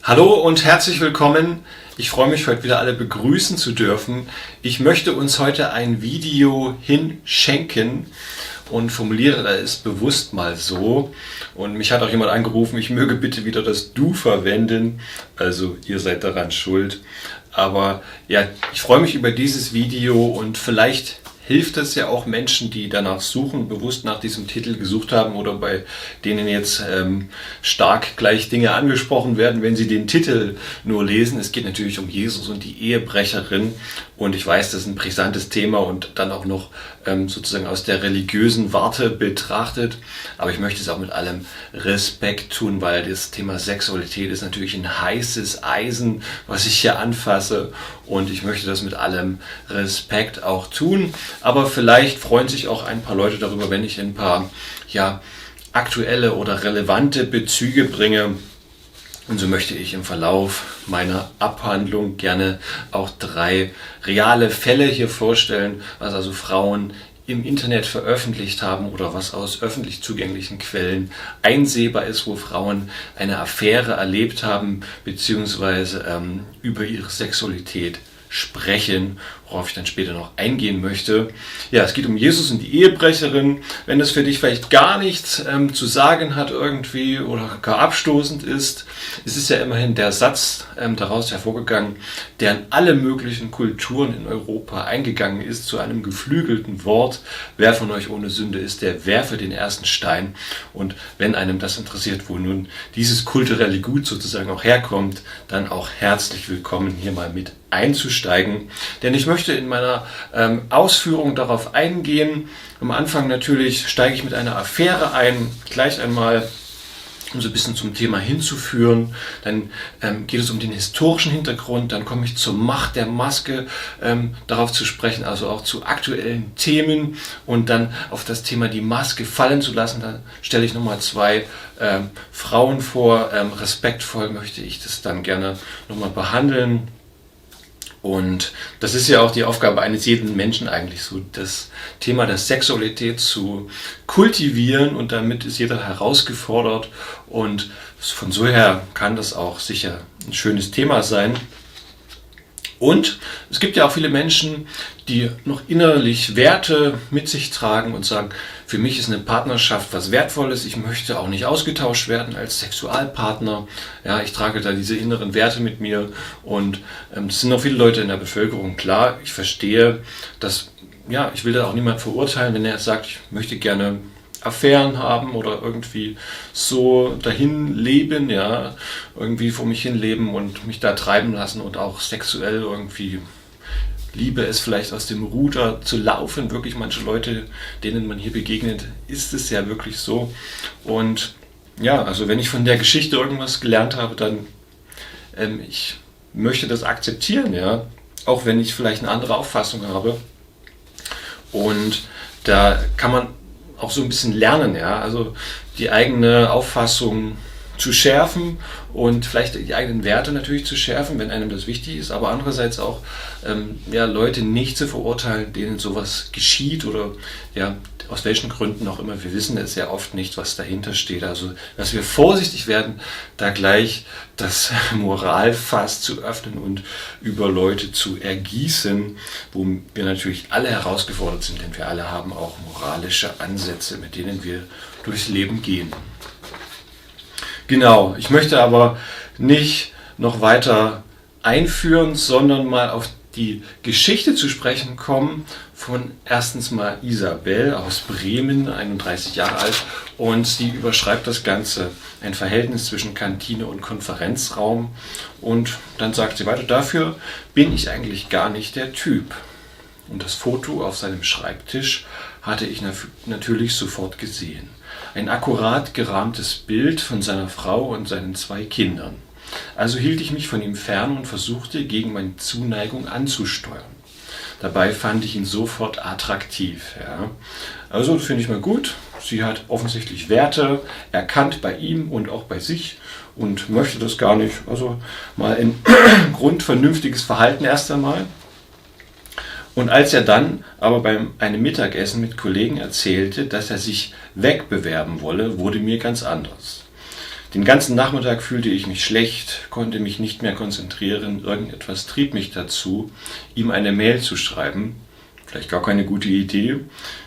Hallo und herzlich willkommen. Ich freue mich, heute wieder alle begrüßen zu dürfen. Ich möchte uns heute ein Video hinschenken und formuliere es bewusst mal so. Und mich hat auch jemand angerufen, ich möge bitte wieder das Du verwenden. Also ihr seid daran schuld. Aber ja, ich freue mich über dieses Video und vielleicht hilft es ja auch Menschen, die danach suchen, bewusst nach diesem Titel gesucht haben oder bei denen jetzt stark gleich Dinge angesprochen werden, wenn sie den Titel nur lesen. Es geht natürlich um Jesus und die Ehebrecherin und ich weiß, das ist ein brisantes Thema und dann auch noch sozusagen aus der religiösen Warte betrachtet, aber ich möchte es auch mit allem Respekt tun, weil das Thema Sexualität ist natürlich ein heißes Eisen, was ich hier anfasse und ich möchte das mit allem Respekt auch tun. Aber vielleicht freuen sich auch ein paar Leute darüber, wenn ich ein paar aktuelle oder relevante Bezüge bringe. Und so möchte ich im Verlauf meiner Abhandlung gerne auch 3 reale Fälle hier vorstellen, was also Frauen im Internet veröffentlicht haben oder was aus öffentlich zugänglichen Quellen einsehbar ist, wo Frauen eine Affäre erlebt haben, beziehungsweise über ihre Sexualität sprechen, worauf ich dann später noch eingehen möchte. Ja, es geht um Jesus und die Ehebrecherin. Wenn das für dich vielleicht gar nichts zu sagen hat irgendwie oder gar abstoßend ist, es ist ja immerhin der Satz daraus hervorgegangen, der in alle möglichen Kulturen in Europa eingegangen ist, zu einem geflügelten Wort: Wer von euch ohne Sünde ist, der werfe den ersten Stein. Und wenn einem das interessiert, wo nun dieses kulturelle Gut sozusagen auch herkommt, dann auch herzlich willkommen, hier mal mit einzusteigen. Denn ich möchte in meiner Ausführung darauf eingehen. Am Anfang natürlich steige ich mit einer Affäre ein, gleich einmal, um so ein bisschen zum Thema hinzuführen. Dann geht es um den historischen Hintergrund, dann komme ich zur Macht der Maske, darauf zu sprechen, also auch zu aktuellen Themen und dann auf das Thema die Maske fallen zu lassen. Dann stelle ich nochmal 2 Frauen vor. Respektvoll möchte ich das dann gerne nochmal behandeln. Und das ist ja auch die Aufgabe eines jeden Menschen eigentlich, so das Thema der Sexualität zu kultivieren, und damit ist jeder herausgefordert und von so her kann das auch sicher ein schönes Thema sein. Und es gibt ja auch viele Menschen, die noch innerlich Werte mit sich tragen und sagen, für mich ist eine Partnerschaft was Wertvolles, ich möchte auch nicht ausgetauscht werden als Sexualpartner. Ja, ich trage da diese inneren Werte mit mir und es sind auch viele Leute in der Bevölkerung. Klar, ich verstehe, dass, ich will da auch niemand verurteilen, wenn er sagt, ich möchte gerne Affären haben oder irgendwie so dahin leben, irgendwie vor mich hin leben und mich da treiben lassen und auch sexuell irgendwie liebe es vielleicht aus dem Ruder zu laufen. Wirklich manche Leute, denen man hier begegnet, ist es ja wirklich so. Und also wenn ich von der Geschichte irgendwas gelernt habe, dann ich möchte das akzeptieren, auch wenn ich vielleicht eine andere Auffassung habe. Und da kann man auch so ein bisschen lernen, also die eigene Auffassung zu schärfen und vielleicht die eigenen Werte natürlich zu schärfen, wenn einem das wichtig ist, aber andererseits auch Leute nicht zu verurteilen, denen sowas geschieht oder aus welchen Gründen auch immer. Wir wissen es ja oft nicht, was dahinter steht. Also, dass wir vorsichtig werden, da gleich das Moralfass zu öffnen und über Leute zu ergießen, wo wir natürlich alle herausgefordert sind, denn wir alle haben auch moralische Ansätze, mit denen wir durchs Leben gehen. Genau, ich möchte aber nicht noch weiter einführen, sondern mal auf die Geschichte zu sprechen kommen von erstens mal Isabel aus Bremen, 31 Jahre alt, und sie überschreibt das Ganze, ein Verhältnis zwischen Kantine und Konferenzraum, und dann sagt sie weiter: Dafür bin ich eigentlich gar nicht der Typ. Und das Foto auf seinem Schreibtisch hatte ich natürlich sofort gesehen. Ein akkurat gerahmtes Bild von seiner Frau und seinen 2 Kindern. Also hielt ich mich von ihm fern und versuchte, gegen meine Zuneigung anzusteuern. Dabei fand ich ihn sofort attraktiv. Also das finde ich mal gut. Sie hat offensichtlich Werte erkannt bei ihm und auch bei sich und möchte das gar nicht. Also mal ein grundvernünftiges Verhalten erst einmal. Und als er dann aber beim einem Mittagessen mit Kollegen erzählte, dass er sich wegbewerben wolle, wurde mir ganz anders. Den ganzen Nachmittag fühlte ich mich schlecht, konnte mich nicht mehr konzentrieren, irgendetwas trieb mich dazu, ihm eine Mail zu schreiben. Vielleicht gar keine gute Idee.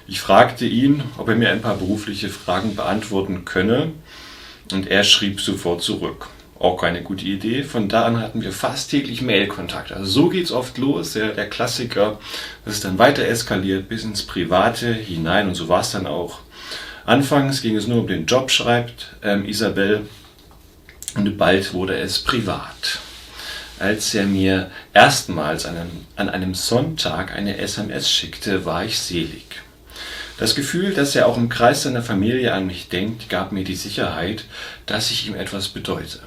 Ich fragte ihn, ob er mir ein paar berufliche Fragen beantworten könne, und er schrieb sofort zurück. Auch keine gute Idee. Von da an hatten wir fast täglich Mailkontakt. Also so geht's oft los, ja, der Klassiker. Das ist dann weiter eskaliert bis ins Private hinein, und so war es dann auch. Anfangs ging es nur um den Job, schreibt Isabel, und bald wurde es privat. Als er mir erstmals an einem Sonntag eine SMS schickte, war ich selig. Das Gefühl, dass er auch im Kreis seiner Familie an mich denkt, gab mir die Sicherheit, dass ich ihm etwas bedeute.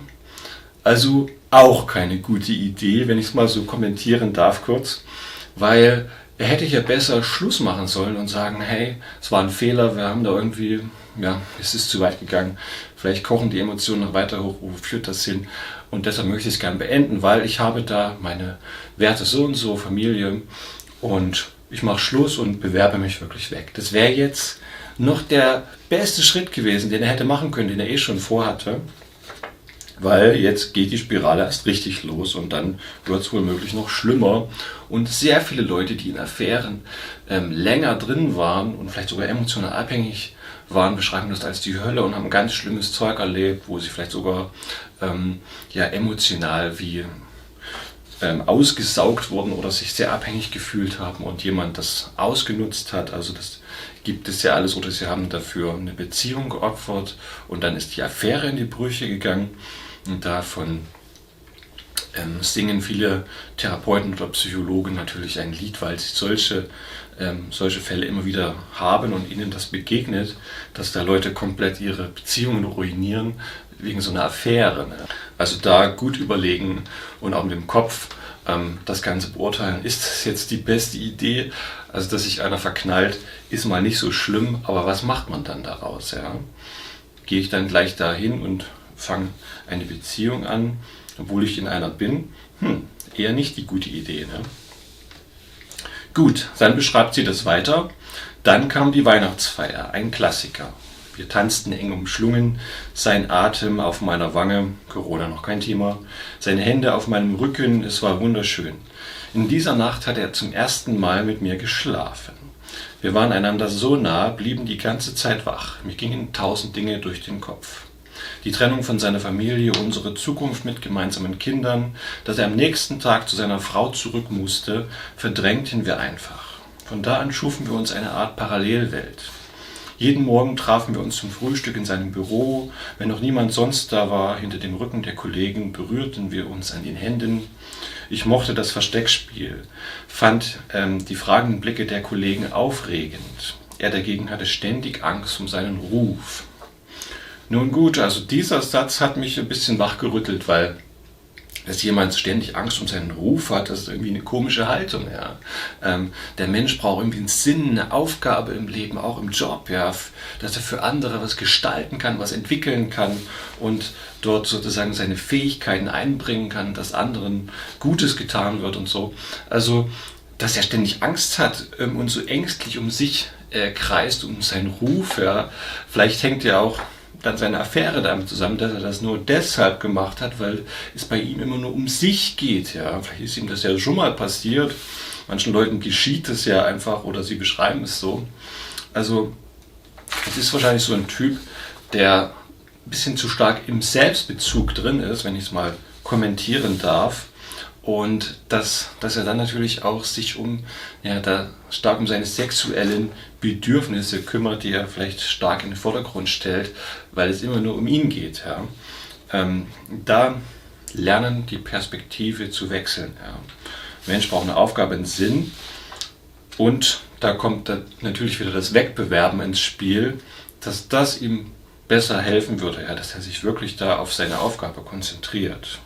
Also auch keine gute Idee, wenn ich es mal so kommentieren darf kurz, weil er hätte ja besser Schluss machen sollen und sagen, hey, es war ein Fehler, wir haben da irgendwie, ja, es ist zu weit gegangen, vielleicht kochen die Emotionen noch weiter hoch, wo führt das hin? Und deshalb möchte ich es gerne beenden, weil ich habe da meine Werte so und so, Familie, und ich mache Schluss und bewerbe mich wirklich weg. Das wäre jetzt noch der beste Schritt gewesen, den er hätte machen können, den er eh schon vorhatte, weil jetzt geht die Spirale erst richtig los und dann wird es womöglich noch schlimmer. Und sehr viele Leute, die in Affären länger drin waren und vielleicht sogar emotional abhängig waren, beschreiben das als die Hölle und haben ganz schlimmes Zeug erlebt, wo sie vielleicht sogar emotional wie ausgesaugt wurden oder sich sehr abhängig gefühlt haben und jemand das ausgenutzt hat. Also das gibt es ja alles, oder sie haben dafür eine Beziehung geopfert und dann ist die Affäre in die Brüche gegangen, und davon singen viele Therapeuten oder Psychologen natürlich ein Lied, weil sie solche Fälle immer wieder haben und ihnen das begegnet, dass da Leute komplett ihre Beziehungen ruinieren wegen so einer Affäre. Ne? Also da gut überlegen und auch mit dem Kopf das Ganze beurteilen. Ist das jetzt die beste Idee? Also dass sich einer verknallt, ist mal nicht so schlimm, aber was macht man dann daraus? Ja? Gehe ich dann gleich dahin und fange eine Beziehung an, obwohl ich in einer bin? Eher nicht die gute Idee. Ne? Gut, dann beschreibt sie das weiter. Dann kam die Weihnachtsfeier, ein Klassiker. Wir tanzten eng umschlungen, sein Atem auf meiner Wange, Corona noch kein Thema, seine Hände auf meinem Rücken, es war wunderschön. In dieser Nacht hat er zum ersten Mal mit mir geschlafen. Wir waren einander so nah, blieben die ganze Zeit wach. Mir gingen 1000 Dinge durch den Kopf. Die Trennung von seiner Familie, unsere Zukunft mit gemeinsamen Kindern, dass er am nächsten Tag zu seiner Frau zurück musste, verdrängten wir einfach. Von da an schufen wir uns eine Art Parallelwelt. Jeden Morgen trafen wir uns zum Frühstück in seinem Büro. Wenn noch niemand sonst da war, hinter dem Rücken der Kollegen, berührten wir uns an den Händen. Ich mochte das Versteckspiel, fand die fragenden Blicke der Kollegen aufregend. Er dagegen hatte ständig Angst um seinen Ruf. Nun gut, also dieser Satz hat mich ein bisschen wachgerüttelt, weil dass jemand ständig Angst um seinen Ruf hat, das ist irgendwie eine komische Haltung. Ja. Der Mensch braucht irgendwie einen Sinn, eine Aufgabe im Leben, auch im Job, ja, dass er für andere was gestalten kann, was entwickeln kann und dort sozusagen seine Fähigkeiten einbringen kann, dass anderen Gutes getan wird und so. Also, dass er ständig Angst hat und so ängstlich um sich kreist, um seinen Ruf. Ja. Vielleicht hängt er auch dann seine Affäre damit zusammen, dass er das nur deshalb gemacht hat, weil es bei ihm immer nur um sich geht. Ja. Vielleicht ist ihm das ja schon mal passiert. Manchen Leuten geschieht es ja einfach oder sie beschreiben es so. Also es ist wahrscheinlich so ein Typ, der ein bisschen zu stark im Selbstbezug drin ist, wenn ich es mal kommentieren darf. Und dass er dann natürlich auch sich stark um seine sexuellen Bedürfnisse kümmert, die er vielleicht stark in den Vordergrund stellt, weil es immer nur um ihn geht. Ja. Da lernen, die Perspektive zu wechseln. Ja. Mensch braucht eine Aufgabe, einen Sinn, und da kommt dann natürlich wieder das Wegbewerben ins Spiel, dass das ihm besser helfen würde, ja, dass er sich wirklich da auf seine Aufgabe konzentriert.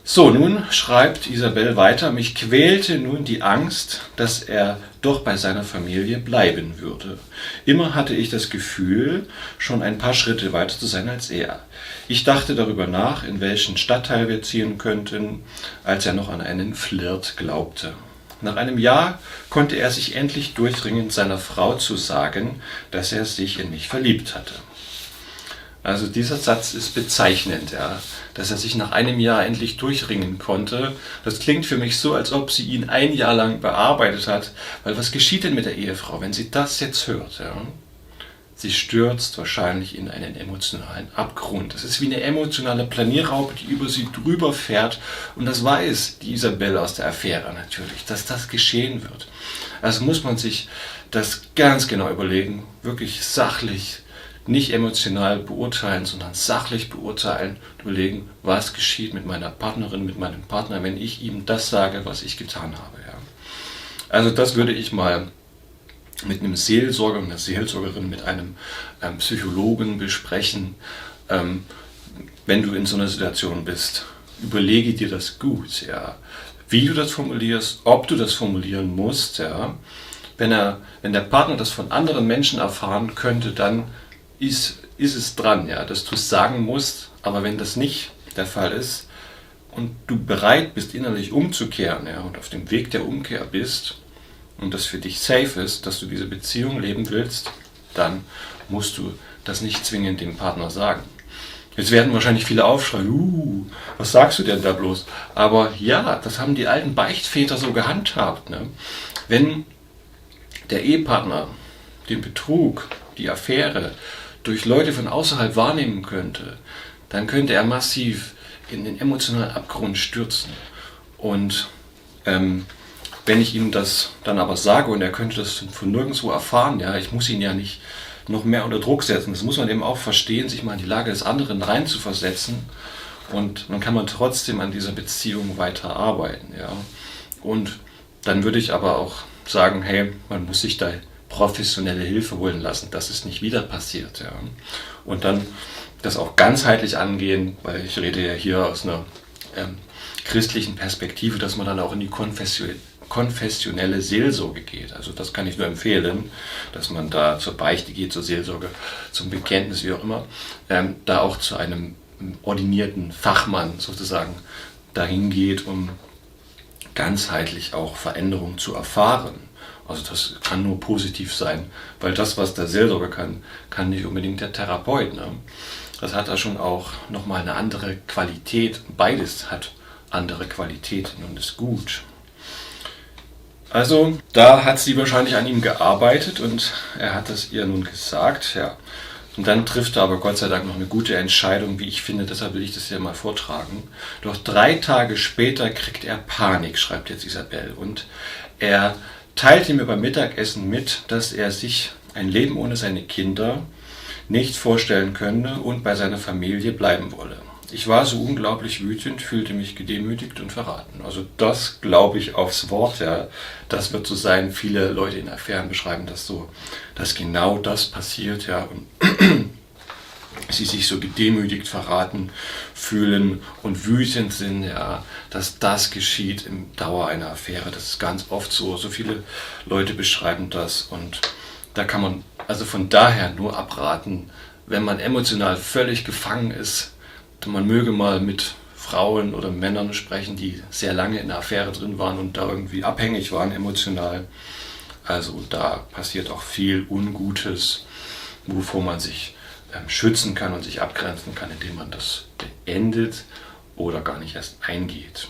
So, nun schreibt Isabel weiter, mich quälte nun die Angst, dass er doch bei seiner Familie bleiben würde. Immer hatte ich das Gefühl, schon ein paar Schritte weiter zu sein als er. Ich dachte darüber nach, in welchen Stadtteil wir ziehen könnten, als er noch an einen Flirt glaubte. Nach einem Jahr konnte er sich endlich durchringen, seiner Frau zu sagen, dass er sich in mich verliebt hatte. Also dieser Satz ist bezeichnend, ja, dass er sich nach einem Jahr endlich durchringen konnte. Das klingt für mich so, als ob sie ihn ein Jahr lang bearbeitet hat. Weil was geschieht denn mit der Ehefrau, wenn sie das jetzt hört? Ja? Sie stürzt wahrscheinlich in einen emotionalen Abgrund. Das ist wie eine emotionale Planierraupe, die über sie drüber fährt. Und das weiß die Isabelle aus der Affäre natürlich, dass das geschehen wird. Also muss man sich das ganz genau überlegen, wirklich sachlich, nicht emotional beurteilen, sondern sachlich beurteilen und überlegen, was geschieht mit meiner Partnerin, mit meinem Partner, wenn ich ihm das sage, was ich getan habe. Ja. Also das würde ich mal mit einem Seelsorger, einer Seelsorgerin, mit einem Psychologen besprechen. Wenn du in so einer Situation bist, überlege dir das gut, ja. Wie du das formulierst, ob du das formulieren musst, ja. Wenn der Partner das von anderen Menschen erfahren könnte, dann ist es dran, ja, dass du es sagen musst. Aber wenn das nicht der Fall ist und du bereit bist, innerlich umzukehren, ja, und auf dem Weg der Umkehr bist und das für dich safe ist, dass du diese Beziehung leben willst, dann musst du das nicht zwingend dem Partner sagen. Jetzt werden wahrscheinlich viele aufschreien, was sagst du denn da bloß? Aber ja, das haben die alten Beichtväter so gehandhabt. Ne? Wenn der Ehepartner den Betrug, die Affäre durch Leute von außerhalb wahrnehmen könnte, dann könnte er massiv in den emotionalen Abgrund stürzen. Und wenn ich ihm das dann aber sage und er könnte das von nirgendwo erfahren, ja, ich muss ihn ja nicht noch mehr unter Druck setzen. Das muss man eben auch verstehen, sich mal in die Lage des anderen reinzuversetzen. Und dann kann man trotzdem an dieser Beziehung weiter arbeiten. Ja. Und dann würde ich aber auch sagen, hey, man muss sich da professionelle Hilfe holen lassen, dass es nicht wieder passiert. Ja. Und dann das auch ganzheitlich angehen, weil ich rede ja hier aus einer christlichen Perspektive, dass man dann auch in die konfessionelle Seelsorge geht. Also das kann ich nur empfehlen, dass man da zur Beichte geht, zur Seelsorge, zum Bekenntnis, wie auch immer, da auch zu einem ordinierten Fachmann sozusagen dahin geht, um ganzheitlich auch Veränderung zu erfahren. Also das kann nur positiv sein, weil das, was der Seelsorger kann nicht unbedingt der Therapeut. Ne? Das hat da schon auch nochmal eine andere Qualität. Beides hat andere Qualitäten und ist gut. Also da hat sie wahrscheinlich an ihm gearbeitet und er hat es ihr nun gesagt. Ja. Und dann trifft er aber Gott sei Dank noch eine gute Entscheidung, wie ich finde, deshalb will ich das hier mal vortragen. Doch 3 Tage später kriegt er Panik, schreibt jetzt Isabelle. Und er teilte mir beim Mittagessen mit, dass er sich ein Leben ohne seine Kinder nicht vorstellen könne und bei seiner Familie bleiben wolle. Ich war so unglaublich wütend, fühlte mich gedemütigt und verraten. Also das glaube ich aufs Wort. Ja. Das wird so sein. Viele Leute in Affären beschreiben das so, dass genau das passiert. Ja. Und sie sich so gedemütigt, verraten fühlen und wütend sind, ja, dass das geschieht im Dauer einer Affäre. Das ist ganz oft so. So viele Leute beschreiben das. Und da kann man also von daher nur abraten, wenn man emotional völlig gefangen ist. Man möge mal mit Frauen oder Männern sprechen, die sehr lange in der Affäre drin waren und da irgendwie abhängig waren emotional. Also da passiert auch viel Ungutes, wovor man sich schützen kann und sich abgrenzen kann, indem man das beendet oder gar nicht erst eingeht.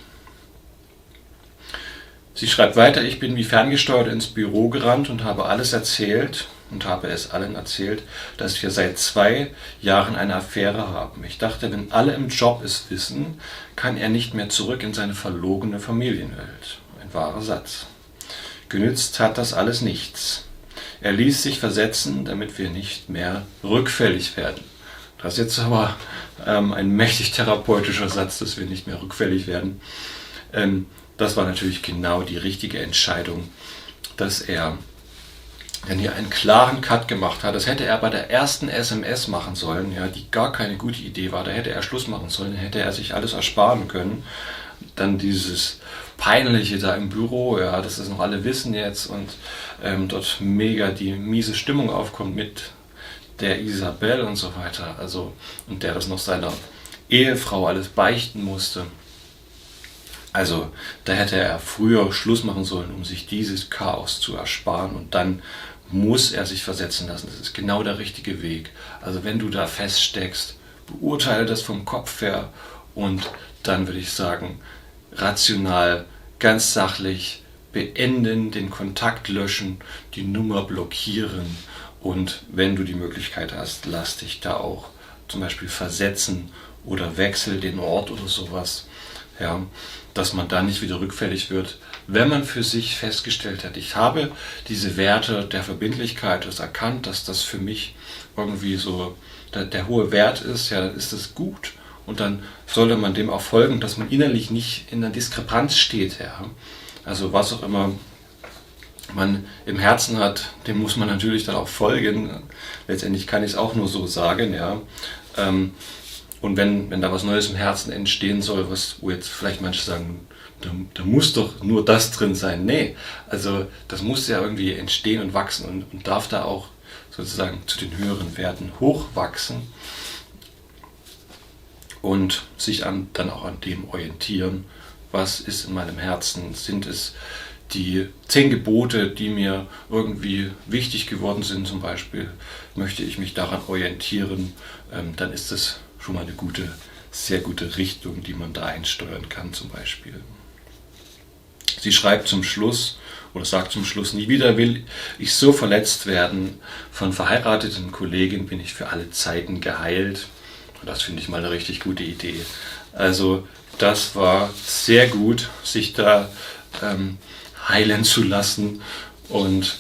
Sie schreibt weiter, ich bin wie ferngesteuert ins Büro gerannt und habe alles erzählt und habe es allen erzählt, dass wir seit 2 Jahren eine Affäre haben. Ich dachte, wenn alle im Job es wissen, kann er nicht mehr zurück in seine verlogene Familienwelt. Ein wahrer Satz. Genützt hat das alles nichts. Er ließ sich versetzen, damit wir nicht mehr rückfällig werden. Das ist jetzt aber ein mächtig therapeutischer Satz, dass wir nicht mehr rückfällig werden. Das war natürlich genau die richtige Entscheidung, dass er dann hier einen klaren Cut gemacht hat. Das hätte er bei der ersten SMS machen sollen, ja, die gar keine gute Idee war. Da hätte er Schluss machen sollen, hätte er sich alles ersparen können. Dann dieses Peinliche da im Büro, ja, dass das noch alle wissen jetzt und dort mega die miese Stimmung aufkommt mit der Isabelle und so weiter. Also, und der das noch seiner Ehefrau alles beichten musste. Also, da hätte er früher Schluss machen sollen, um sich dieses Chaos zu ersparen und dann muss er sich versetzen lassen. Das ist genau der richtige Weg. Also wenn du da feststeckst, beurteile das vom Kopf her und dann würde ich sagen, rational, ganz sachlich beenden, den Kontakt löschen, die Nummer blockieren und wenn du die Möglichkeit hast, lass dich da auch zum Beispiel versetzen oder wechsel den Ort oder sowas, ja, dass man da nicht wieder rückfällig wird, wenn man für sich festgestellt hat, ich habe diese Werte der Verbindlichkeit erkannt, dass das für mich irgendwie so der hohe Wert ist, ja, dann ist das gut und dann sollte man dem auch folgen, dass man innerlich nicht in einer Diskrepanz steht, ja. Also was auch immer man im Herzen hat, dem muss man natürlich dann auch folgen. Letztendlich kann ich es auch nur so sagen, ja. Und wenn da was Neues im Herzen entstehen soll, wo jetzt vielleicht manche sagen, da muss doch nur das drin sein. Nee, also das muss ja irgendwie entstehen und wachsen und darf da auch sozusagen zu den höheren Werten hochwachsen und sich dann auch an dem orientieren, was ist in meinem Herzen. Sind es die 10 Gebote, die mir irgendwie wichtig geworden sind zum Beispiel, möchte ich mich daran orientieren, dann ist das schon mal eine sehr gute Richtung, die man da einsteuern kann zum Beispiel. Sie schreibt zum Schluss oder sagt zum Schluss, nie wieder will ich so verletzt werden. Von verheirateten Kollegen bin ich für alle Zeiten geheilt. Und das finde ich mal eine richtig gute Idee. Also das war sehr gut, sich da heilen zu lassen. Und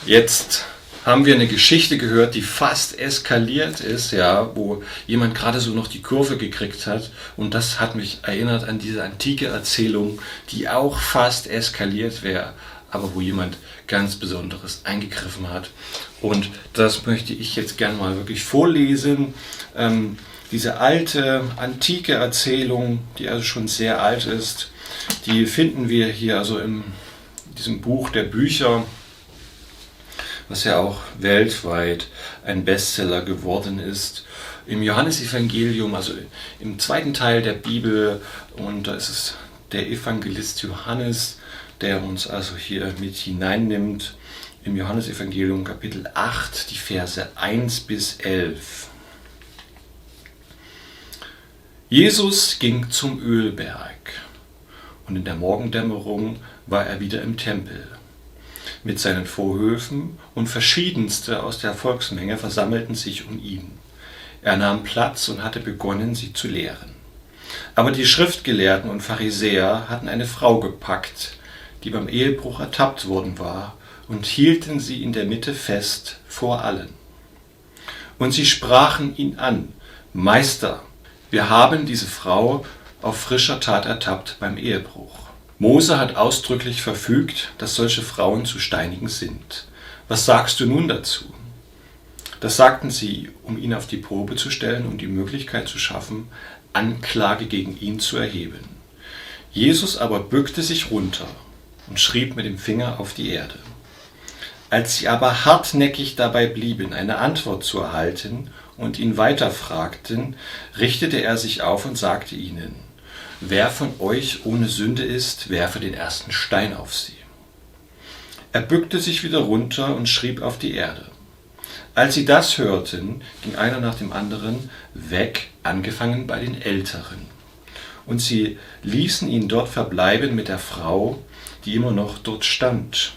jetzt haben wir eine Geschichte gehört, die fast eskaliert ist, ja, wo jemand gerade so noch die Kurve gekriegt hat. Und das hat mich erinnert an diese antike Erzählung, die auch fast eskaliert wäre, aber wo jemand ganz Besonderes eingegriffen hat. Und das möchte ich jetzt gern mal wirklich vorlesen. Diese alte, antike Erzählung, die also schon sehr alt ist, die finden wir hier also in diesem Buch der Bücher, was ja auch weltweit ein Bestseller geworden ist, im Johannesevangelium, also im 2. Teil der Bibel, und da ist es der Evangelist Johannes, der uns also hier mit hineinnimmt, im Johannesevangelium Kapitel 8, die Verse 1 bis 11. Jesus ging zum Ölberg und in der Morgendämmerung war er wieder im Tempel. Mit seinen Vorhöfen und verschiedenste aus der Volksmenge versammelten sich um ihn. Er nahm Platz und hatte begonnen, sie zu lehren. Aber die Schriftgelehrten und Pharisäer hatten eine Frau gepackt, die beim Ehebruch ertappt worden war, und hielten sie in der Mitte fest vor allen. Und sie sprachen ihn an: Meister, wir haben diese Frau auf frischer Tat ertappt beim Ehebruch. Mose hat ausdrücklich verfügt, dass solche Frauen zu steinigen sind. Was sagst du nun dazu? Das sagten sie, um ihn auf die Probe zu stellen und die Möglichkeit zu schaffen, Anklage gegen ihn zu erheben. Jesus aber bückte sich runter und schrieb mit dem Finger auf die Erde. Als sie aber hartnäckig dabei blieben, eine Antwort zu erhalten und ihn weiterfragten, richtete er sich auf und sagte ihnen: Wer von euch ohne Sünde ist, werfe den ersten Stein auf sie. Er bückte sich wieder runter und schrieb auf die Erde. Als sie das hörten, ging einer nach dem anderen weg, angefangen bei den Älteren. Und sie ließen ihn dort verbleiben mit der Frau, die immer noch dort stand.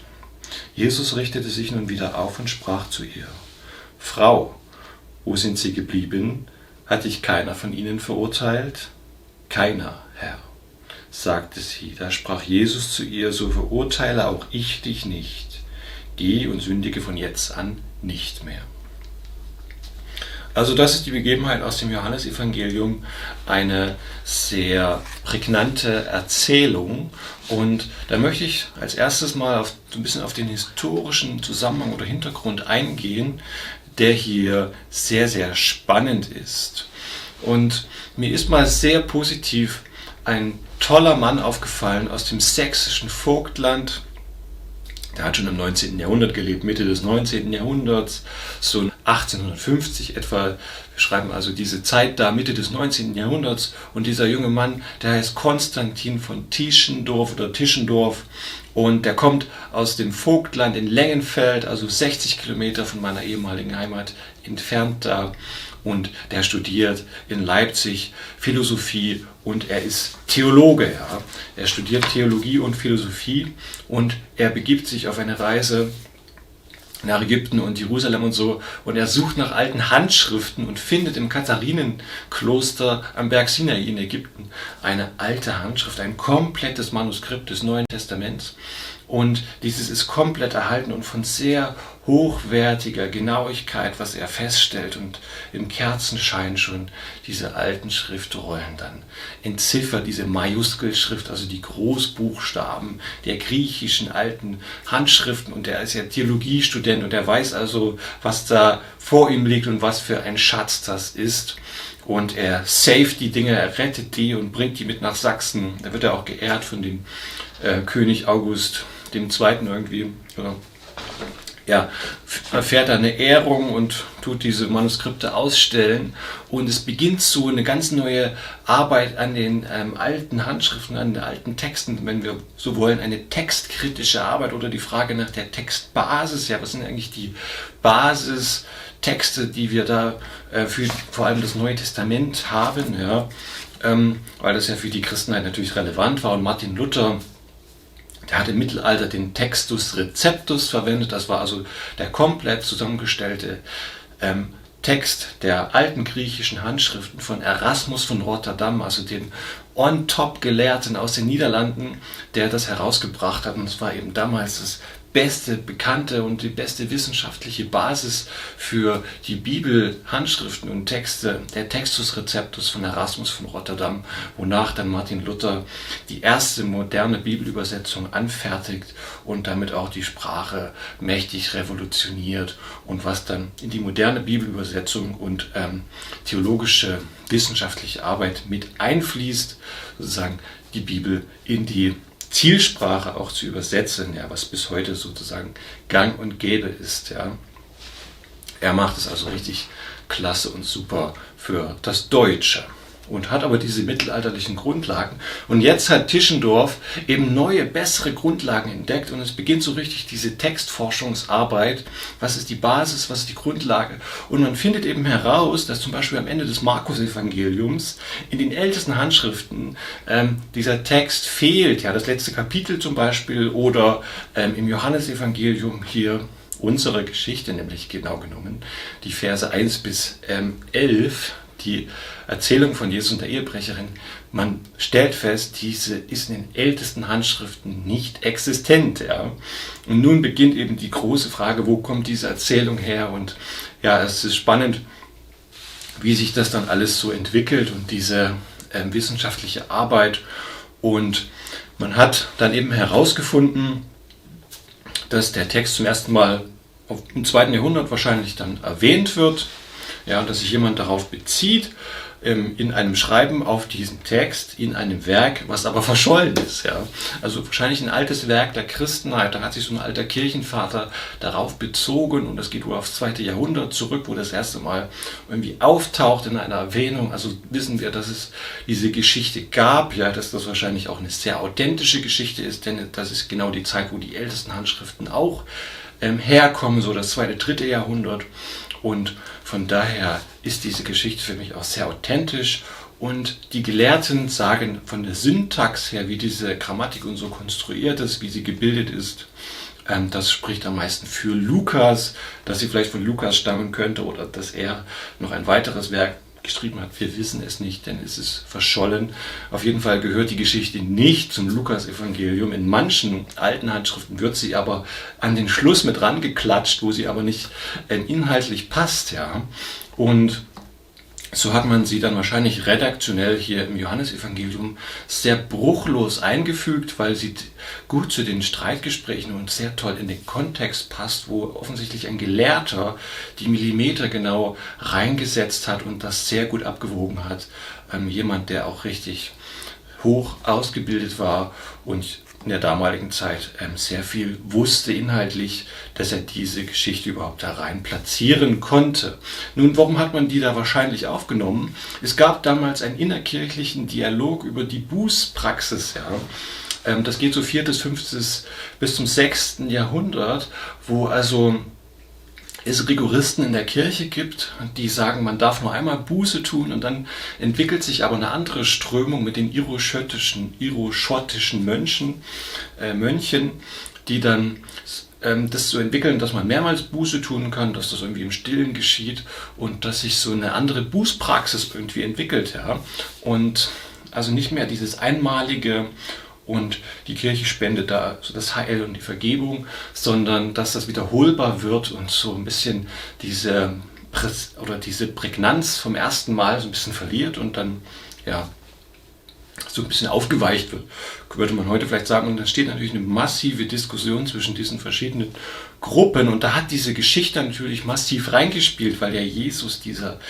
Jesus richtete sich nun wieder auf und sprach zu ihr: Frau, wo sind sie geblieben? Hat dich keiner von ihnen verurteilt? Keiner, Herr, sagte sie. Da sprach Jesus zu ihr: So verurteile auch ich dich nicht. Geh und sündige von jetzt an nicht mehr. Also das ist die Begebenheit aus dem Johannesevangelium, eine sehr prägnante Erzählung. Und da möchte ich als erstes mal so ein bisschen auf den historischen Zusammenhang oder Hintergrund eingehen, der hier sehr, sehr spannend ist. Und mir ist mal sehr positiv ein toller Mann aufgefallen aus dem sächsischen Vogtland. Der hat schon im 19. Jahrhundert gelebt, Mitte des 19. Jahrhunderts. So ein 1850 etwa. Wir schreiben also diese Zeit da, Mitte des 19. Jahrhunderts. Und dieser junge Mann, der heißt Konstantin von Tischendorf. Und der kommt aus dem Vogtland in Lengenfeld, also 60 Kilometer von meiner ehemaligen Heimat entfernt da. Und der studiert in Leipzig Philosophie und er ist Theologe. Ja. Er studiert Theologie und Philosophie und er begibt sich auf eine Reise nach Ägypten und Jerusalem und so. Und er sucht nach alten Handschriften und findet im Katharinenkloster am Berg Sinai in Ägypten eine alte Handschrift, ein komplettes Manuskript des Neuen Testaments. Und dieses ist komplett erhalten und von sehr hochwertiger Genauigkeit, was er feststellt und im Kerzenschein schon diese alten Schriftrollen dann entziffert, diese Majuskelschrift, also die Großbuchstaben der griechischen alten Handschriften. Und er ist ja Theologiestudent und er weiß also, was da vor ihm liegt und was für ein Schatz das ist. Und er saved die Dinge, er rettet die und bringt die mit nach Sachsen. Da wird er auch geehrt von dem König August II. Irgendwie, oder? Ja, erfährt er eine Ehrung und tut diese Manuskripte ausstellen. Und es beginnt so eine ganz neue Arbeit an den alten Handschriften, an den alten Texten, wenn wir so wollen, eine textkritische Arbeit oder die Frage nach der Textbasis. Ja, was sind eigentlich die Basistexte, die wir da für vor allem das Neue Testament haben? Ja, weil das ja für die Christenheit natürlich relevant war. Und Martin Luther, der hat im Mittelalter den Textus Receptus verwendet. Das war also der komplett zusammengestellte Text der alten griechischen Handschriften von Erasmus von Rotterdam, also dem On-Top-Gelehrten aus den Niederlanden, der das herausgebracht hat. Und es war eben damals das beste bekannte und die beste wissenschaftliche Basis für die Bibel-Handschriften und Texte, der Textus Receptus von Erasmus von Rotterdam, wonach dann Martin Luther die erste moderne Bibelübersetzung anfertigt und damit auch die Sprache mächtig revolutioniert und was dann in die moderne Bibelübersetzung und theologische, wissenschaftliche Arbeit mit einfließt, sozusagen die Bibel in die Zielsprache auch zu übersetzen, ja, was bis heute sozusagen gang und gäbe ist. Ja. Er macht es also richtig klasse und super für das Deutsche und hat aber diese mittelalterlichen Grundlagen. Und jetzt hat Tischendorf eben neue, bessere Grundlagen entdeckt und es beginnt so richtig diese Textforschungsarbeit. Was ist die Basis, was ist die Grundlage? Und man findet eben heraus, dass zum Beispiel am Ende des Markus-Evangeliums in den ältesten Handschriften dieser Text fehlt. Ja, das letzte Kapitel zum Beispiel oder im Johannesevangelium hier unsere Geschichte, nämlich genau genommen die Verse 1 bis 11, die Erzählung von Jesus und der Ehebrecherin, man stellt fest, diese ist in den ältesten Handschriften nicht existent. Ja. Und nun beginnt eben die große Frage, wo kommt diese Erzählung her? Und ja, es ist spannend, wie sich das dann alles so entwickelt und diese wissenschaftliche Arbeit. Und man hat dann eben herausgefunden, dass der Text zum ersten Mal im 2. Jahrhundert wahrscheinlich dann erwähnt wird. Ja, dass sich jemand darauf bezieht, in einem Schreiben auf diesen Text, in einem Werk, was aber verschollen ist. Ja. Also wahrscheinlich ein altes Werk der Christenheit, da hat sich so ein alter Kirchenvater darauf bezogen und das geht wohl aufs 2. Jahrhundert zurück, wo das erste Mal irgendwie auftaucht in einer Erwähnung. Also wissen wir, dass es diese Geschichte gab, ja, dass das wahrscheinlich auch eine sehr authentische Geschichte ist, denn das ist genau die Zeit, wo die ältesten Handschriften auch herkommen, so das 2., 3. Jahrhundert. Und von daher ist diese Geschichte für mich auch sehr authentisch und die Gelehrten sagen von der Syntax her, wie diese Grammatik und so konstruiert ist, wie sie gebildet ist, das spricht am meisten für Lukas, dass sie vielleicht von Lukas stammen könnte oder dass er noch ein weiteres Werk geschrieben hat. Wir wissen es nicht, denn es ist verschollen. Auf jeden Fall gehört die Geschichte nicht zum Lukas-Evangelium. In manchen alten Handschriften wird sie aber an den Schluss mit rangeklatscht, wo sie aber nicht inhaltlich passt. Ja. Und so hat man sie dann wahrscheinlich redaktionell hier im Johannesevangelium sehr bruchlos eingefügt, weil sie gut zu den Streitgesprächen und sehr toll in den Kontext passt, wo offensichtlich ein Gelehrter die Millimeter genau reingesetzt hat und das sehr gut abgewogen hat. Jemand, der auch richtig hoch ausgebildet war und in der damaligen Zeit sehr viel wusste inhaltlich, dass er diese Geschichte überhaupt da rein platzieren konnte. Nun, warum hat man die da wahrscheinlich aufgenommen? Es gab damals einen innerkirchlichen Dialog über die Bußpraxis. Ja. Das geht so 4., 5. bis zum 6. Jahrhundert, wo also es Rigoristen in der Kirche gibt, die sagen, man darf nur einmal Buße tun, und dann entwickelt sich aber eine andere Strömung mit den iroschottischen Mönchen, die dann das so entwickeln, dass man mehrmals Buße tun kann, dass das irgendwie im Stillen geschieht und dass sich so eine andere Bußpraxis irgendwie entwickelt. Ja? Und also nicht mehr dieses einmalige und die Kirche spendet da so das Heil und die Vergebung, sondern dass das wiederholbar wird und so ein bisschen diese Prägnanz vom ersten Mal so ein bisschen verliert und dann ja so ein bisschen aufgeweicht wird, würde man heute vielleicht sagen. Und da steht natürlich eine massive Diskussion zwischen diesen verschiedenen Gruppen, und da hat diese Geschichte natürlich massiv reingespielt, weil ja Jesus dieser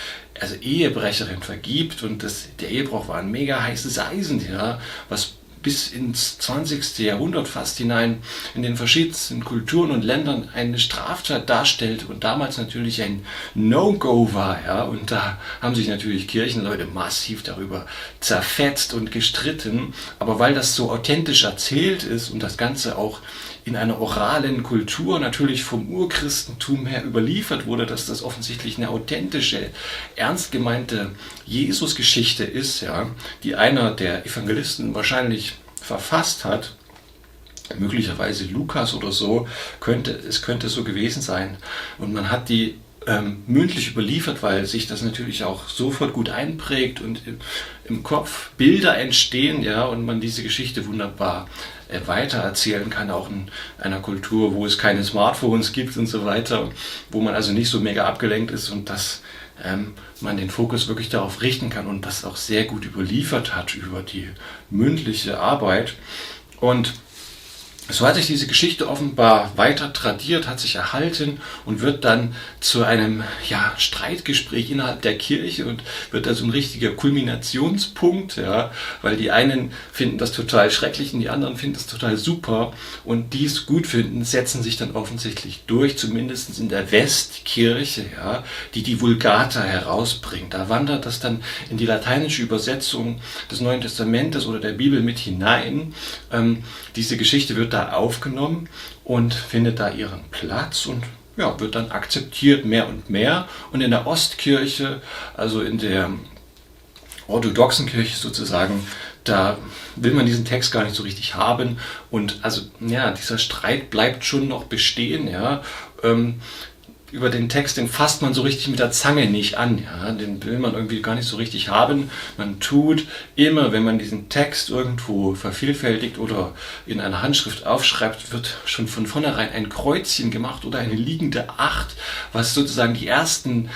Ehebrecherin vergibt, und der Ehebruch war ein mega heißes Eisen, ja, was bis ins 20. Jahrhundert fast hinein in den verschiedensten Kulturen und Ländern eine Straftat darstellt und damals natürlich ein No-Go war. Ja? Und da haben sich natürlich Kirchenleute massiv darüber zerfetzt und gestritten. Aber weil das so authentisch erzählt ist und das Ganze auch in einer oralen Kultur natürlich vom Urchristentum her überliefert wurde, dass das offensichtlich eine authentische, ernst gemeinte Jesus-Geschichte ist, ja, die einer der Evangelisten wahrscheinlich verfasst hat, möglicherweise Lukas oder so, könnte so gewesen sein. Und man hat die mündlich überliefert, weil sich das natürlich auch sofort gut einprägt und im Kopf Bilder entstehen, ja, und man diese Geschichte wunderbar weitererzählen kann, auch in einer Kultur, wo es keine Smartphones gibt und so weiter, wo man also nicht so mega abgelenkt ist, und dass man den Fokus wirklich darauf richten kann und das auch sehr gut überliefert hat über die mündliche Arbeit. Und so hat sich diese Geschichte offenbar weiter tradiert, hat sich erhalten und wird dann zu einem Streitgespräch innerhalb der Kirche und wird also ein richtiger Kulminationspunkt, ja, weil die einen finden das total schrecklich und die anderen finden das total super, und die es gut finden, setzen sich dann offensichtlich durch, zumindest in der Westkirche, ja, die Vulgata herausbringt. Da wandert das dann in die lateinische Übersetzung des Neuen Testamentes oder der Bibel mit hinein. Diese Geschichte wird da aufgenommen und findet da ihren Platz und wird dann akzeptiert mehr und mehr. Und in der Ostkirche, also in der orthodoxen Kirche sozusagen, da will man diesen Text gar nicht so richtig haben, und also dieser Streit bleibt schon noch bestehen, ja. Über den Text, den fasst man so richtig mit der Zange nicht an. Ja? Den will man irgendwie gar nicht so richtig haben. Man tut immer, wenn man diesen Text irgendwo vervielfältigt oder in einer Handschrift aufschreibt, wird schon von vornherein ein Kreuzchen gemacht oder eine liegende Acht, was sozusagen die ersten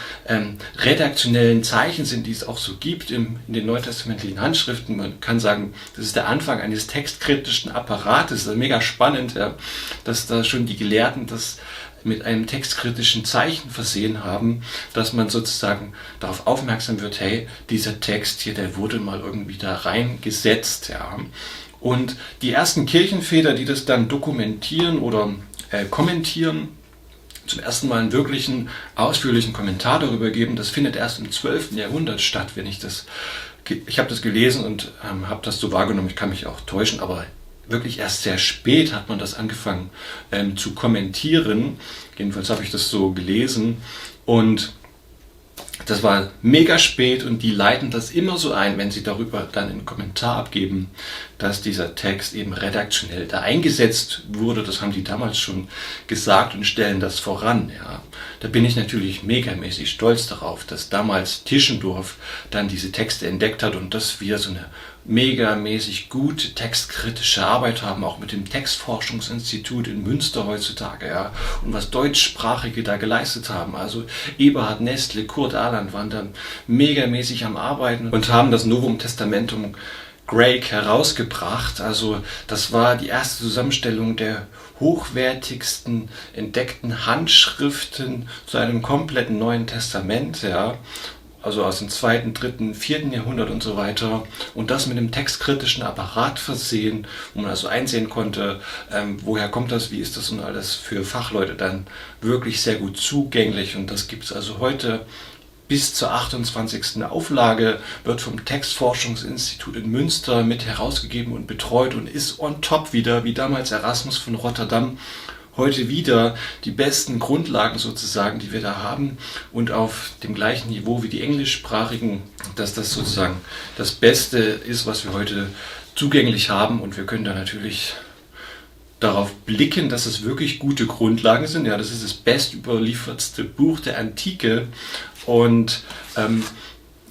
redaktionellen Zeichen sind, die es auch so gibt in den neutestamentlichen Handschriften. Man kann sagen, das ist der Anfang eines textkritischen Apparates. Das ist mega spannend, ja? Dass da schon die Gelehrten das mit einem textkritischen Zeichen versehen haben, dass man sozusagen darauf aufmerksam wird, hey, dieser Text hier, der wurde mal irgendwie da reingesetzt. Ja. Und die ersten Kirchenväter, die das dann dokumentieren oder kommentieren, zum ersten Mal einen wirklichen, ausführlichen Kommentar darüber geben, das findet erst im 12. Jahrhundert statt, ich habe das gelesen und habe das so wahrgenommen, ich kann mich auch täuschen, aber wirklich erst sehr spät hat man das angefangen zu kommentieren. Jedenfalls habe ich das so gelesen, und das war mega spät, und die leiten das immer so ein, wenn sie darüber dann einen Kommentar abgeben, dass dieser Text eben redaktionell da eingesetzt wurde. Das haben die damals schon gesagt und stellen das voran. Ja. Da bin ich natürlich megamäßig stolz darauf, dass damals Tischendorf dann diese Texte entdeckt hat und dass wir so eine megamäßig gute textkritische Arbeit haben, auch mit dem Textforschungsinstitut in Münster heutzutage, ja, und was Deutschsprachige da geleistet haben. Also Eberhard Nestle, Kurt Aland waren dann megamäßig am Arbeiten und haben das Novum Testamentum Grake herausgebracht. Also das war die erste Zusammenstellung der hochwertigsten entdeckten Handschriften zu einem kompletten Neuen Testament, ja. also aus dem 2., 3., 4. Jahrhundert und so weiter, und das mit einem textkritischen Apparat versehen, wo man also einsehen konnte, woher kommt das, wie ist das, und alles für Fachleute dann wirklich sehr gut zugänglich. Und das gibt es also heute bis zur 28. Auflage, wird vom Textforschungsinstitut in Münster mit herausgegeben und betreut und ist on top wieder, wie damals Erasmus von Rotterdam, heute wieder die besten Grundlagen sozusagen, die wir da haben, und auf dem gleichen Niveau wie die englischsprachigen, dass das sozusagen das Beste ist, was wir heute zugänglich haben. Und wir können da natürlich darauf blicken, dass es wirklich gute Grundlagen sind. Ja, das ist das bestüberliefertste Buch der Antike, und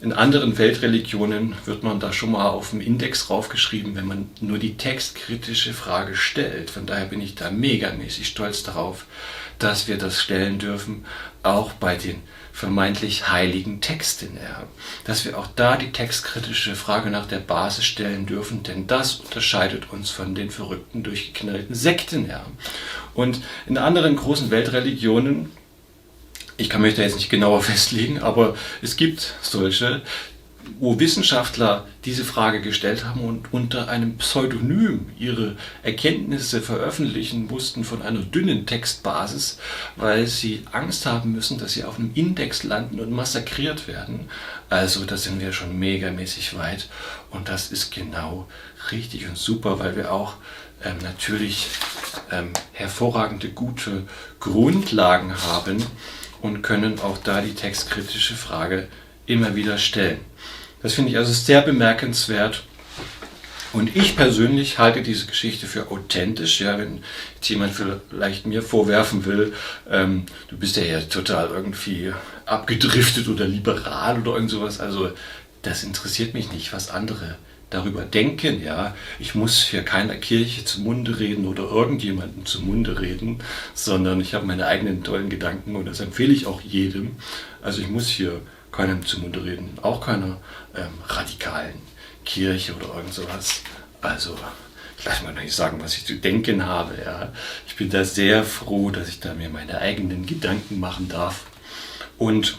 in anderen Weltreligionen wird man da schon mal auf dem Index draufgeschrieben, wenn man nur die textkritische Frage stellt. Von daher bin ich da megamäßig stolz darauf, dass wir das stellen dürfen, auch bei den vermeintlich heiligen Texten. Ja. Dass wir auch da die textkritische Frage nach der Basis stellen dürfen, denn das unterscheidet uns von den verrückten, durchgeknallten Sekten. Ja. Und in anderen großen Weltreligionen, ich kann mich da jetzt nicht genauer festlegen, aber es gibt solche, wo Wissenschaftler diese Frage gestellt haben und unter einem Pseudonym ihre Erkenntnisse veröffentlichen mussten von einer dünnen Textbasis, weil sie Angst haben müssen, dass sie auf einem Index landen und massakriert werden. Also da sind wir schon megamäßig weit, und das ist genau richtig und super, weil wir auch natürlich hervorragende, gute Grundlagen haben und können auch da die textkritische Frage immer wieder stellen. Das finde ich also sehr bemerkenswert, und ich persönlich halte diese Geschichte für authentisch. Ja, wenn jetzt jemand vielleicht mir vorwerfen will, du bist ja total irgendwie abgedriftet oder liberal oder irgend sowas, also das interessiert mich nicht, was andere darüber denken. Ja, ich muss hier keiner Kirche zum Munde reden oder irgendjemandem zum Munde reden, sondern ich habe meine eigenen tollen Gedanken, und das empfehle ich auch jedem. Also ich muss hier keinem zum Munde reden, auch keiner radikalen Kirche oder irgend sowas. Also ich lasse mir nicht sagen, was ich zu denken habe. Ja. Ich bin da sehr froh, dass ich da mir meine eigenen Gedanken machen darf, und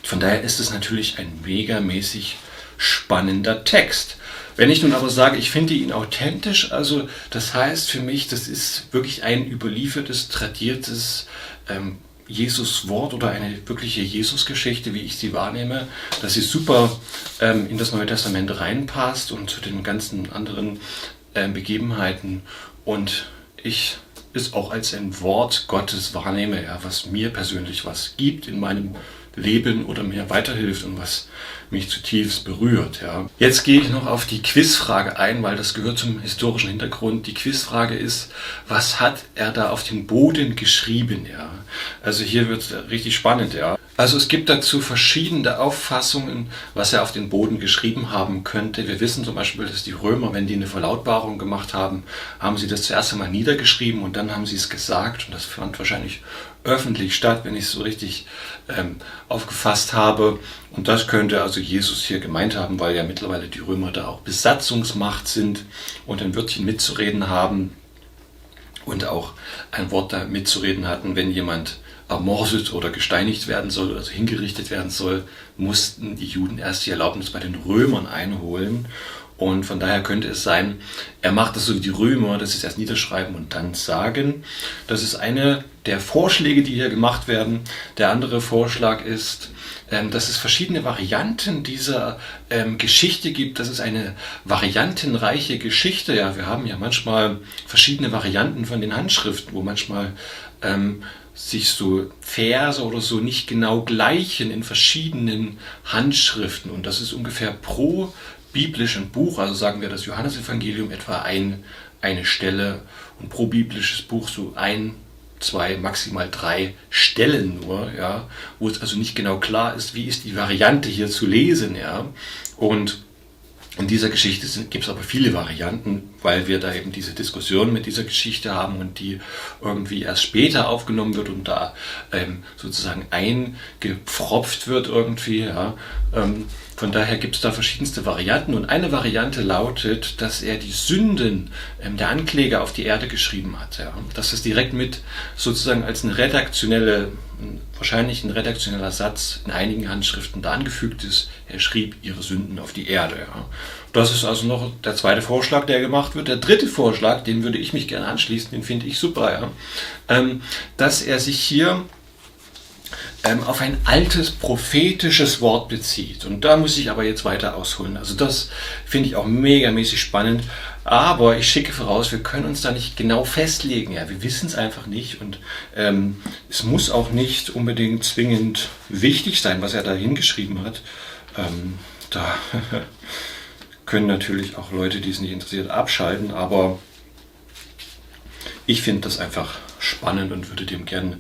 von daher ist es natürlich ein megamäßig spannender Text. Wenn ich nun aber sage, ich finde ihn authentisch, also das heißt für mich, das ist wirklich ein überliefertes, tradiertes Jesus-Wort oder eine wirkliche Jesus-Geschichte, wie ich sie wahrnehme, dass sie super in das Neue Testament reinpasst und zu den ganzen anderen Begebenheiten, und ich es auch als ein Wort Gottes wahrnehme, ja, was mir persönlich was gibt in meinem Leben oder mir weiterhilft und was mich zutiefst berührt. Ja. Jetzt gehe ich noch auf die Quizfrage ein, weil das gehört zum historischen Hintergrund. Die Quizfrage ist, was hat er da auf den Boden geschrieben? Ja. Also hier wird es richtig spannend. Ja. Also es gibt dazu verschiedene Auffassungen, was er auf den Boden geschrieben haben könnte. Wir wissen zum Beispiel, dass die Römer, wenn die eine Verlautbarung gemacht haben, haben sie das zuerst einmal niedergeschrieben und dann haben sie es gesagt. Und das fand wahrscheinlich öffentlich statt, wenn ich es so richtig aufgefasst habe. Und das könnte also Jesus hier gemeint haben, weil ja mittlerweile die Römer da auch Besatzungsmacht sind und ein Wörtchen mitzureden haben und auch ein Wort da mitzureden hatten, wenn jemand ermordet oder gesteinigt werden soll, also hingerichtet werden soll, mussten die Juden erst die Erlaubnis bei den Römern einholen. Und von daher könnte es sein, er macht das so wie die Römer, dass sie es erst niederschreiben und dann sagen. Das ist eine der Vorschläge, die hier gemacht werden. Der andere Vorschlag ist, dass es verschiedene Varianten dieser Geschichte gibt. Das ist eine variantenreiche Geschichte. Ja, wir haben ja manchmal verschiedene Varianten von den Handschriften, wo manchmal sich so Verse oder so nicht genau gleichen in verschiedenen Handschriften. Und das ist ungefähr pro biblischen Buch, also sagen wir das Johannesevangelium etwa eine Stelle, und pro biblisches Buch so 1, 2, maximal 3 Stellen nur, ja, wo es also nicht genau klar ist, wie ist die Variante hier zu lesen. Ja. Und in dieser Geschichte gibt es aber viele Varianten, weil wir da eben diese Diskussion mit dieser Geschichte haben und die irgendwie erst später aufgenommen wird und da sozusagen eingepfropft wird irgendwie. Ja. Von daher gibt es da verschiedenste Varianten und eine Variante lautet, dass er die Sünden der Ankläger auf die Erde geschrieben hat. Ja. Dass es direkt mit sozusagen als wahrscheinlich ein redaktioneller Satz in einigen Handschriften da angefügt ist. Er schrieb ihre Sünden auf die Erde. Ja. Das ist also noch der zweite Vorschlag, der gemacht wird. Der dritte Vorschlag, den würde ich mich gerne anschließen, den finde ich super, ja. Dass er sich hier auf ein altes prophetisches Wort bezieht. Und da muss ich aber jetzt weiter ausholen. Also das finde ich auch megamäßig spannend. Aber ich schicke voraus, wir können uns da nicht genau festlegen. Ja, wir wissen es einfach nicht. Und es muss auch nicht unbedingt zwingend wichtig sein, was er da hingeschrieben hat. Da können natürlich auch Leute, die es nicht interessiert, abschalten. Aber ich finde das einfach spannend und würde dem gerne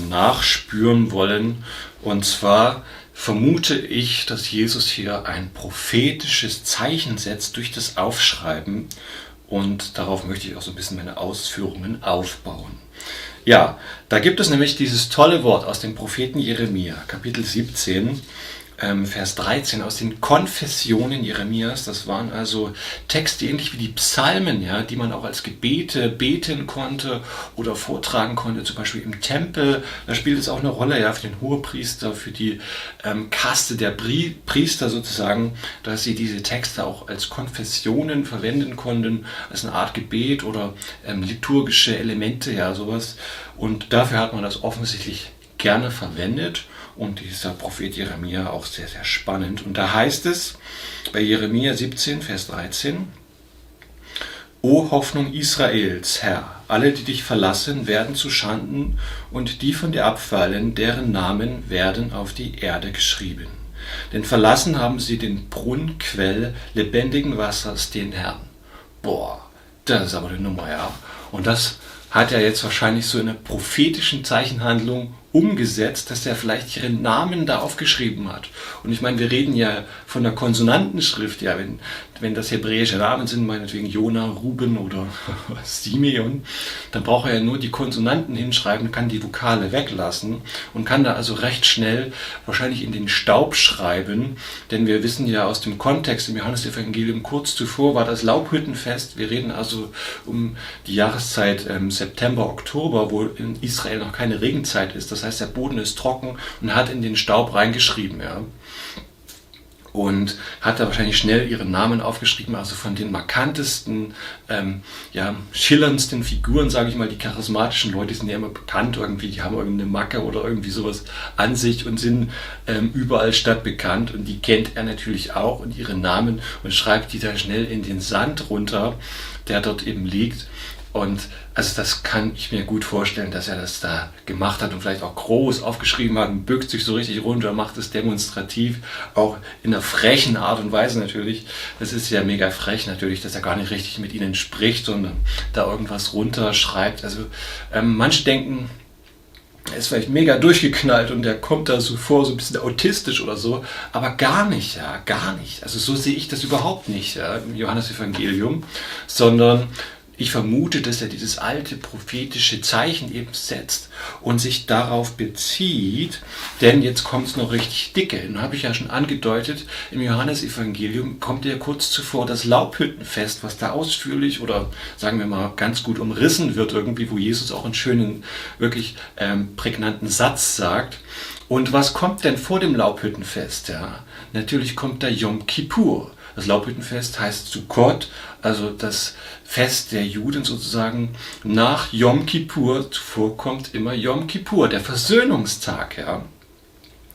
nachspüren wollen. Und zwar vermute ich, dass Jesus hier ein prophetisches Zeichen setzt durch das Aufschreiben. Und darauf möchte ich auch so ein bisschen meine Ausführungen aufbauen. Ja, da gibt es nämlich dieses tolle Wort aus dem Propheten Jeremia, Kapitel 17, Vers 13, aus den Konfessionen Jeremias. Das waren also Texte ähnlich wie die Psalmen, ja, die man auch als Gebete beten konnte oder vortragen konnte, zum Beispiel im Tempel. Da spielt es auch eine Rolle, ja, für den Hohepriester, für die Kaste der Priester sozusagen, dass sie diese Texte auch als Konfessionen verwenden konnten, als eine Art Gebet oder liturgische Elemente, ja, sowas. Und dafür hat man das offensichtlich gerne verwendet. Und dieser Prophet Jeremia auch sehr, sehr spannend. Und da heißt es bei Jeremia 17, Vers 13: O Hoffnung Israels, Herr, alle, die dich verlassen, werden zu Schanden, und die von dir abfallen, deren Namen werden auf die Erde geschrieben. Denn verlassen haben sie den Brunnenquell lebendigen Wassers, den Herrn. Boah, das ist aber eine Nummer, ja. Und das hat er jetzt wahrscheinlich so in einer prophetischen Zeichenhandlung umgesetzt, dass er vielleicht ihren Namen da aufgeschrieben hat. Und ich meine, wir reden ja von der Konsonantenschrift, ja, wenn das hebräische Namen sind, meinetwegen Jona, Ruben oder Simeon, dann braucht er ja nur die Konsonanten hinschreiben, kann die Vokale weglassen und kann da also recht schnell wahrscheinlich in den Staub schreiben, denn wir wissen ja aus dem Kontext im Johannesevangelium, kurz zuvor war das Laubhüttenfest. Wir reden also um die Jahreszeit September, Oktober, wo in Israel noch keine Regenzeit ist. Das heißt, der Boden ist trocken und hat in den Staub reingeschrieben, ja. Und hat da wahrscheinlich schnell ihren Namen aufgeschrieben, also von den markantesten, schillerndsten Figuren, sage ich mal, die charismatischen Leute sind ja immer bekannt irgendwie, die haben irgendeine Macke oder irgendwie sowas an sich und sind überall stadtbekannt, und die kennt er natürlich auch und ihre Namen und schreibt die da schnell in den Sand runter, der dort eben liegt. Und also das kann ich mir gut vorstellen, dass er das da gemacht hat und vielleicht auch groß aufgeschrieben hat und bückt sich so richtig runter, macht es demonstrativ, auch in einer frechen Art und Weise natürlich. Das ist ja mega frech natürlich, dass er gar nicht richtig mit ihnen spricht, sondern da irgendwas runterschreibt. Also manche denken, er ist vielleicht mega durchgeknallt und der kommt da so vor, so ein bisschen autistisch oder so, aber gar nicht, ja, gar nicht. Also so sehe ich das überhaupt nicht, ja, im Johannesevangelium, sondern ich vermute, dass er dieses alte prophetische Zeichen eben setzt und sich darauf bezieht, denn jetzt kommt es noch richtig dicke. Nun habe ich ja schon angedeutet, im Johannesevangelium kommt ja kurz zuvor das Laubhüttenfest, was da ausführlich oder sagen wir mal ganz gut umrissen wird irgendwie, wo Jesus auch einen schönen, wirklich prägnanten Satz sagt. Und was kommt denn vor dem Laubhüttenfest? Ja, natürlich kommt da Yom Kippur. Das Laubhüttenfest heißt Sukkot, also das Fest der Juden sozusagen. Nach Yom Kippur, zuvor kommt immer Yom Kippur, der Versöhnungstag. Ja.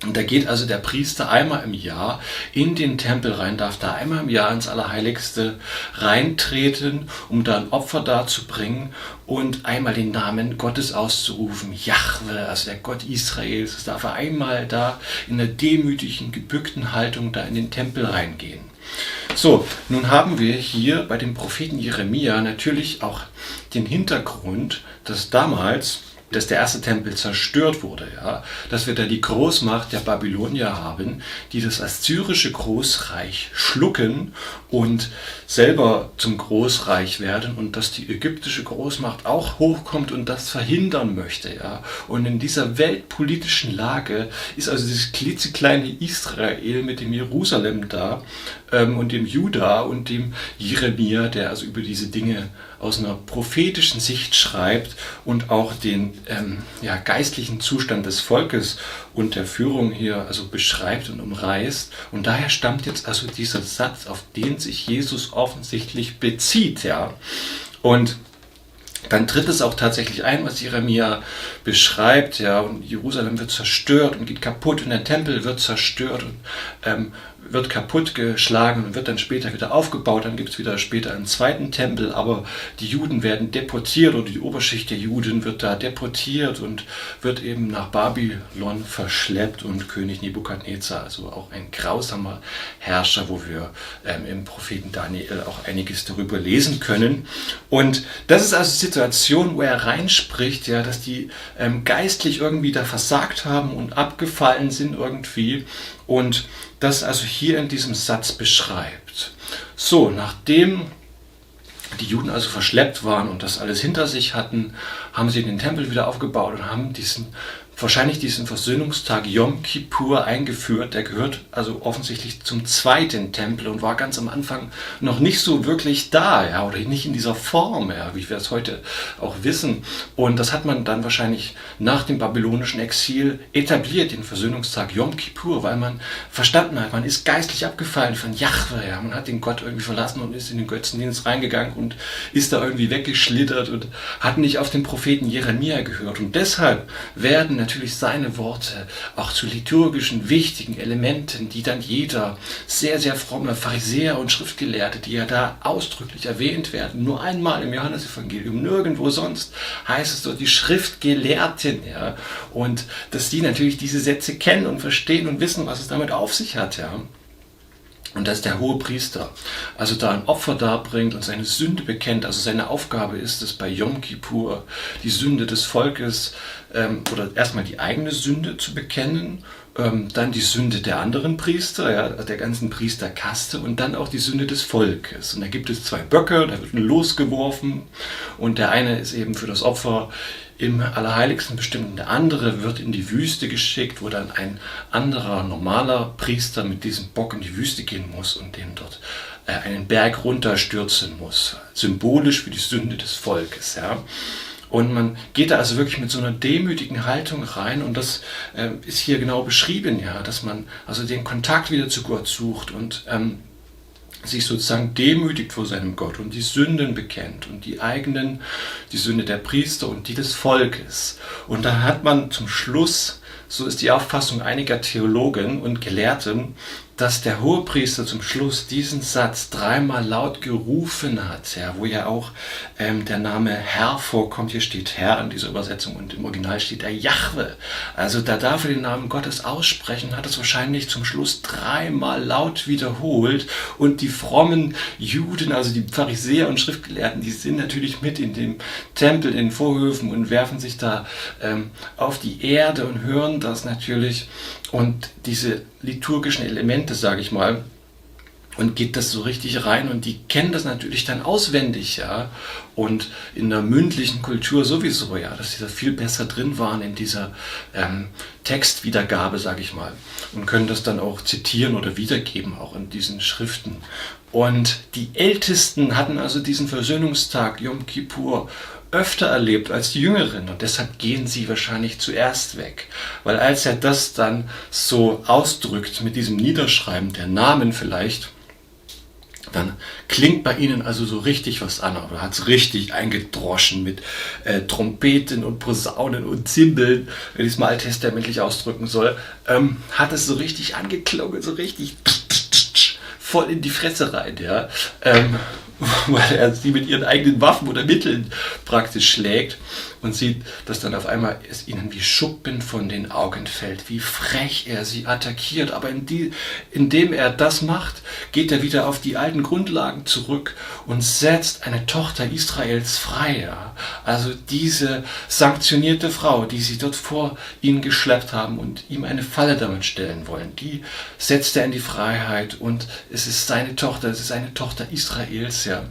Und da geht also der Priester einmal im Jahr in den Tempel rein, darf da einmal im Jahr ins Allerheiligste reintreten, um da ein Opfer darzubringen und einmal den Namen Gottes auszurufen, Jahwe, also der Gott Israels. Das darf er einmal da in einer demütigen, gebückten Haltung da in den Tempel reingehen. So, nun haben wir hier bei dem Propheten Jeremia natürlich auch den Hintergrund, dass der erste Tempel zerstört wurde, ja, dass wir da die Großmacht der Babylonier haben, die das assyrische Großreich schlucken und selber zum Großreich werden und dass die ägyptische Großmacht auch hochkommt und das verhindern möchte. Ja. Und in dieser weltpolitischen Lage ist also dieses klitzekleine Israel mit dem Jerusalem da und dem Juda und dem Jeremia, der also über diese Dinge aus einer prophetischen Sicht schreibt und auch den geistlichen Zustand des Volkes und der Führung hier also beschreibt und umreißt. Und daher stammt jetzt also dieser Satz, auf den sich Jesus offensichtlich bezieht. Ja. Und dann tritt es auch tatsächlich ein, was Jeremia beschreibt, ja, und Jerusalem wird zerstört und geht kaputt und der Tempel wird zerstört und wird kaputt geschlagen und wird dann später wieder aufgebaut. Dann gibt es wieder später einen zweiten Tempel, aber die Juden werden deportiert oder die Oberschicht der Juden wird da deportiert und wird eben nach Babylon verschleppt und König Nebukadnezar, also auch ein grausamer Herrscher, wo wir im Propheten Daniel auch einiges darüber lesen können. Und das ist also die Situation, wo er reinspricht, ja, dass die geistlich irgendwie da versagt haben und abgefallen sind irgendwie und das also hier in diesem Satz beschreibt. So, nachdem die Juden also verschleppt waren und das alles hinter sich hatten, haben sie den Tempel wieder aufgebaut und haben wahrscheinlich diesen Versöhnungstag Yom Kippur eingeführt. Der gehört also offensichtlich zum zweiten Tempel und war ganz am Anfang noch nicht so wirklich da, ja, oder nicht in dieser Form, ja, wie wir es heute auch wissen. Und das hat man dann wahrscheinlich nach dem babylonischen Exil etabliert, den Versöhnungstag Yom Kippur, weil man verstanden hat, man ist geistlich abgefallen von Jahwe, ja, man hat den Gott irgendwie verlassen und ist in den Götzendienst reingegangen und ist da irgendwie weggeschlittert und hat nicht auf den Propheten Jeremia gehört. Und deshalb werden natürlich seine Worte auch zu liturgischen, wichtigen Elementen, die dann jeder sehr, sehr fromme Pharisäer und Schriftgelehrte, die ja da ausdrücklich erwähnt werden, nur einmal im Johannesevangelium, nirgendwo sonst heißt es dort die Schriftgelehrten, ja, und dass die natürlich diese Sätze kennen und verstehen und wissen, was es damit auf sich hat, ja. Und dass der Hohepriester also da ein Opfer darbringt und seine Sünde bekennt. Also seine Aufgabe ist es bei Yom Kippur, die Sünde des Volkes oder erstmal die eigene Sünde zu bekennen, dann die Sünde der anderen Priester, ja, der ganzen Priesterkaste und dann auch die Sünde des Volkes. Und da gibt es 2 Böcke, da wird ein Los geworfen und der eine ist eben für das Opfer im Allerheiligsten bestimmt und der andere wird in die Wüste geschickt, wo dann ein anderer, normaler Priester mit diesem Bock in die Wüste gehen muss und den dort einen Berg runterstürzen muss. Symbolisch für die Sünde des Volkes. Ja. Und man geht da also wirklich mit so einer demütigen Haltung rein und das ist hier genau beschrieben, ja, dass man also den Kontakt wieder zu Gott sucht und sich sozusagen demütigt vor seinem Gott und die Sünden bekennt und die Sünde der Priester und die des Volkes. Und da hat man zum Schluss, so ist die Auffassung einiger Theologen und Gelehrten, dass der Hohepriester zum Schluss diesen Satz 3-mal laut gerufen hat, ja, wo ja auch der Name Herr vorkommt. Hier steht Herr in dieser Übersetzung und im Original steht da Jahwe. Also da darf er den Namen Gottes aussprechen, hat es wahrscheinlich zum Schluss 3-mal laut wiederholt und die frommen Juden, also die Pharisäer und Schriftgelehrten, die sind natürlich mit in dem Tempel, in den Vorhöfen und werfen sich da auf die Erde und hören das natürlich und diese liturgischen Elemente, sage ich mal, und geht das so richtig rein und die kennen das natürlich dann auswendig, ja, und in der mündlichen Kultur sowieso, ja, dass sie da viel besser drin waren in dieser Textwiedergabe, sage ich mal, und können das dann auch zitieren oder wiedergeben, auch in diesen Schriften. Und die Ältesten hatten also diesen Versöhnungstag, Yom Kippur, öfter erlebt als die Jüngeren und deshalb gehen sie wahrscheinlich zuerst weg. Weil als er das dann so ausdrückt mit diesem Niederschreiben der Namen vielleicht, dann klingt bei ihnen also so richtig was an, oder hat es richtig eingedroschen mit Trompeten und Posaunen und Zimbeln, wenn ich es mal alttestamentlich ausdrücken soll, hat es so richtig angeklungen, so richtig voll in die Fresse rein, ja, weil er sie mit ihren eigenen Waffen oder Mitteln praktisch schlägt. und sieht, dass dann auf einmal es ihnen wie Schuppen von den Augen fällt, wie frech er sie attackiert. Aber indem er das macht, geht er wieder auf die alten Grundlagen zurück und setzt eine Tochter Israels frei. Ja. Also diese sanktionierte Frau, die sie dort vor ihn geschleppt haben und ihm eine Falle damit stellen wollen, die setzt er in die Freiheit und es ist seine Tochter, es ist eine Tochter Israels, ja,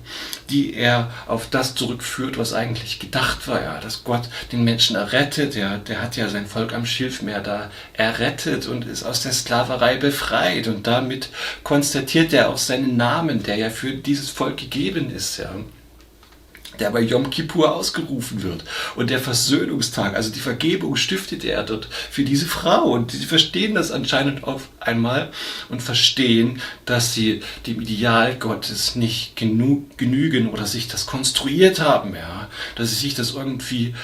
die er auf das zurückführt, was eigentlich gedacht war, ja, dass Gott den Menschen errettet, ja, der hat ja sein Volk am Schilfmeer da errettet und ist aus der Sklaverei befreit und damit konstatiert er auch seinen Namen, der ja für dieses Volk gegeben ist, ja, der bei Yom Kippur ausgerufen wird. Und der Versöhnungstag, also die Vergebung stiftet er dort für diese Frau. Und sie verstehen das anscheinend auf einmal und verstehen, dass sie dem Ideal Gottes nicht genügen oder sich das konstruiert haben, ja, dass sie sich das irgendwie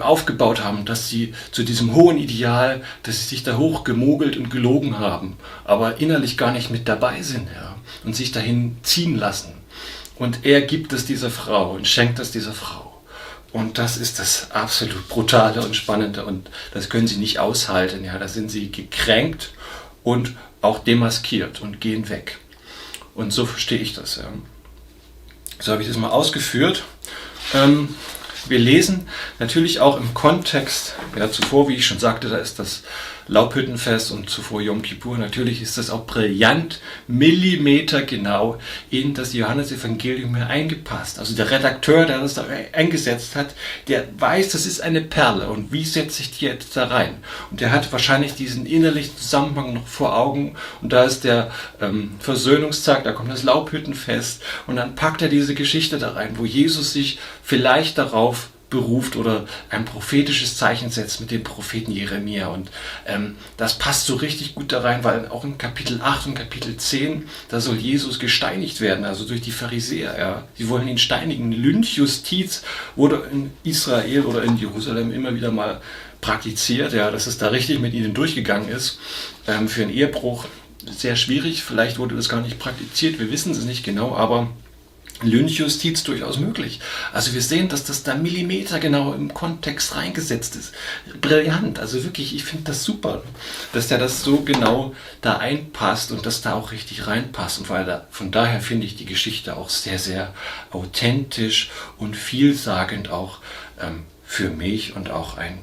aufgebaut haben, dass sie zu diesem hohen Ideal, dass sie sich da hoch gemogelt und gelogen haben, aber innerlich gar nicht mit dabei sind, ja, und sich dahin ziehen lassen. Und er gibt es dieser Frau und schenkt es dieser Frau. Und das ist das absolut Brutale und Spannende. Und das können sie nicht aushalten. Ja, da sind sie gekränkt und auch demaskiert und gehen weg. Und so verstehe ich das. Ja. So habe ich das mal ausgeführt. Wir lesen natürlich auch im Kontext, ja, zuvor, wie ich schon sagte, da ist das Laubhüttenfest und zuvor Yom Kippur. Natürlich ist das auch brillant, millimetergenau in das Johannesevangelium eingepasst. Also der Redakteur, der das da eingesetzt hat, der weiß, das ist eine Perle und wie setze ich die jetzt da rein? Und der hat wahrscheinlich diesen innerlichen Zusammenhang noch vor Augen und da ist der Versöhnungstag, da kommt das Laubhüttenfest und dann packt er diese Geschichte da rein, wo Jesus sich vielleicht darauf beruft oder ein prophetisches Zeichen setzt mit dem Propheten Jeremia. Und das passt so richtig gut da rein, weil auch in Kapitel 8 und Kapitel 10, da soll Jesus gesteinigt werden, also durch die Pharisäer. Ja. Sie wollen ihn steinigen. Lynchjustiz wurde in Israel oder in Jerusalem immer wieder mal praktiziert, ja, dass es da richtig mit ihnen durchgegangen ist. Für einen Ehebruch sehr schwierig, vielleicht wurde das gar nicht praktiziert, wir wissen es nicht genau, aber Lynchjustiz durchaus möglich. Also wir sehen, dass das da millimetergenau im Kontext reingesetzt ist. Brillant, also wirklich, ich finde das super, dass der das so genau da einpasst und dass da auch richtig reinpasst. Und von daher finde ich die Geschichte auch sehr, sehr authentisch und vielsagend auch für mich und auch ein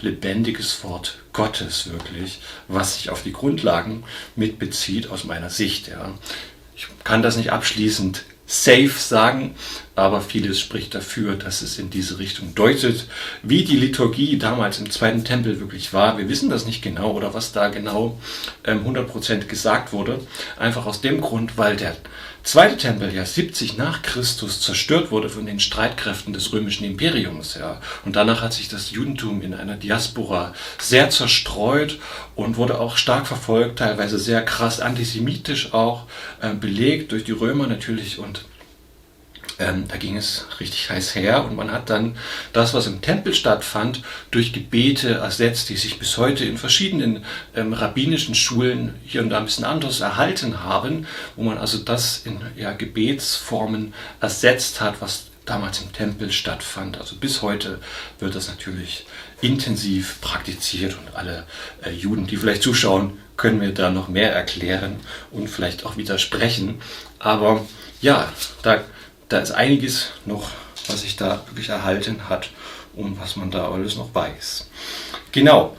lebendiges Wort Gottes wirklich, was sich auf die Grundlagen mitbezieht aus meiner Sicht. Ja. Ich kann das nicht abschließend safe sagen, aber vieles spricht dafür, dass es in diese Richtung deutet, wie die Liturgie damals im Zweiten Tempel wirklich war. Wir wissen das nicht genau oder was da genau 100% gesagt wurde, einfach aus dem Grund, weil der Zweite Tempel ja 70 nach Christus zerstört wurde von den Streitkräften des römischen Imperiums. Ja. Und danach hat sich das Judentum in einer Diaspora sehr zerstreut und wurde auch stark verfolgt, teilweise sehr krass antisemitisch auch belegt durch die Römer natürlich und da ging es richtig heiß her und man hat dann das, was im Tempel stattfand, durch Gebete ersetzt, die sich bis heute in verschiedenen rabbinischen Schulen hier und da ein bisschen anders erhalten haben, wo man also das in Gebetsformen ersetzt hat, was damals im Tempel stattfand. Also bis heute wird das natürlich intensiv praktiziert und alle Juden, die vielleicht zuschauen, können mir da noch mehr erklären und vielleicht auch widersprechen. Aber ja, da ist einiges noch, was sich da wirklich erhalten hat und was man da alles noch weiß. Genau.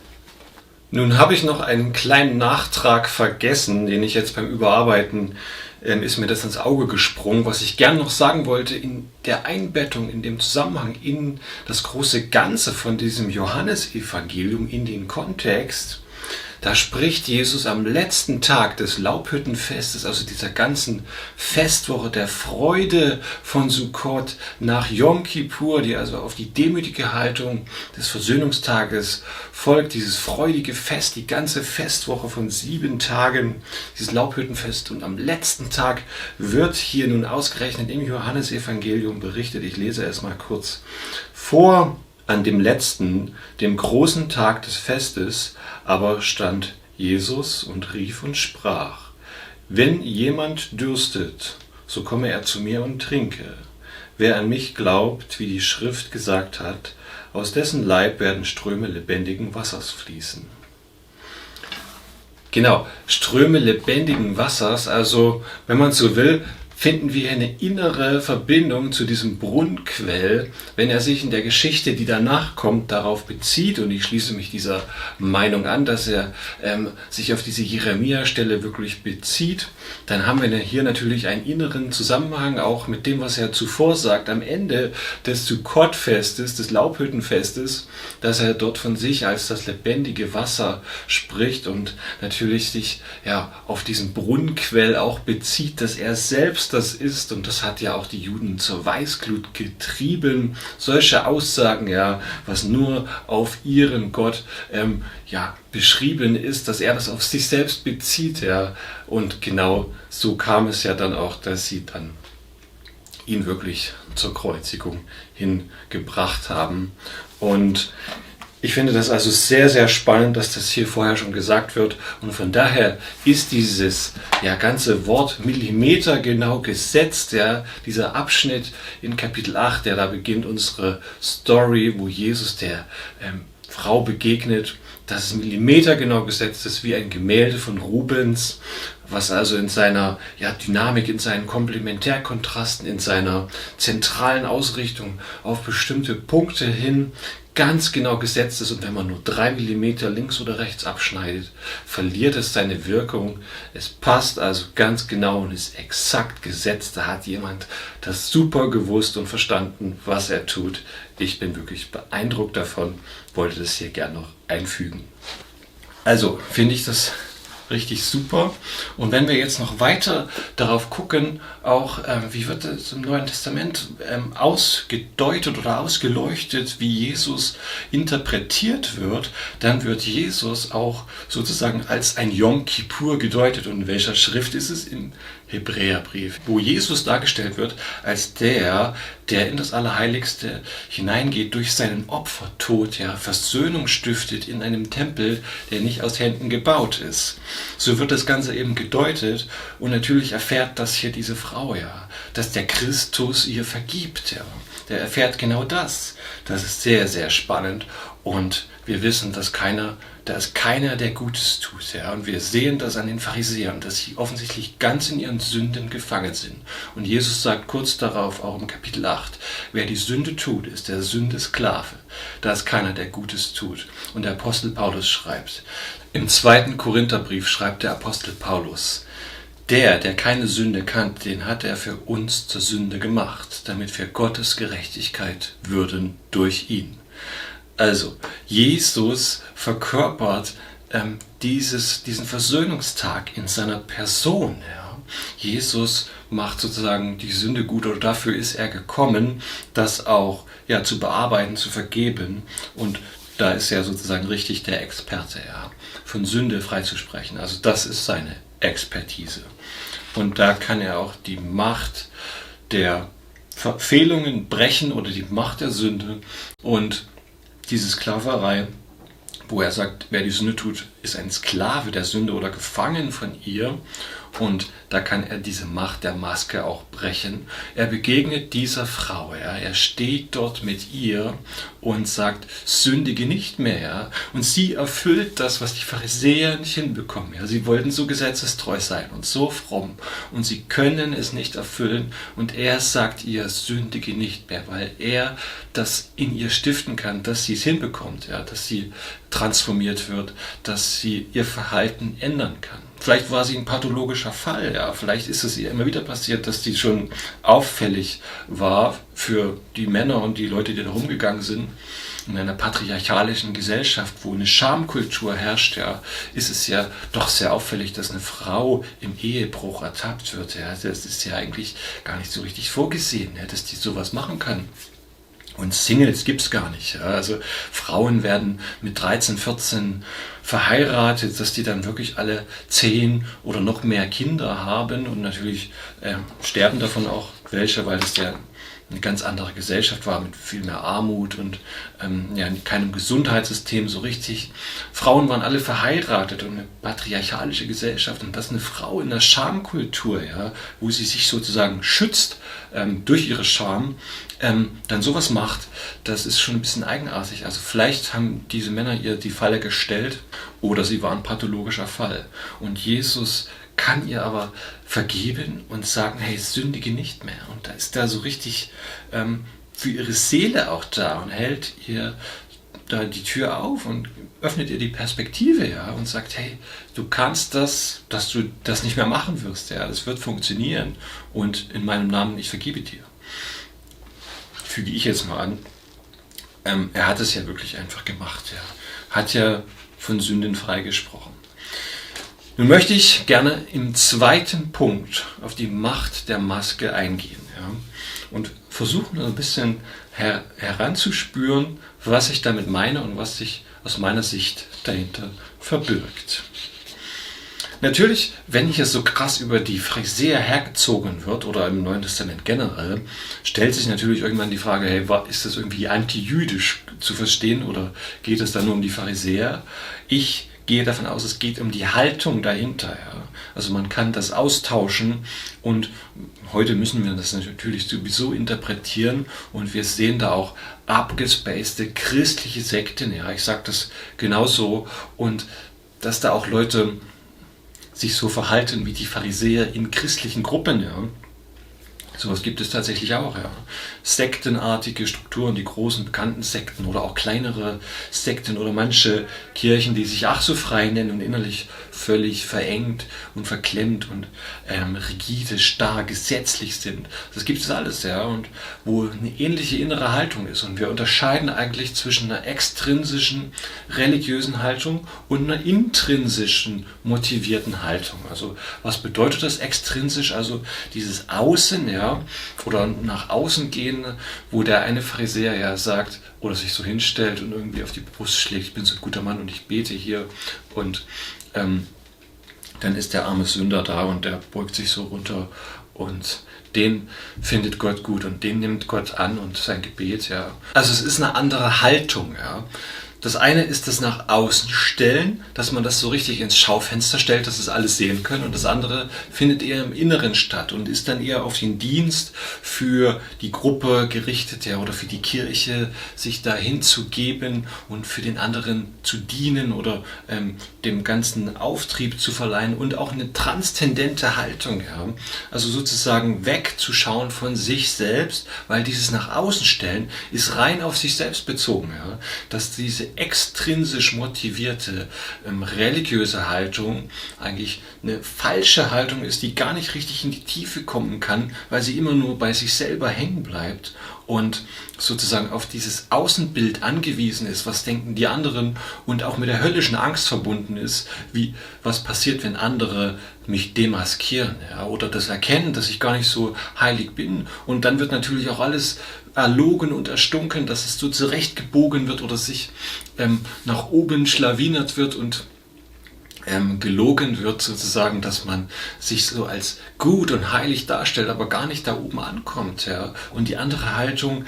Nun habe ich noch einen kleinen Nachtrag vergessen, den ich jetzt beim Überarbeiten ist mir das ins Auge gesprungen, was ich gern noch sagen wollte in der Einbettung, in dem Zusammenhang, in das große Ganze von diesem Johannesevangelium, in den Kontext. Da spricht Jesus am letzten Tag des Laubhüttenfestes, also dieser ganzen Festwoche der Freude von Sukkot nach Yom Kippur, die also auf die demütige Haltung des Versöhnungstages folgt, dieses freudige Fest, die ganze Festwoche von 7 Tagen, dieses Laubhüttenfest. Und am letzten Tag wird hier nun ausgerechnet im Johannesevangelium berichtet, ich lese es mal kurz vor. An dem letzten, dem großen Tag des Festes, aber stand Jesus und rief und sprach: Wenn jemand dürstet, so komme er zu mir und trinke. Wer an mich glaubt, wie die Schrift gesagt hat, aus dessen Leib werden Ströme lebendigen Wassers fließen. Genau, Ströme lebendigen Wassers, also wenn man so will, finden wir eine innere Verbindung zu diesem Brunnenquell, wenn er sich in der Geschichte, die danach kommt, darauf bezieht. Und ich schließe mich dieser Meinung an, dass er sich auf diese Jeremia-Stelle wirklich bezieht. Dann haben wir hier natürlich einen inneren Zusammenhang auch mit dem, was er zuvor sagt, am Ende des Sukkot-Festes, des Laubhüttenfestes, dass er dort von sich als das lebendige Wasser spricht und natürlich sich auf diesen Brunnenquell auch bezieht, dass er selbst das ist, und das hat ja auch die Juden zur Weißglut getrieben. Solche Aussagen, was nur auf ihren Gott beschrieben ist, dass er das auf sich selbst bezieht, und genau so kam es ja dann auch, dass sie dann ihn wirklich zur Kreuzigung hingebracht haben. Und ich finde das also sehr, sehr spannend, dass das hier vorher schon gesagt wird. Und von daher ist dieses ganze Wort Millimeter genau gesetzt. Dieser Abschnitt in Kapitel 8, der da beginnt unsere Story, wo Jesus der Frau begegnet, dass es Millimeter genau gesetzt ist, wie ein Gemälde von Rubens, was also in seiner Dynamik, in seinen Komplementärkontrasten, in seiner zentralen Ausrichtung auf bestimmte Punkte hin ganz genau gesetzt ist, und wenn man nur 3 Millimeter links oder rechts abschneidet, verliert es seine Wirkung. Es passt also ganz genau und ist exakt gesetzt. Da hat jemand das super gewusst und verstanden, was er tut. Ich bin wirklich beeindruckt davon, wollte das hier gern noch einfügen. Also finde ich das richtig super. Und wenn wir jetzt noch weiter darauf gucken, auch wie wird es im Neuen Testament ausgedeutet oder ausgeleuchtet, wie Jesus interpretiert wird, dann wird Jesus auch sozusagen als ein Yom Kippur gedeutet. Und in welcher Schrift ist es? Im Hebräerbrief, wo Jesus dargestellt wird als der in das Allerheiligste hineingeht, durch seinen Opfertod Versöhnung stiftet in einem Tempel, der nicht aus Händen gebaut ist. So wird das Ganze eben gedeutet, und natürlich erfährt das hier diese Frau, dass der Christus ihr vergibt. Der erfährt genau das. Das ist sehr, sehr spannend, und wir wissen, da ist keiner, der Gutes tut. Und wir sehen das an den Pharisäern, dass sie offensichtlich ganz in ihren Sünden gefangen sind. Und Jesus sagt kurz darauf, auch im Kapitel 8, wer die Sünde tut, ist der Sünde Sklave. Da ist keiner, der Gutes tut. Und der Apostel Paulus schreibt, im 2. Korintherbrief schreibt der Apostel Paulus, der keine Sünde kannte, den hat er für uns zur Sünde gemacht, damit wir Gottes Gerechtigkeit würden durch ihn. Also, Jesus verkörpert diesen Versöhnungstag in seiner Person. Jesus macht sozusagen die Sünde gut, oder dafür ist er gekommen, das auch zu bearbeiten, zu vergeben. Und da ist er sozusagen richtig der Experte, von Sünde freizusprechen. Also das ist seine Expertise. Und da kann er auch die Macht der Verfehlungen brechen oder die Macht der Sünde und diese Sklaverei, wo er sagt, wer die Sünde tut, ist ein Sklave der Sünde oder gefangen von ihr. Und da kann er diese Macht der Maske auch brechen. Er begegnet dieser Frau, er steht dort mit ihr und sagt, sündige nicht mehr. Und sie erfüllt das, was die Pharisäer nicht hinbekommen. Sie wollten so gesetzestreu sein und so fromm, und sie können es nicht erfüllen. Und er sagt ihr, sündige nicht mehr, weil er das in ihr stiften kann, dass sie es hinbekommt, dass sie transformiert wird, dass sie ihr Verhalten ändern kann. Vielleicht war sie ein pathologischer Fall, vielleicht ist es ihr immer wieder passiert, dass die schon auffällig war für die Männer und die Leute, die da rumgegangen sind. In einer patriarchalischen Gesellschaft, wo eine Schamkultur herrscht, ist es ja doch sehr auffällig, dass eine Frau im Ehebruch ertappt wird. Das ist ja eigentlich gar nicht so richtig vorgesehen, dass die sowas machen kann. Und Singles gibt's gar nicht. Also Frauen werden mit 13, 14 verheiratet, dass die dann wirklich alle 10 oder noch mehr Kinder haben, und natürlich sterben davon auch welche, weil das der eine ganz andere Gesellschaft war mit viel mehr Armut und keinem Gesundheitssystem so richtig. Frauen waren alle verheiratet und eine patriarchalische Gesellschaft und dass eine Frau in der Schamkultur, wo sie sich sozusagen schützt durch ihre Scham, dann sowas macht, das ist schon ein bisschen eigenartig. Also vielleicht haben diese Männer ihr die Falle gestellt oder sie waren ein pathologischer Fall. Und Jesus kann ihr aber vergeben und sagen, hey, sündige nicht mehr. Und da ist da so richtig für ihre Seele auch da und hält ihr da die Tür auf und öffnet ihr die Perspektive, und sagt, hey, du kannst das, dass du das nicht mehr machen wirst, das wird funktionieren und in meinem Namen, ich vergebe dir. Füge ich jetzt mal an, er hat es ja wirklich einfach gemacht, hat ja von Sünden freigesprochen. Nun möchte ich gerne im zweiten Punkt auf die Macht der Maske eingehen, und versuchen ein bisschen heranzuspüren, was ich damit meine und was sich aus meiner Sicht dahinter verbirgt. Natürlich, wenn hier so krass über die Pharisäer hergezogen wird oder im Neuen Testament generell, stellt sich natürlich irgendwann die Frage, hey, ist das irgendwie antijüdisch zu verstehen oder geht es da nur um die Pharisäer? Ich gehe davon aus, es geht um die Haltung dahinter. Also man kann das austauschen und heute müssen wir das natürlich sowieso interpretieren und wir sehen da auch abgespacede christliche Sekten, ich sage das genauso, und dass da auch Leute sich so verhalten wie die Pharisäer in christlichen Gruppen, Sowas gibt es tatsächlich auch, Sektenartige Strukturen, die großen bekannten Sekten oder auch kleinere Sekten oder manche Kirchen, die sich ach so frei nennen und innerlich völlig verengt und verklemmt und rigide, starr, gesetzlich sind. Das gibt es alles, und wo eine ähnliche innere Haltung ist. Und wir unterscheiden eigentlich zwischen einer extrinsischen religiösen Haltung und einer intrinsischen motivierten Haltung. Also was bedeutet das extrinsisch? Also dieses Außen, oder nach außen gehen, wo der eine Pharisäer sagt oder sich so hinstellt und irgendwie auf die Brust schlägt, ich bin so ein guter Mann und ich bete hier, und dann ist der arme Sünder da und der beugt sich so runter und den findet Gott gut und den nimmt Gott an und sein Gebet, Also es ist eine andere Haltung, Das eine ist das nach außen stellen, dass man das so richtig ins Schaufenster stellt, dass es alles sehen können. Und das andere findet eher im Inneren statt und ist dann eher auf den Dienst für die Gruppe gerichtet, oder für die Kirche, sich da hinzugeben und für den anderen zu dienen oder dem ganzen Auftrieb zu verleihen und auch eine transzendente Haltung. Also sozusagen wegzuschauen von sich selbst, weil dieses nach außen stellen ist rein auf sich selbst bezogen. Dass diese extrinsisch motivierte religiöse Haltung eigentlich eine falsche Haltung ist, die gar nicht richtig in die Tiefe kommen kann, weil sie immer nur bei sich selber hängen bleibt und sozusagen auf dieses Außenbild angewiesen ist, was denken die anderen, und auch mit der höllischen Angst verbunden ist, wie was passiert, wenn andere mich demaskieren, oder das erkennen, dass ich gar nicht so heilig bin, und dann wird natürlich auch alles erlogen und erstunken, dass es so zurechtgebogen wird oder sich nach oben schlawinert wird und gelogen wird sozusagen, dass man sich so als gut und heilig darstellt, aber gar nicht da oben ankommt. Und die andere Haltung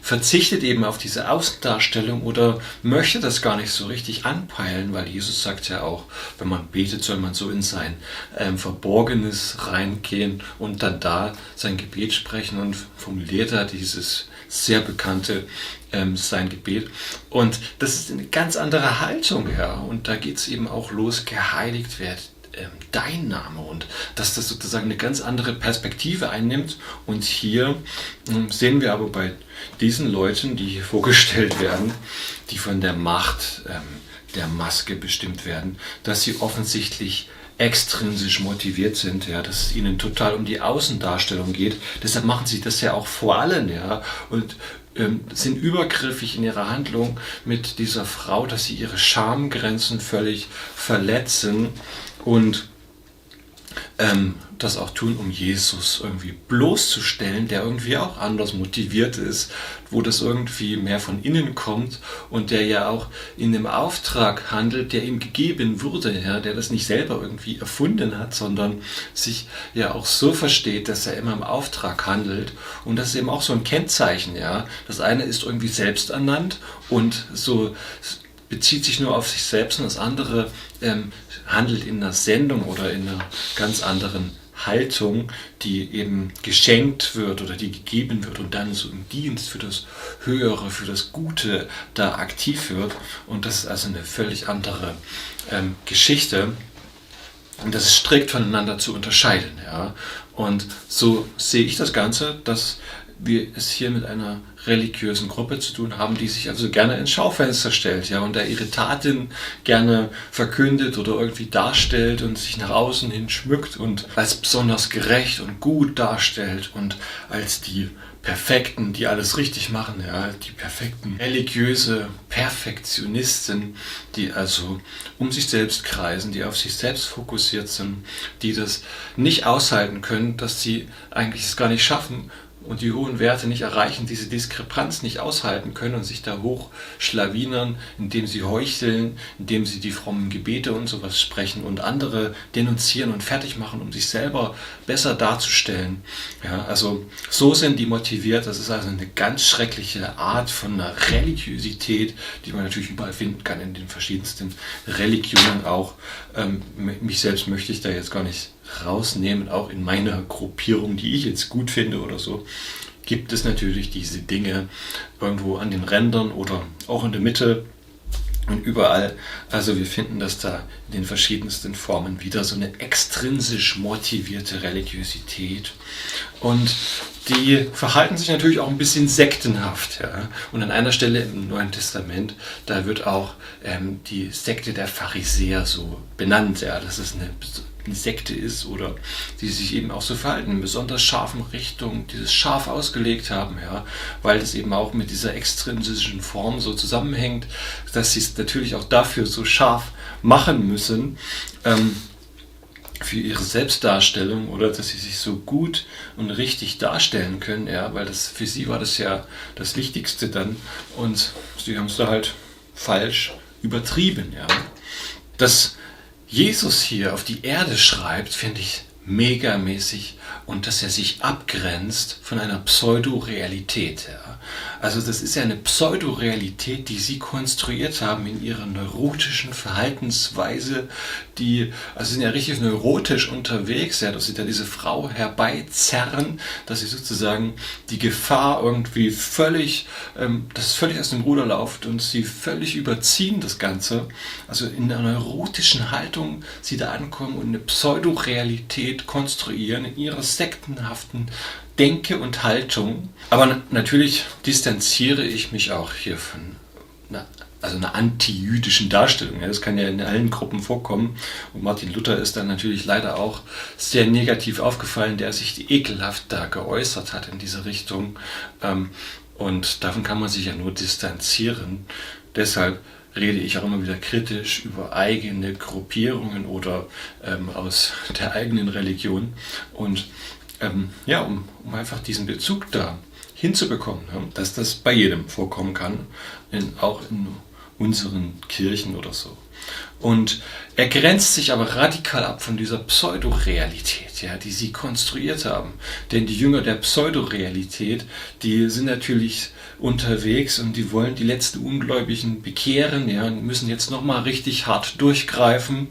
verzichtet eben auf diese Außendarstellung oder möchte das gar nicht so richtig anpeilen, weil Jesus sagt ja auch, wenn man betet, soll man so in sein Verborgenes reingehen und dann da sein Gebet sprechen, und formuliert da dieses sehr bekannte sein Gebet. Und das ist eine ganz andere Haltung, und da geht es eben auch los, geheiligt wird dein Name, und dass das sozusagen eine ganz andere Perspektive einnimmt. Und hier sehen wir aber bei diesen Leuten, die hier vorgestellt werden, die von der Macht der Maske bestimmt werden, dass sie offensichtlich extrinsisch motiviert sind, dass es ihnen total um die Außendarstellung geht. Deshalb machen sie das ja auch vor allen, und sind übergriffig in ihrer Handlung mit dieser Frau, dass sie ihre Schamgrenzen völlig verletzen und das auch tun, um Jesus irgendwie bloßzustellen, der irgendwie auch anders motiviert ist, wo das irgendwie mehr von innen kommt und der ja auch in dem Auftrag handelt, der ihm gegeben wurde, ja, der das nicht selber irgendwie erfunden hat, sondern sich ja auch so versteht, dass er immer im Auftrag handelt, und das ist eben auch so ein Kennzeichen, ja. Das eine ist irgendwie selbsternannt und so bezieht sich nur auf sich selbst, und das andere handelt in einer Sendung oder in einer ganz anderen Haltung, die eben geschenkt wird oder die gegeben wird und dann so im Dienst für das Höhere, für das Gute da aktiv wird. Und das ist also eine völlig andere Geschichte. Und das ist strikt voneinander zu unterscheiden. Ja? Und so sehe ich das Ganze, dass wir es hier mit einer religiösen Gruppe zu tun haben, die sich also gerne ins Schaufenster stellt, ja, und der ihre Taten gerne verkündet oder irgendwie darstellt und sich nach außen hin schmückt und als besonders gerecht und gut darstellt und als die Perfekten, die alles richtig machen, ja, die perfekten religiöse Perfektionisten, die also um sich selbst kreisen, die auf sich selbst fokussiert sind, die das nicht aushalten können, dass sie eigentlich es gar nicht schaffen und die hohen Werte nicht erreichen, diese Diskrepanz nicht aushalten können und sich da hochschlawinern, indem sie heucheln, indem sie die frommen Gebete und sowas sprechen und andere denunzieren und fertig machen, um sich selber besser darzustellen. Ja, also so sind die motiviert. Das ist also eine ganz schreckliche Art von einer Religiosität, die man natürlich überall finden kann, in den verschiedensten Religionen auch. Mich selbst möchte ich da jetzt gar nicht rausnehmen, auch in meiner Gruppierung, die ich jetzt gut finde oder so, gibt es natürlich diese Dinge irgendwo an den Rändern oder auch in der Mitte und überall. Also wir finden das da in den verschiedensten Formen wieder, so eine extrinsisch motivierte Religiosität. Und die verhalten sich natürlich auch ein bisschen sektenhaft. Ja? Und an einer Stelle im Neuen Testament, da wird auch die Sekte der Pharisäer so benannt, ja? Dass es eine Sekte ist oder die sich eben auch so verhalten, in besonders scharfen Richtung dieses scharf ausgelegt haben, ja, weil das eben auch mit dieser extrinsischen Form so zusammenhängt, dass sie es natürlich auch dafür so scharf machen müssen, für ihre Selbstdarstellung, oder dass sie sich so gut und richtig darstellen können, ja, weil das für sie war das ja das Wichtigste dann, und sie haben es da halt falsch übertrieben, ja. Das Jesus hier auf die Erde schreibt, finde ich megamäßig, und dass er sich abgrenzt von einer Pseudorealität. Ja. Also das ist ja eine Pseudorealität, die sie konstruiert haben in ihrer neurotischen Verhaltensweise, also sind ja richtig neurotisch unterwegs, ja, dass sie da diese Frau herbeizerren, dass sie sozusagen die Gefahr irgendwie völlig aus dem Ruder läuft und sie völlig überziehen das Ganze. Also in einer neurotischen Haltung sie da ankommen und eine Pseudorealität konstruieren in ihrer sektenhaften Denke und Haltung. Aber natürlich distanziere ich mich auch hier von einer antijüdischen Darstellung. Ja, das kann ja in allen Gruppen vorkommen. Und Martin Luther ist dann natürlich leider auch sehr negativ aufgefallen, der sich ekelhaft da geäußert hat in diese Richtung. Und davon kann man sich ja nur distanzieren. Deshalb rede ich auch immer wieder kritisch über eigene Gruppierungen oder aus der eigenen Religion. Und um einfach diesen Bezug da hinzubekommen, dass das bei jedem vorkommen kann, auch in unseren Kirchen oder so. Und er grenzt sich aber radikal ab von dieser Pseudorealität, ja, die sie konstruiert haben. Denn die Jünger der Pseudorealität, die sind natürlich unterwegs und die wollen die letzten Ungläubigen bekehren, ja, und müssen jetzt nochmal richtig hart durchgreifen,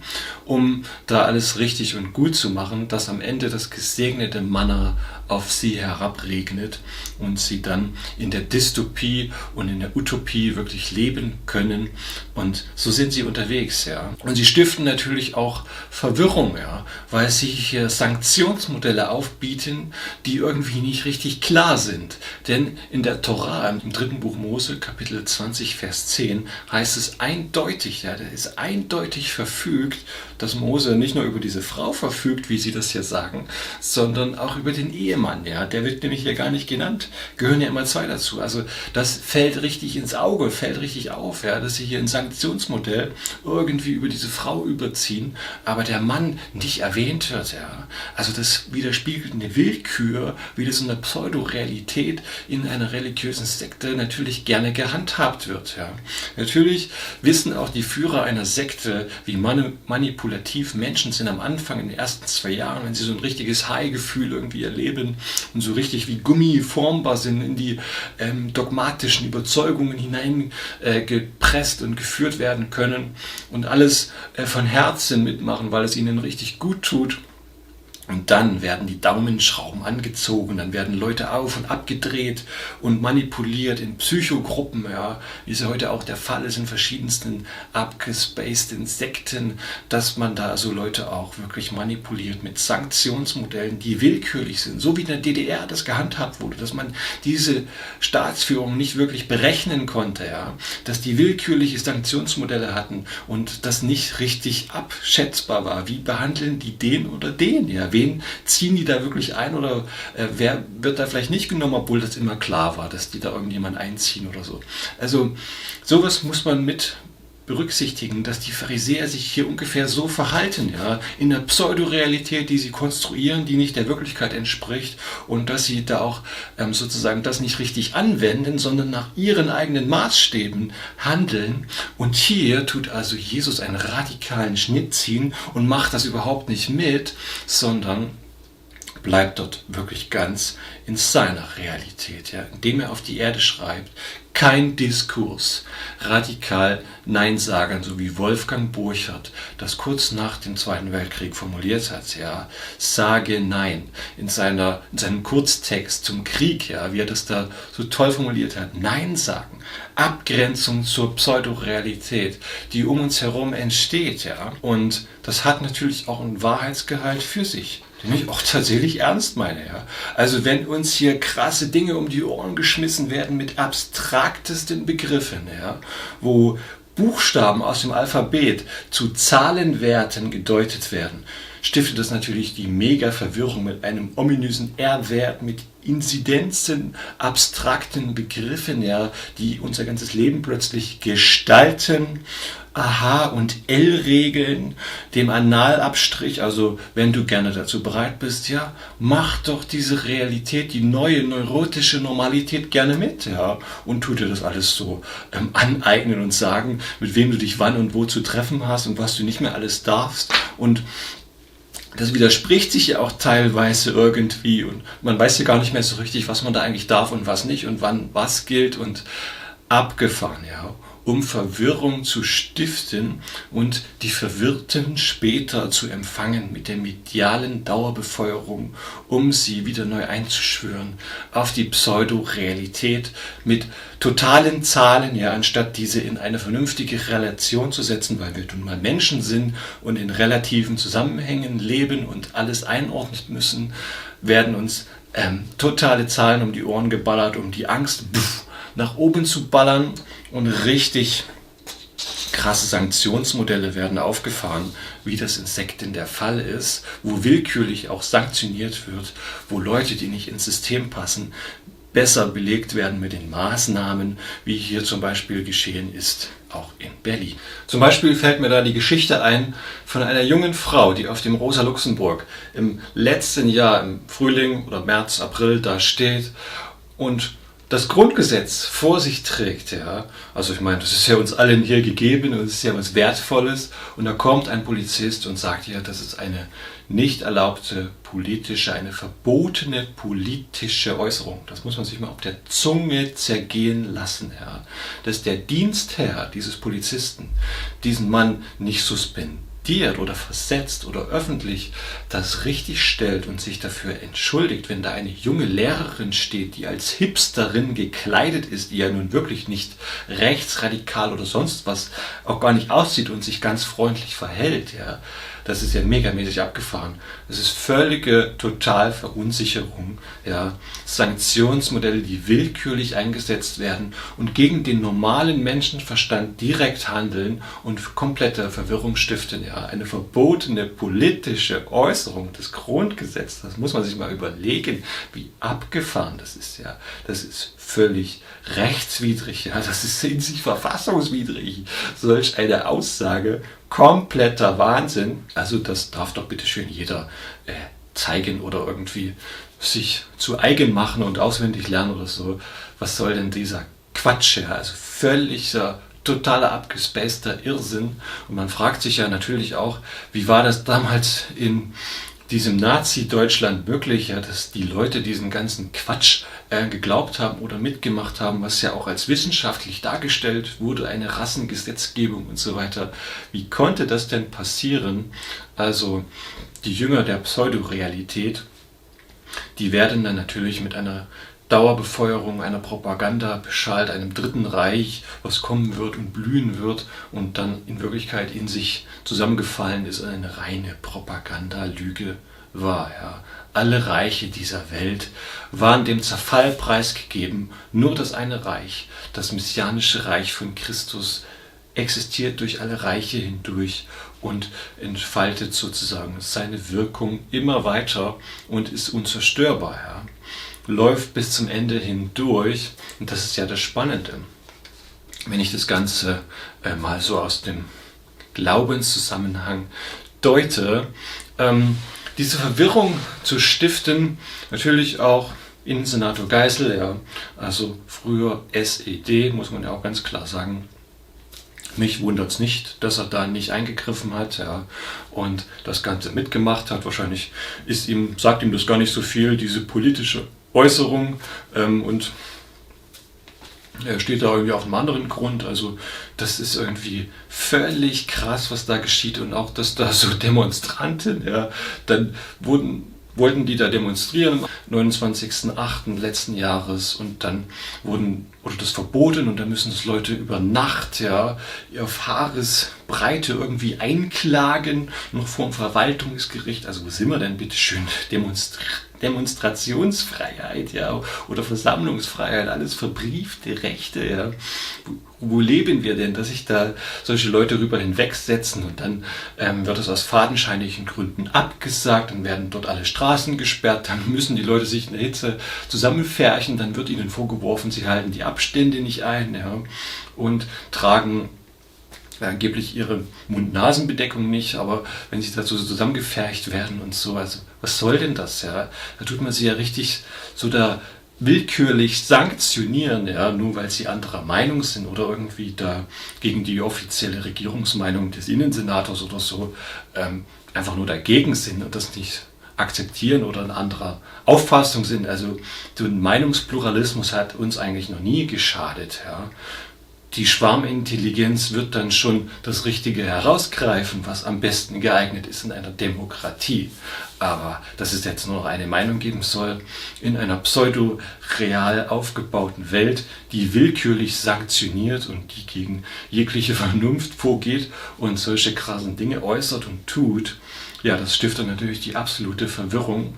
um da alles richtig und gut zu machen, dass am Ende das gesegnete Manna auf sie herabregnet und sie dann in der Dystopie und in der Utopie wirklich leben können. Und so sind sie unterwegs, ja. Und sie stiften natürlich auch Verwirrung, ja, weil sie hier Sanktionsmodelle aufbieten, die irgendwie nicht richtig klar sind. Denn in der Torah, im 3. Buch Mose, Kapitel 20, Vers 10, heißt es eindeutig, ja, da ist eindeutig verfügt, dass Mose nicht nur über diese Frau verfügt, wie sie das hier sagen, sondern auch über den Ehemann, ja, der wird nämlich hier gar nicht genannt, gehören ja immer zwei dazu. Also das fällt richtig ins Auge, fällt richtig auf, ja, dass sie hier ein Sanktionsmodell irgendwie irgendwie über diese Frau überziehen, aber der Mann nicht erwähnt wird. Ja. Also das widerspiegelt eine Willkür, wie das in der Pseudorealität in einer religiösen Sekte natürlich gerne gehandhabt wird. Ja. Natürlich wissen auch die Führer einer Sekte, wie manipulativ Menschen sind am Anfang in den ersten 2 Jahren, wenn sie so ein richtiges High-Gefühl irgendwie erleben und so richtig wie Gummi formbar sind, in die dogmatischen Überzeugungen hineingepresst und geführt werden können und alles von Herzen mitmachen, weil es ihnen richtig gut tut. Und dann werden die Daumenschrauben angezogen, dann werden Leute auf- und abgedreht und manipuliert in Psychogruppen, ja, wie es ja heute auch der Fall ist in verschiedensten abgespaceden Sekten, dass man da so Leute auch wirklich manipuliert mit Sanktionsmodellen, die willkürlich sind, so wie in der DDR das gehandhabt wurde, dass man diese Staatsführung nicht wirklich berechnen konnte, ja, dass die willkürliche Sanktionsmodelle hatten und das nicht richtig abschätzbar war. Wie behandeln die den oder den, ja? Wen ziehen die da wirklich ein oder wer wird da vielleicht nicht genommen, obwohl das immer klar war, dass die da irgendjemand einziehen oder so. Also sowas muss man mit berücksichtigen, dass die Pharisäer sich hier ungefähr so verhalten, ja, in der Pseudorealität, die sie konstruieren, die nicht der Wirklichkeit entspricht und dass sie da auch sozusagen das nicht richtig anwenden, sondern nach ihren eigenen Maßstäben handeln. Und hier tut also Jesus einen radikalen Schnitt ziehen und macht das überhaupt nicht mit, sondern bleibt dort wirklich ganz in seiner Realität, ja, indem er auf die Erde schreibt, kein Diskurs, radikal Nein sagen, so wie Wolfgang Borchert das kurz nach dem Zweiten Weltkrieg formuliert hat, ja, sage Nein, in seinem Kurztext zum Krieg, ja, wie er das da so toll formuliert hat, Nein sagen, Abgrenzung zur Pseudorealität, die um uns herum entsteht, ja, und das hat natürlich auch einen Wahrheitsgehalt für sich, den ich auch tatsächlich ernst meine. Ja. Also wenn uns hier krasse Dinge um die Ohren geschmissen werden mit abstraktesten Begriffen, ja, wo Buchstaben aus dem Alphabet zu Zahlenwerten gedeutet werden, stiftet das natürlich die Mega-Verwirrung mit einem ominösen R-Wert, mit Inzidenzen, abstrakten Begriffen, ja, die unser ganzes Leben plötzlich gestalten. Aha- und L-Regeln, dem Analabstrich, also wenn du gerne dazu bereit bist, ja, mach doch diese Realität, die neue neurotische Normalität gerne mit, ja, und tu dir das alles so aneignen und sagen, mit wem du dich wann und wo zu treffen hast und was du nicht mehr alles darfst und das widerspricht sich ja auch teilweise irgendwie und man weiß ja gar nicht mehr so richtig, was man da eigentlich darf und was nicht und wann was gilt und abgefahren, ja, um Verwirrung zu stiften und die Verwirrten später zu empfangen mit der medialen Dauerbefeuerung, um sie wieder neu einzuschwören auf die Pseudorealität mit totalen Zahlen, ja, anstatt diese in eine vernünftige Relation zu setzen, weil wir nun mal Menschen sind und in relativen Zusammenhängen leben und alles einordnen müssen, werden uns totale Zahlen um die Ohren geballert, um die Angst nach oben zu ballern und richtig krasse Sanktionsmodelle werden aufgefahren, wie das in Sekten der Fall ist, wo willkürlich auch sanktioniert wird, wo Leute, die nicht ins System passen, besser belegt werden mit den Maßnahmen, wie hier zum Beispiel geschehen ist, auch in Berlin. Zum Beispiel fällt mir da die Geschichte ein von einer jungen Frau, die auf dem Rosa Luxemburg im letzten Jahr, im Frühling oder März, April da steht und das Grundgesetz vor sich trägt, ja, also ich meine, das ist ja uns allen hier gegeben und es ist ja was Wertvolles und da kommt ein Polizist und sagt ja, das ist eine nicht erlaubte politische, eine verbotene politische Äußerung. Das muss man sich mal auf der Zunge zergehen lassen, ja, dass der Dienstherr dieses Polizisten diesen Mann nicht suspendiert oder versetzt oder öffentlich das richtig stellt und sich dafür entschuldigt, wenn da eine junge Lehrerin steht, die als Hipsterin gekleidet ist, die ja nun wirklich nicht rechtsradikal oder sonst was auch gar nicht aussieht und sich ganz freundlich verhält, ja. Das ist ja megamäßig abgefahren. Das ist völlige Totalverunsicherung, ja. Sanktionsmodelle, die willkürlich eingesetzt werden und gegen den normalen Menschenverstand direkt handeln und komplette Verwirrung stiften, ja. Eine verbotene politische Äußerung des Grundgesetzes, das muss man sich mal überlegen, wie abgefahren das ist, ja. Das ist völlig rechtswidrig, ja. Das ist in sich verfassungswidrig. Solch eine Aussage kompletter Wahnsinn. Also das darf doch bitte schön jeder zeigen oder irgendwie sich zu eigen machen und auswendig lernen oder so. Was soll denn dieser Quatsch? Ja? Also völliger, totaler abgespaceter Irrsinn. Und man fragt sich ja natürlich auch, wie war das damals in diesem Nazi-Deutschland möglich, ja, dass die Leute diesen ganzen Quatsch geglaubt haben oder mitgemacht haben, was ja auch als wissenschaftlich dargestellt wurde, eine Rassengesetzgebung und so weiter. Wie konnte das denn passieren? Also die Jünger der Pseudorealität, die werden dann natürlich mit einer Dauerbefeuerung, einer Propaganda beschallt, einem Dritten Reich, was kommen wird und blühen wird und dann in Wirklichkeit in sich zusammengefallen ist und eine reine Propagandalüge war. Ja. Alle Reiche dieser Welt waren dem Zerfall preisgegeben. Nur das eine Reich, das messianische Reich von Christus, existiert durch alle Reiche hindurch und entfaltet sozusagen seine Wirkung immer weiter und ist unzerstörbar. Ja. Läuft bis zum Ende hindurch und das ist ja das Spannende. Wenn ich das Ganze mal so aus dem Glaubenszusammenhang deute, diese Verwirrung zu stiften, natürlich auch in Senator Geisel, ja, also früher SED, muss man ja auch ganz klar sagen. Mich wundert es nicht, dass er da nicht eingegriffen hat, ja, und das Ganze mitgemacht hat. Wahrscheinlich sagt ihm das gar nicht so viel, diese politische Äußerung, und er steht da irgendwie auf einem anderen Grund. Also das ist irgendwie völlig krass, was da geschieht, und auch, dass da so Demonstranten, ja, dann wollten die da demonstrieren am 29.08. letzten Jahres und dann wurde das verboten und dann müssen das Leute über Nacht, ja, auf Haaresbreite irgendwie einklagen, noch vor dem Verwaltungsgericht. Also wo sind wir denn bitte schön? Demonstrationsfreiheit, ja, oder Versammlungsfreiheit, alles verbriefte Rechte, ja. Wo leben wir denn, dass sich da solche Leute rüber hinwegsetzen und dann wird es aus fadenscheinigen Gründen abgesagt, dann werden dort alle Straßen gesperrt, dann müssen die Leute sich in der Hitze zusammenfärchen, dann wird ihnen vorgeworfen, sie halten die Abstände nicht ein, ja, und tragen angeblich ihre Mund-Nasen-Bedeckung nicht, aber wenn sie dazu so zusammengefercht werden und so, also was soll denn das, ja? Da tut man sie ja richtig so da willkürlich sanktionieren, ja, nur weil sie anderer Meinung sind oder irgendwie da gegen die offizielle Regierungsmeinung des Innensenators oder so einfach nur dagegen sind und das nicht akzeptieren oder in anderer Auffassung sind. Also so ein Meinungspluralismus hat uns eigentlich noch nie geschadet, ja. Die Schwarmintelligenz wird dann schon das Richtige herausgreifen, was am besten geeignet ist in einer Demokratie. Aber dass es jetzt nur noch eine Meinung geben soll in einer pseudo-real aufgebauten Welt, die willkürlich sanktioniert und die gegen jegliche Vernunft vorgeht und solche krassen Dinge äußert und tut, ja, das stiftet natürlich die absolute Verwirrung.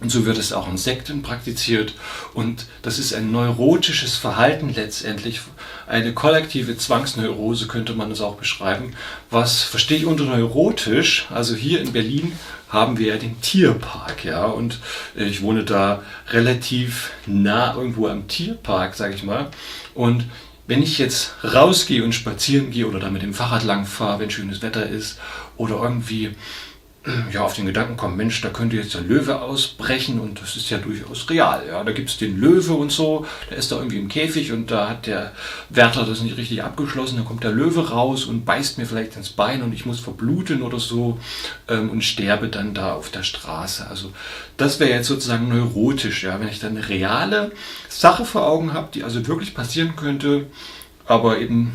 Und so wird es auch in Sekten praktiziert und das ist ein neurotisches Verhalten letztendlich, eine kollektive Zwangsneurose könnte man es auch beschreiben. Was verstehe ich unter neurotisch? Also hier in Berlin haben wir ja den Tierpark, ja, und ich wohne da relativ nah irgendwo am Tierpark, sage ich mal, und wenn ich jetzt rausgehe und spazieren gehe oder da mit dem Fahrrad lang fahre, wenn schönes Wetter ist oder irgendwie ja, auf den Gedanken kommen, Mensch, da könnte jetzt der Löwe ausbrechen und das ist ja durchaus real. Ja. Da gibt es den Löwe und so, der ist da irgendwie im Käfig und da hat der Wärter das nicht richtig abgeschlossen, dann kommt der Löwe raus und beißt mir vielleicht ins Bein und ich muss verbluten oder so und sterbe dann da auf der Straße. Also das wäre jetzt sozusagen neurotisch, ja, wenn ich dann eine reale Sache vor Augen habe, die also wirklich passieren könnte, aber eben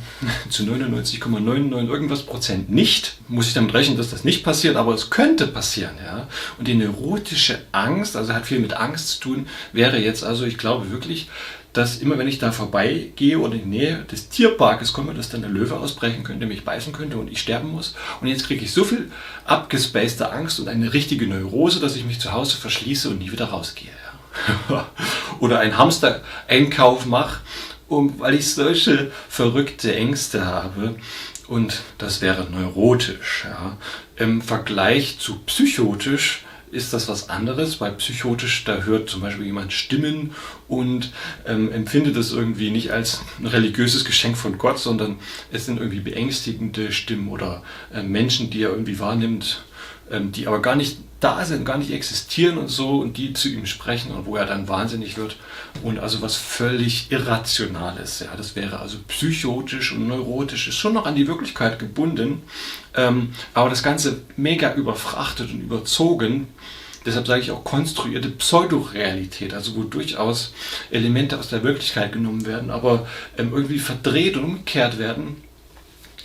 zu 99,99 irgendwas Prozent nicht. Muss ich damit rechnen, dass das nicht passiert, aber es könnte passieren, ja. Und die neurotische Angst, also hat viel mit Angst zu tun, wäre jetzt also, ich glaube wirklich, dass immer wenn ich da vorbeigehe oder in die Nähe des Tierparkes komme, dass dann der Löwe ausbrechen könnte, mich beißen könnte und ich sterben muss. Und jetzt kriege ich so viel abgespacete Angst und eine richtige Neurose, dass ich mich zu Hause verschließe und nie wieder rausgehe. Ja. Oder einen Hamster-Einkauf mache, weil ich solche verrückte Ängste habe und das wäre neurotisch. Ja. Im Vergleich zu psychotisch ist das was anderes, weil psychotisch, da hört zum Beispiel jemand Stimmen und empfindet es irgendwie nicht als ein religiöses Geschenk von Gott, sondern es sind irgendwie beängstigende Stimmen oder Menschen, die er irgendwie wahrnimmt, die aber gar nicht da sind, gar nicht existieren und so, und die zu ihm sprechen und wo er dann wahnsinnig wird und also was völlig Irrationales. Ja, das wäre also psychotisch und neurotisch, ist schon noch an die Wirklichkeit gebunden, aber das Ganze mega überfrachtet und überzogen. Deshalb sage ich auch konstruierte Pseudorealität, also wo durchaus Elemente aus der Wirklichkeit genommen werden, aber irgendwie verdreht und umgekehrt werden,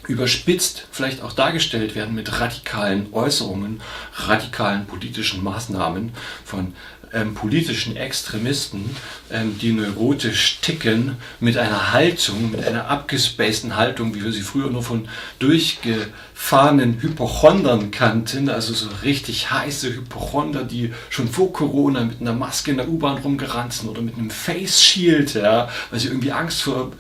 überspitzt vielleicht auch dargestellt werden mit radikalen Äußerungen, radikalen politischen Maßnahmen von politischen Extremisten, die neurotisch ticken, mit einer Haltung, mit einer abgespaceden Haltung, wie wir sie früher nur von durchgefahrenen Hypochondern kannten, also so richtig heiße Hypochonder, die schon vor Corona mit einer Maske in der U-Bahn rumgerannt sind oder mit einem Face Shield, ja, weil sie irgendwie Angst vor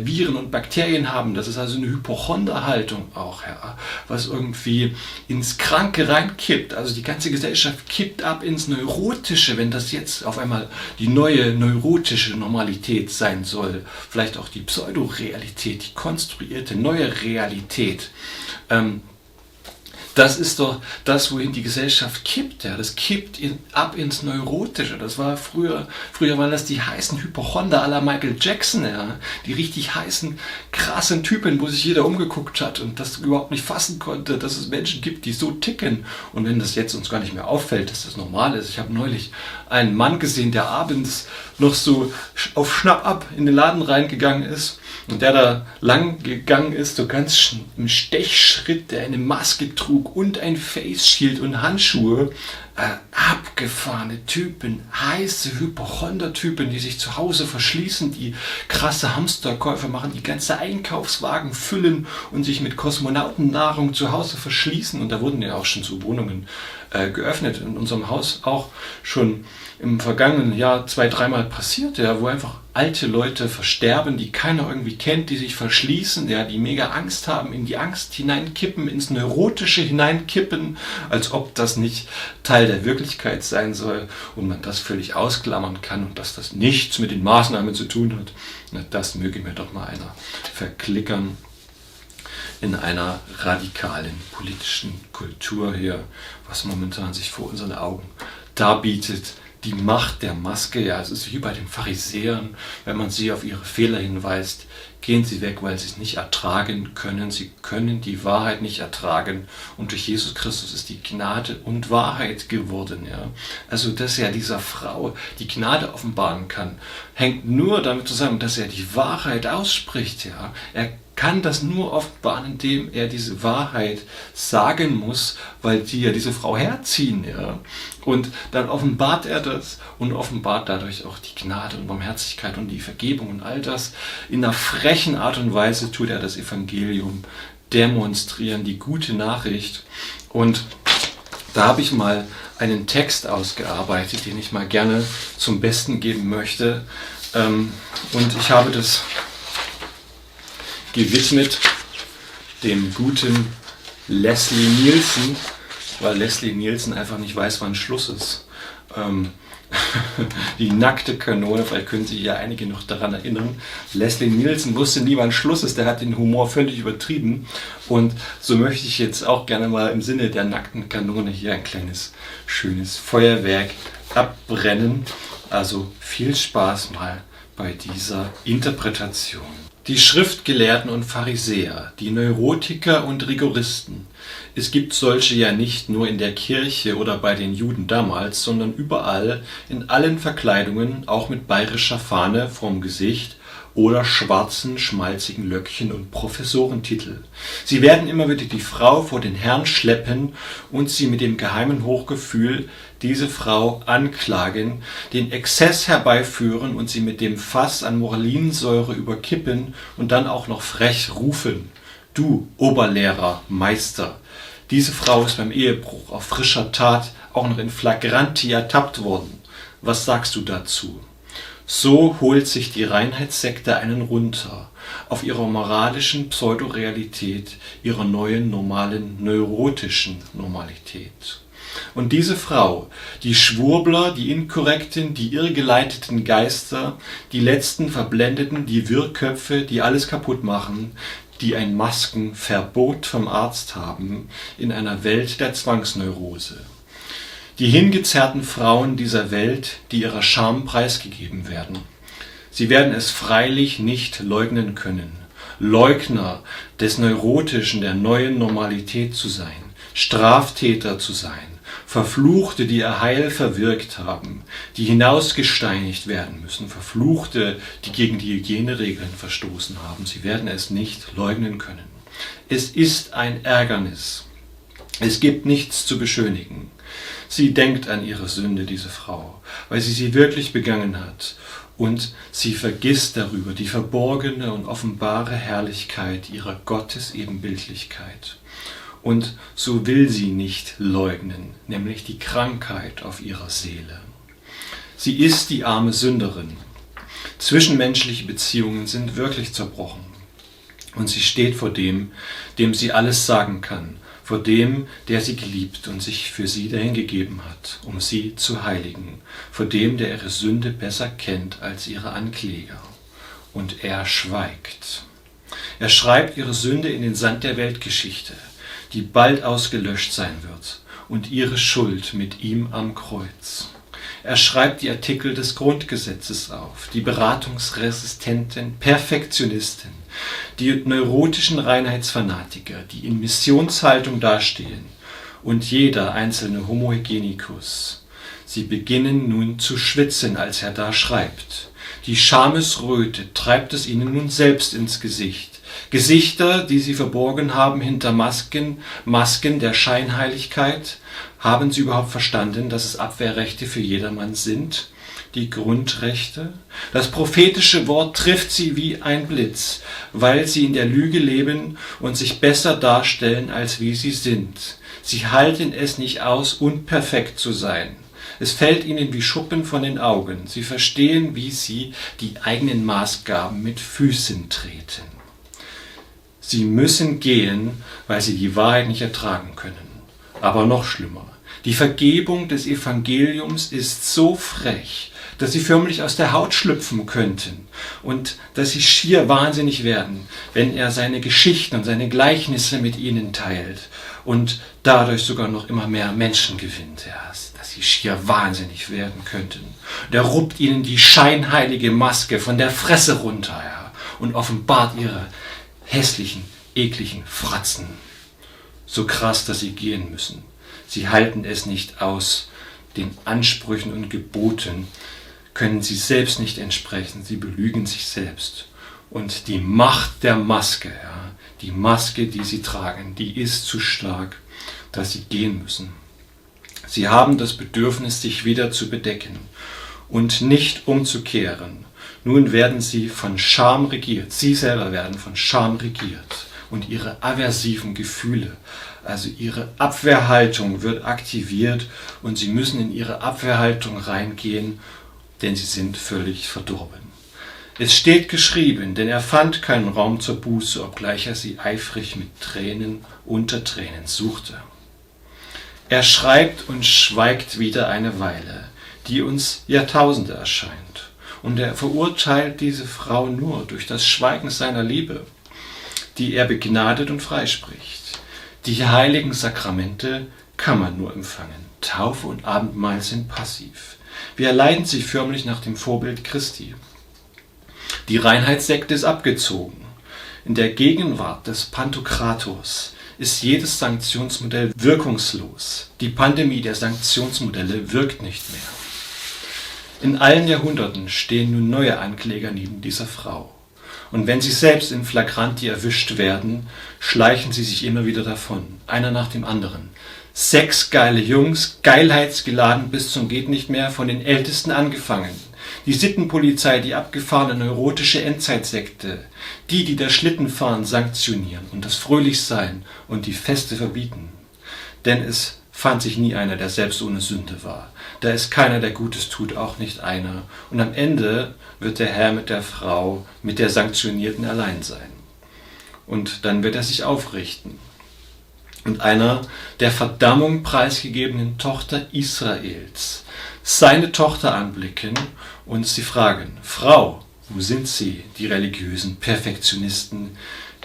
Viren und Bakterien haben. Das ist also eine Hypochonder-Haltung auch, ja, was irgendwie ins Kranke reinkippt. Also die ganze Gesellschaft kippt ab ins Neurotische, wenn das jetzt auf einmal die neue neurotische Normalität sein soll. Vielleicht auch die Pseudorealität, die konstruierte neue Realität. Das ist doch das, wohin die Gesellschaft kippt. Ja. Das kippt ab ins Neurotische. Das war früher waren das die heißen Hypochonder à la Michael Jackson, ja. Die richtig heißen, krassen Typen, wo sich jeder umgeguckt hat und das überhaupt nicht fassen konnte, dass es Menschen gibt, die so ticken. Und wenn das jetzt uns gar nicht mehr auffällt, dass das normal ist. Ich habe neulich einen Mann gesehen, der abends noch so auf Schnapp-ab in den Laden reingegangen ist und der da lang gegangen ist, so ganz im Stechschritt, der eine Maske trug und ein Face Shield und Handschuhe. Abgefahrene Typen, heiße Hypochonder-Typen, die sich zu Hause verschließen, die krasse Hamsterkäufe machen, die ganze Einkaufswagen füllen und sich mit Kosmonautennahrung zu Hause verschließen. Und da wurden ja auch schon so Wohnungen geöffnet, in unserem Haus auch schon im vergangenen Jahr 2-3 Mal passiert, ja, wo einfach alte Leute versterben, die keiner irgendwie kennt, die sich verschließen, ja, die mega Angst haben, in die Angst hineinkippen, ins Neurotische hineinkippen, als ob das nicht Teil der Wirklichkeit sein soll und man das völlig ausklammern kann und dass das nichts mit den Maßnahmen zu tun hat. Na, das möge mir doch mal einer verklickern in einer radikalen politischen Kultur hier, was momentan sich vor unseren Augen darbietet. Die Macht der Maske, ja, es ist wie bei den Pharisäern, wenn man sie auf ihre Fehler hinweist, gehen sie weg, weil sie es nicht ertragen können. Sie können die Wahrheit nicht ertragen. Und durch Jesus Christus ist die Gnade und Wahrheit geworden. Ja. Also, dass er dieser Frau die Gnade offenbaren kann, hängt nur damit zusammen, dass er die Wahrheit ausspricht. Ja. Er kann das nur offenbaren, indem er diese Wahrheit sagen muss, weil die ja diese Frau herziehen. Ja. Und dann offenbart er das und offenbart dadurch auch die Gnade und Barmherzigkeit und die Vergebung und all das. In einer frechen Art und Weise tut er das Evangelium demonstrieren, die gute Nachricht. Und da habe ich mal einen Text ausgearbeitet, den ich mal gerne zum Besten geben möchte. Und ich habe das gewidmet dem guten Leslie Nielsen, weil Leslie Nielsen einfach nicht weiß, wann Schluss ist. Die nackte Kanone, vielleicht können sich ja einige noch daran erinnern. Leslie Nielsen wusste nie, wann Schluss ist, der hat den Humor völlig übertrieben. Und so möchte ich jetzt auch gerne mal im Sinne der nackten Kanone hier ein kleines, schönes Feuerwerk abbrennen. Also viel Spaß mal bei dieser Interpretation. Die Schriftgelehrten und Pharisäer, die Neurotiker und Rigoristen. Es gibt solche ja nicht nur in der Kirche oder bei den Juden damals, sondern überall, in allen Verkleidungen, auch mit bayerischer Fahne vorm Gesicht oder schwarzen, schmalzigen Löckchen und Professorentitel. Sie werden immer wieder die Frau vor den Herrn schleppen und sie mit dem geheimen Hochgefühl diese Frau anklagen, den Exzess herbeiführen und sie mit dem Fass an Moralinsäure überkippen und dann auch noch frech rufen: Du, Oberlehrer, Meister, diese Frau ist beim Ehebruch auf frischer Tat auch noch in Flagranti ertappt worden. Was sagst du dazu? So holt sich die Reinheitssekte einen runter auf ihrer moralischen Pseudorealität, ihrer neuen, normalen, neurotischen Normalität. Und diese Frau, die Schwurbler, die Inkorrekten, die irrgeleiteten Geister, die letzten Verblendeten, die Wirrköpfe, die alles kaputt machen, die ein Maskenverbot vom Arzt haben in einer Welt der Zwangsneurose. Die hingezerrten Frauen dieser Welt, die ihrer Scham preisgegeben werden. Sie werden es freilich nicht leugnen können, Leugner des Neurotischen, der neuen Normalität zu sein, Straftäter zu sein, Verfluchte, die ihr Heil verwirkt haben, die hinausgesteinigt werden müssen, Verfluchte, die gegen die Hygieneregeln verstoßen haben. Sie werden es nicht leugnen können. Es ist ein Ärgernis. Es gibt nichts zu beschönigen. Sie denkt an ihre Sünde, diese Frau, weil sie wirklich begangen hat. Und sie vergisst darüber die verborgene und offenbare Herrlichkeit ihrer Gottesebenbildlichkeit. Und so will sie nicht leugnen, nämlich die Krankheit auf ihrer Seele. Sie ist die arme Sünderin. Zwischenmenschliche Beziehungen sind wirklich zerbrochen. Und sie steht vor dem, dem sie alles sagen kann, vor dem, der sie geliebt und sich für sie dahingegeben hat, um sie zu heiligen, vor dem, der ihre Sünde besser kennt als ihre Ankläger. Und er schweigt. Er schreibt ihre Sünde in den Sand der Weltgeschichte, die bald ausgelöscht sein wird, und ihre Schuld mit ihm am Kreuz. Er schreibt die Artikel des Grundgesetzes auf, die beratungsresistenten Perfektionisten, die neurotischen Reinheitsfanatiker, die in Missionshaltung dastehen, und jeder einzelne Homo hygienicus. Sie beginnen nun zu schwitzen, als er da schreibt. Die Schamesröte treibt es ihnen nun selbst ins Gesicht. Gesichter, die sie verborgen haben hinter Masken, Masken der Scheinheiligkeit. Haben sie überhaupt verstanden, dass es Abwehrrechte für jedermann sind? Die Grundrechte? Das prophetische Wort trifft sie wie ein Blitz, weil sie in der Lüge leben und sich besser darstellen, als wie sie sind. Sie halten es nicht aus, unperfekt zu sein. Es fällt ihnen wie Schuppen von den Augen. Sie verstehen, wie sie die eigenen Maßgaben mit Füßen treten. Sie müssen gehen, weil sie die Wahrheit nicht ertragen können. Aber noch schlimmer. Die Vergebung des Evangeliums ist so frech, dass sie förmlich aus der Haut schlüpfen könnten und dass sie schier wahnsinnig werden, wenn er seine Geschichten und seine Gleichnisse mit ihnen teilt und dadurch sogar noch immer mehr Menschen gewinnt, ja, dass sie schier wahnsinnig werden könnten. Der ruppt ihnen die scheinheilige Maske von der Fresse runter, ja, und offenbart ihre hässlichen, ekligen Fratzen. So krass, dass sie gehen müssen. Sie halten es nicht aus, den Ansprüchen und Geboten können sie selbst nicht entsprechen, sie belügen sich selbst. Und die Macht der Maske, ja, die Maske, die sie tragen, die ist zu stark, dass sie gehen müssen. Sie haben das Bedürfnis, sich wieder zu bedecken und nicht umzukehren. Nun werden sie von Scham regiert, sie selber werden von Scham regiert und ihre aversiven Gefühle, also ihre Abwehrhaltung wird aktiviert und sie müssen in ihre Abwehrhaltung reingehen, denn sie sind völlig verdorben. Es steht geschrieben, denn er fand keinen Raum zur Buße, obgleich er sie eifrig mit Tränen unter Tränen suchte. Er schreibt und schweigt wieder eine Weile, die uns Jahrtausende erscheint. Und er verurteilt diese Frau nur durch das Schweigen seiner Liebe, die er begnadet und freispricht. Die heiligen Sakramente kann man nur empfangen. Taufe und Abendmahl sind passiv. Wir erleiden sie förmlich nach dem Vorbild Christi. Die Reinheitssekte ist abgezogen. In der Gegenwart des Pantokrators ist jedes Sanktionsmodell wirkungslos. Die Pandemie der Sanktionsmodelle wirkt nicht mehr. In allen Jahrhunderten stehen nun neue Ankläger neben dieser Frau. Und wenn sie selbst in Flagranti erwischt werden, schleichen sie sich immer wieder davon, einer nach dem anderen. 6 geile Jungs, geilheitsgeladen bis zum geht nicht mehr, von den Ältesten angefangen. Die Sittenpolizei, die abgefahrene neurotische Endzeitsekte, die das Schlittenfahren sanktionieren und das Fröhlichsein und die Feste verbieten. Denn es fand sich nie einer, der selbst ohne Sünde war. Da ist keiner, der Gutes tut, auch nicht einer. Und am Ende wird der Herr mit der Frau, mit der Sanktionierten allein sein. Und dann wird er sich aufrichten. und einer der Verdammung preisgegebenen Tochter Israels seine Tochter anblicken und sie fragen: Frau, wo sind Sie, die religiösen Perfektionisten,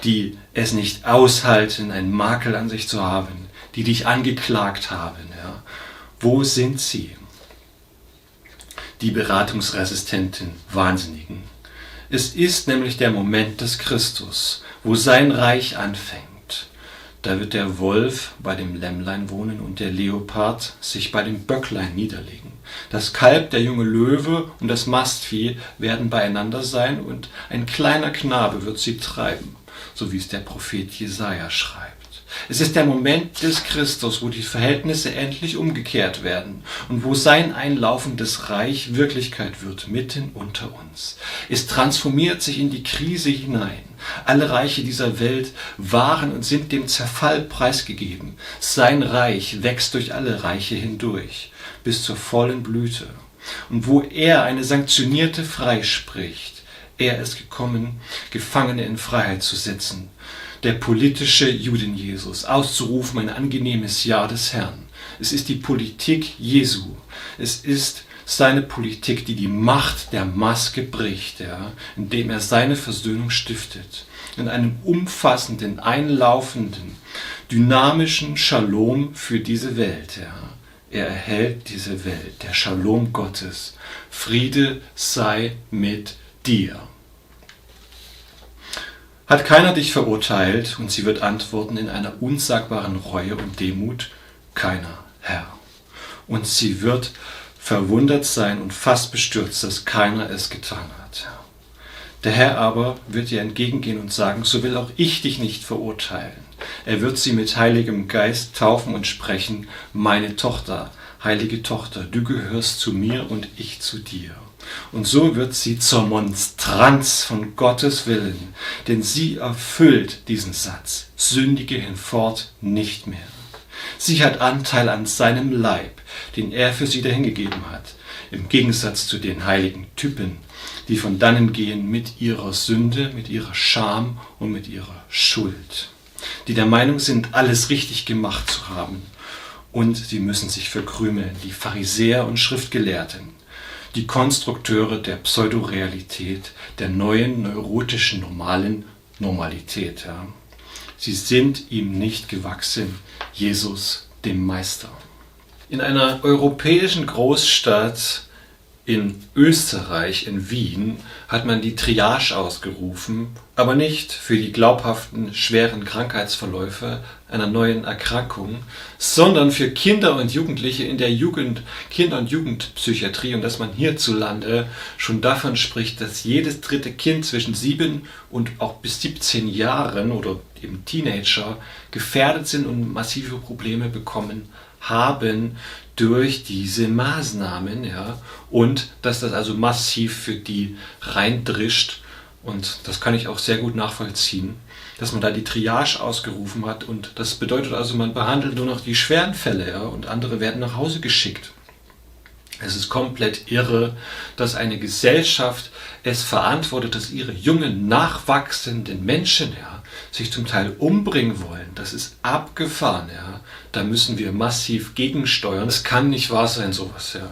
die es nicht aushalten, einen Makel an sich zu haben, die dich angeklagt haben? Ja? Wo sind sie? Die beratungsresistenten Wahnsinnigen. Es ist nämlich der Moment des Christus, wo sein Reich anfängt. Da wird der Wolf bei dem Lämmlein wohnen und der Leopard sich bei dem Böcklein niederlegen. Das Kalb, der junge Löwe und das Mastvieh werden beieinander sein und ein kleiner Knabe wird sie treiben, so wie es der Prophet Jesaja schreibt. Es ist der Moment des Christus, wo die Verhältnisse endlich umgekehrt werden und wo sein einlaufendes Reich Wirklichkeit wird, mitten unter uns. Es transformiert sich in die Krise hinein. Alle Reiche dieser Welt waren und sind dem Zerfall preisgegeben. Sein Reich wächst durch alle Reiche hindurch, bis zur vollen Blüte. Und wo er eine Sanktionierte freispricht, er ist gekommen, Gefangene in Freiheit zu setzen, der politische Juden-Jesus, auszurufen ein angenehmes Jahr des Herrn. Es ist die Politik Jesu. Es ist seine Politik, die die Macht der Maske bricht, ja, indem er seine Versöhnung stiftet. In einem umfassenden, einlaufenden, dynamischen Shalom für diese Welt. Ja. Er erhält diese Welt, der Shalom Gottes. Friede sei mit dir. Hat keiner dich verurteilt? Und sie wird antworten in einer unsagbaren Reue und Demut: Keiner, Herr. Und sie wird verwundert sein und fast bestürzt, dass keiner es getan hat. Der Herr aber wird ihr entgegengehen und sagen: So will auch ich dich nicht verurteilen. Er wird sie mit Heiligem Geist taufen und sprechen: Meine Tochter, heilige Tochter, du gehörst zu mir und ich zu dir. Und so wird sie zur Monstranz von Gottes Willen, denn sie erfüllt diesen Satz: Sündige hinfort nicht mehr. Sie hat Anteil an seinem Leib, den er für sie dahingegeben hat, im Gegensatz zu den heiligen Typen, die von dannen gehen mit ihrer Sünde, mit ihrer Scham und mit ihrer Schuld, die der Meinung sind, alles richtig gemacht zu haben, und sie müssen sich verkrümeln, die Pharisäer und Schriftgelehrten, die Konstrukteure der Pseudorealität, der neuen neurotischen normalen Normalität. Ja. Sie sind ihm nicht gewachsen, Jesus, dem Meister. In einer europäischen Großstadt in Österreich, in Wien, hat man die Triage ausgerufen, aber nicht für die glaubhaften, schweren Krankheitsverläufe einer neuen Erkrankung, sondern für Kinder und Jugendliche in der Kinder- und Jugendpsychiatrie, und dass man hierzulande schon davon spricht, dass jedes dritte Kind zwischen 7 und auch bis 17 Jahren oder eben Teenager gefährdet sind und massive Probleme bekommen haben durch diese Maßnahmen, ja, und dass das also massiv für die reindrischt, und das kann ich auch sehr gut nachvollziehen, dass man da die Triage ausgerufen hat, und das bedeutet also, man behandelt nur noch die schweren Fälle, ja, und andere werden nach Hause geschickt. Es ist komplett irre, dass eine Gesellschaft es verantwortet, dass ihre jungen, nachwachsenden Menschen, ja, sich zum Teil umbringen wollen. Das ist abgefahren. Ja. Da müssen wir massiv gegensteuern. Es kann nicht wahr sein, sowas. Ja.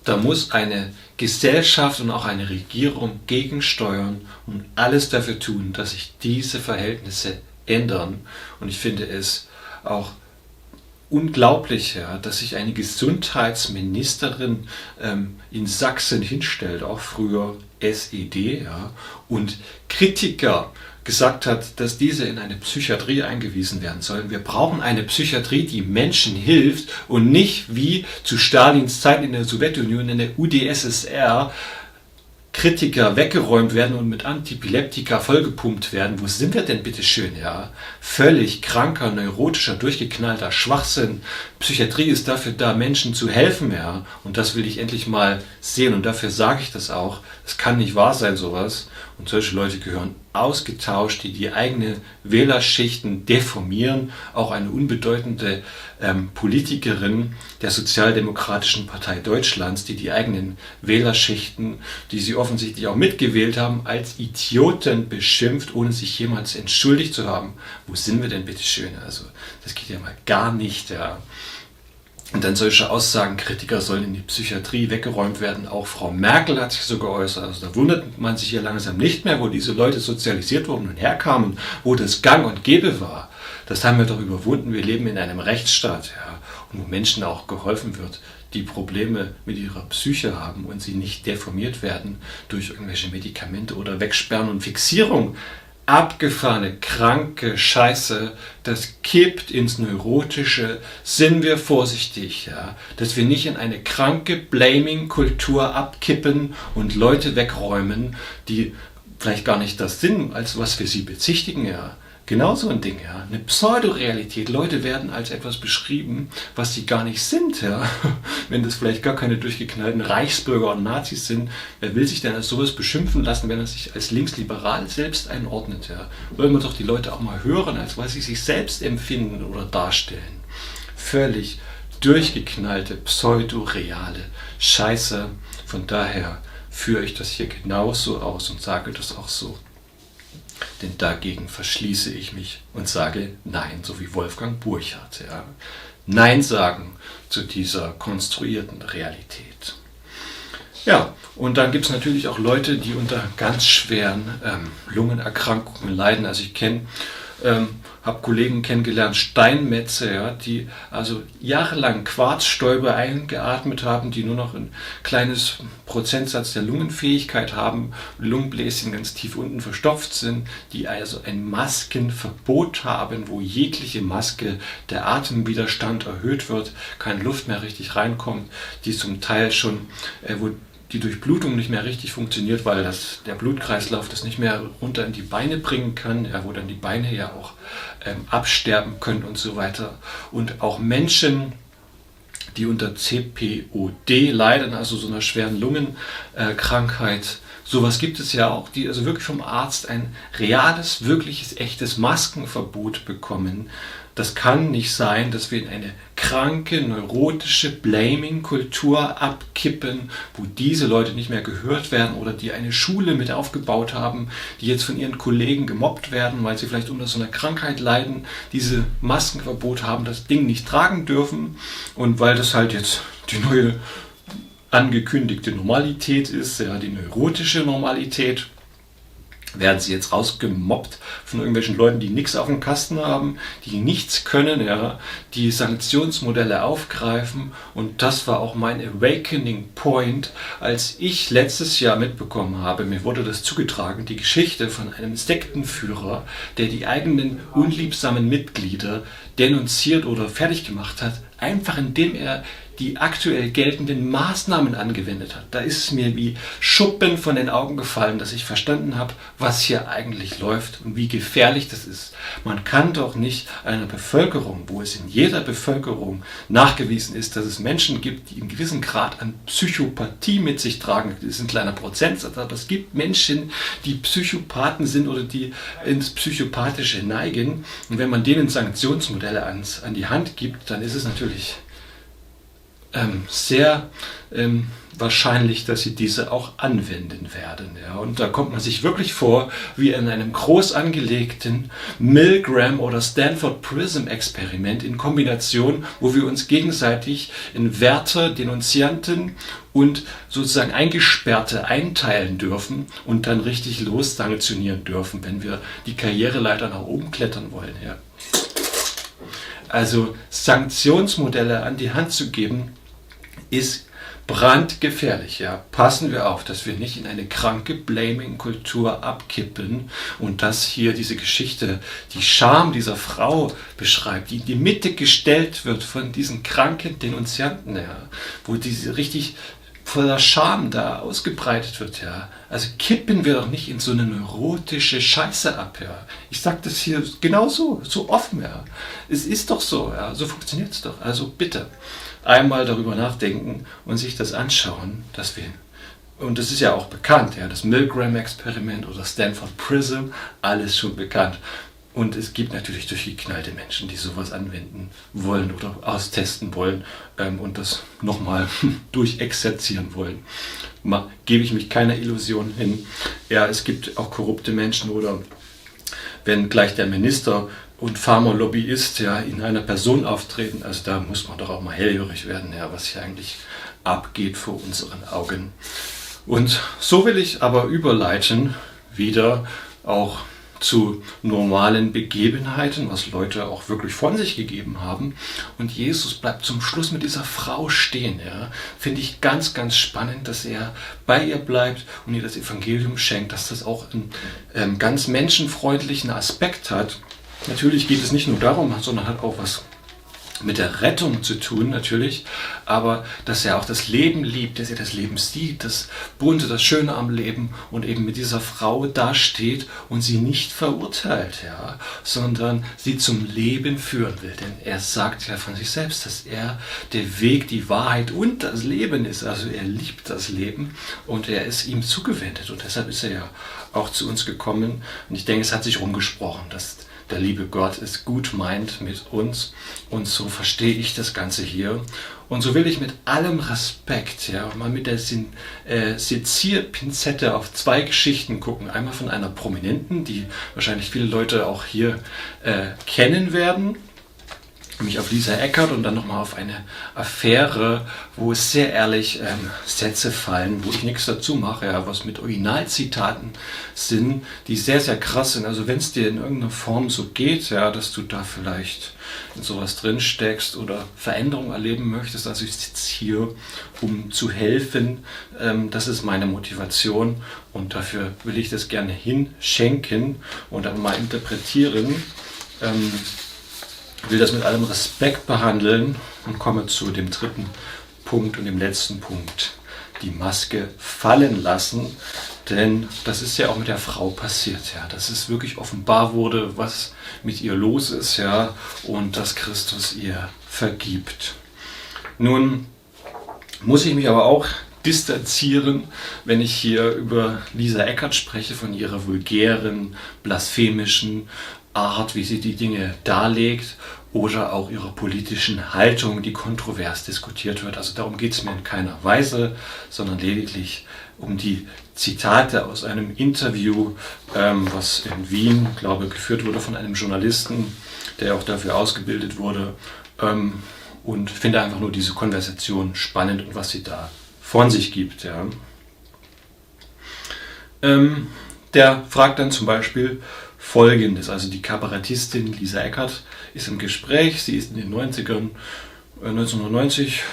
Da muss eine Gesellschaft und auch eine Regierung gegensteuern und alles dafür tun, dass sich diese Verhältnisse ändern. Und ich finde es auch unglaublich, ja, dass sich eine Gesundheitsministerin in Sachsen hinstellt, auch früher SED, ja, und Kritiker gesagt hat, dass diese in eine Psychiatrie eingewiesen werden sollen. Wir brauchen eine Psychiatrie, die Menschen hilft und nicht wie zu Stalins Zeit in der Sowjetunion, in der UdSSR, Kritiker weggeräumt werden und mit Antiepileptika vollgepumpt werden. Wo sind wir denn bitte schön, ja? Völlig kranker, neurotischer, durchgeknallter Schwachsinn. Psychiatrie ist dafür da, Menschen zu helfen, ja. Und das will ich endlich mal sehen, und dafür sage ich das auch. Es kann nicht wahr sein, sowas. Und solche Leute gehören ausgetauscht, die die eigenen Wählerschichten deformieren. Auch eine unbedeutende Politikerin der Sozialdemokratischen Partei Deutschlands, die die eigenen Wählerschichten, die sie offensichtlich auch mitgewählt haben, als Idioten beschimpft, ohne sich jemals entschuldigt zu haben. Wo sind wir denn bitte schön? Also das geht ja mal gar nicht. Ja. Und dann solche Aussagen, Kritiker sollen in die Psychiatrie weggeräumt werden. Auch Frau Merkel hat sich so geäußert. Also da wundert man sich ja langsam nicht mehr, wo diese Leute sozialisiert wurden und herkamen, wo das gang und gäbe war. Das haben wir doch überwunden. Wir leben in einem Rechtsstaat, ja, und wo Menschen auch geholfen wird, die Probleme mit ihrer Psyche haben und sie nicht deformiert werden durch irgendwelche Medikamente oder Wegsperren und Fixierung. Abgefahrene, kranke Scheiße, das kippt ins Neurotische. Sind wir vorsichtig, ja, dass wir nicht in eine kranke Blaming-Kultur abkippen und Leute wegräumen, die vielleicht gar nicht das sind, als was wir sie bezichtigen, ja. Genau so ein Ding, ja. Eine Pseudorealität. Leute werden als etwas beschrieben, was sie gar nicht sind, ja. Wenn das vielleicht gar keine durchgeknallten Reichsbürger und Nazis sind, wer will sich denn als sowas beschimpfen lassen, wenn er sich als linksliberal selbst einordnet, ja. Wollen wir doch die Leute auch mal hören, als was sie sich selbst empfinden oder darstellen. Völlig durchgeknallte, pseudoreale Scheiße. Von daher führe ich das hier genauso aus und sage das auch so. Denn dagegen verschließe ich mich und sage Nein, so wie Wolfgang Burchard. Ja. Nein sagen zu dieser konstruierten Realität. Ja, und dann gibt es natürlich auch Leute, die unter ganz schweren Lungenerkrankungen leiden. Also ich habe Kollegen kennengelernt, Steinmetze, ja, die also jahrelang Quarzstäube eingeatmet haben, die nur noch ein kleines Prozentsatz der Lungenfähigkeit haben, Lungenbläschen ganz tief unten verstopft sind, die also ein Maskenverbot haben, wo jegliche Maske der Atemwiderstand erhöht wird, keine Luft mehr richtig reinkommt, die zum Teil schon, wo die Durchblutung nicht mehr richtig funktioniert, weil der Blutkreislauf das nicht mehr runter in die Beine bringen kann, ja, wo dann die Beine ja auch absterben können und so weiter. Und auch Menschen, die unter CPOD leiden, also so einer schweren Lungenkrankheit, sowas gibt es ja auch, die also wirklich vom Arzt ein reales, wirkliches, echtes Maskenverbot bekommen. Das kann nicht sein, dass wir in eine kranke, neurotische Blaming-Kultur abkippen, wo diese Leute nicht mehr gehört werden oder die eine Schule mit aufgebaut haben, die jetzt von ihren Kollegen gemobbt werden, weil sie vielleicht unter so einer Krankheit leiden, diese Maskenverbot haben, das Ding nicht tragen dürfen und weil das halt jetzt die neue angekündigte Normalität ist, ja, die neurotische Normalität, werden sie jetzt rausgemobbt von irgendwelchen Leuten, die nichts auf dem Kasten haben, die nichts können, ja, die Sanktionsmodelle aufgreifen. Und das war auch mein Awakening Point, als ich letztes Jahr mitbekommen habe, mir wurde das zugetragen, die Geschichte von einem Sektenführer, der die eigenen unliebsamen Mitglieder denunziert oder fertig gemacht hat, einfach indem er die aktuell geltenden Maßnahmen angewendet hat. Da ist es mir wie Schuppen von den Augen gefallen, dass ich verstanden habe, was hier eigentlich läuft und wie gefährlich das ist. Man kann doch nicht einer Bevölkerung, wo es in jeder Bevölkerung nachgewiesen ist, dass es Menschen gibt, die einen gewissen Grad an Psychopathie mit sich tragen, das ist ein kleiner Prozentsatz, aber es gibt Menschen, die Psychopathen sind oder die ins Psychopathische neigen. Und wenn man denen Sanktionsmodelle an die Hand gibt, dann ist es natürlich sehr wahrscheinlich, dass sie diese auch anwenden werden. Ja. Und da kommt man sich wirklich vor wie in einem groß angelegten Milgram- oder Stanford-Prism-Experiment in Kombination, wo wir uns gegenseitig in Wärter, Denunzianten und sozusagen Eingesperrte einteilen dürfen und dann richtig los sanktionieren dürfen, wenn wir die Karriereleiter nach oben klettern wollen. Ja. Also Sanktionsmodelle an die Hand zu geben, ist brandgefährlich. Ja. Passen wir auf, dass wir nicht in eine kranke Blaming-Kultur abkippen und dass hier diese Geschichte die Scham dieser Frau beschreibt, die in die Mitte gestellt wird von diesen kranken Denunzianten, ja, wo diese richtig voller Scham da ausgebreitet wird. Ja. Also kippen wir doch nicht in so eine neurotische Scheiße ab. Ja. Ich sage das hier genauso, so offen. Ja. Es ist doch so, ja. So funktioniert es doch. Also bitte einmal darüber nachdenken und sich das anschauen, dass wir Und das ist ja auch bekannt, ja, das Milgram-Experiment oder Stanford Prism, alles schon bekannt. Und es gibt natürlich durchgeknallte Menschen, die sowas anwenden wollen oder austesten wollen und das nochmal durchexerzieren wollen. Gebe ich mich keiner Illusion hin. Ja, es gibt auch korrupte Menschen oder wenn gleich der Minister und Pharmalobbyist ja in einer Person auftreten, also da muss man doch auch mal hellhörig werden, ja, was hier eigentlich abgeht vor unseren Augen. Und so will ich aber überleiten wieder auch zu normalen Begebenheiten, was Leute auch wirklich von sich gegeben haben. Und Jesus bleibt zum Schluss mit dieser Frau stehen. Ja. Finde ich ganz, ganz spannend, dass er bei ihr bleibt und ihr das Evangelium schenkt, dass das auch einen ganz menschenfreundlichen Aspekt hat. Natürlich geht es nicht nur darum, sondern hat auch was mit der Rettung zu tun natürlich, aber dass er auch das Leben liebt, dass er das Leben sieht, das Bunte, das Schöne am Leben und eben mit dieser Frau dasteht und sie nicht verurteilt, ja, sondern sie zum Leben führen will. Denn er sagt ja von sich selbst, dass er der Weg, die Wahrheit und das Leben ist. Also er liebt das Leben und er ist ihm zugewendet und deshalb ist er ja auch zu uns gekommen. Und ich denke, es hat sich rumgesprochen, dass der liebe Gott es gut meint mit uns und so verstehe ich das Ganze hier. Und so will ich mit allem Respekt mal mit der Sezierpinzette auf zwei Geschichten gucken. Einmal von einer Prominenten, die wahrscheinlich viele Leute auch hier kennen werden, nämlich auf Lisa Eckert und dann nochmal auf eine Affäre, wo es sehr ehrlich Sätze fallen, wo ich nichts dazu mache, ja, was mit Originalzitaten sind, die sehr, sehr krass sind. Also wenn es dir in irgendeiner Form so geht, ja, dass du da vielleicht in sowas drin steckst oder Veränderungen erleben möchtest, also ich sitze hier, um zu helfen, das ist meine Motivation und dafür will ich das gerne hinschenken und dann mal interpretieren. Ich will das mit allem Respekt behandeln und komme zu dem dritten Punkt und dem letzten Punkt. Die Maske fallen lassen, denn das ist ja auch mit der Frau passiert, ja, dass es wirklich offenbar wurde, was mit ihr los ist, ja, und dass Christus ihr vergibt. Nun muss ich mich aber auch distanzieren, wenn ich hier über Lisa Eckert spreche, von ihrer vulgären, blasphemischen Art, wie sie die Dinge darlegt oder auch ihrer politischen Haltung, die kontrovers diskutiert wird. Also darum geht es mir in keiner Weise, sondern lediglich um die Zitate aus einem Interview, was in Wien, glaube ich, geführt wurde von einem Journalisten, der auch dafür ausgebildet wurde. Und finde einfach nur diese Konversation spannend und was sie da von sich gibt. Ja. Der fragt dann zum Beispiel Folgendes, also die Kabarettistin Lisa Eckert ist im Gespräch, sie ist in den 90ern, 1990,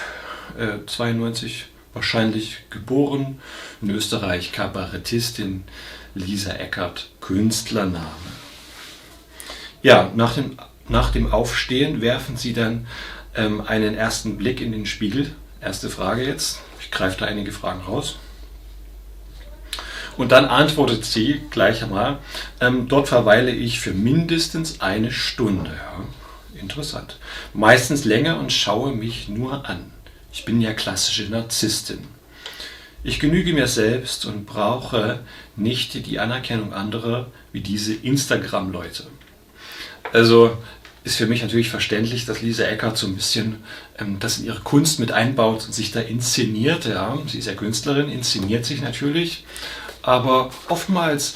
92 wahrscheinlich geboren, in Österreich Kabarettistin Lisa Eckert, Künstlername. Ja, nach dem Aufstehen werfen sie dann einen ersten Blick in den Spiegel. Erste Frage jetzt, ich greife da einige Fragen raus. Und dann antwortet sie gleich einmal, dort verweile ich für mindestens eine Stunde. Ja, interessant. Meistens länger und schaue mich nur an. Ich bin ja klassische Narzisstin. Ich genüge mir selbst und brauche nicht die Anerkennung anderer wie diese Instagram-Leute. Also ist für mich natürlich verständlich, dass Lisa Eckert so ein bisschen das in ihre Kunst mit einbaut und sich da inszeniert. Ja. Sie ist ja Künstlerin, inszeniert sich natürlich. Aber oftmals,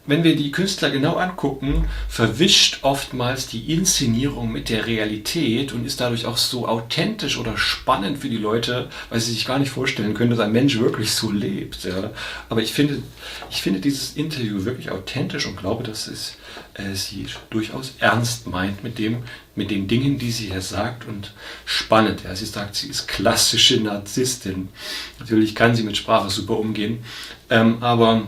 wenn wir die Künstler genau angucken, verwischt oftmals die Inszenierung mit der Realität und ist dadurch auch so authentisch oder spannend für die Leute, weil sie sich gar nicht vorstellen können, dass ein Mensch wirklich so lebt. Ja. Aber ich finde dieses Interview wirklich authentisch und glaube, dass sie durchaus ernst meint mit den Dingen, die sie hier sagt und spannend. Ja. Sie sagt, sie ist klassische Narzisstin. Natürlich kann sie mit Sprache super umgehen, aber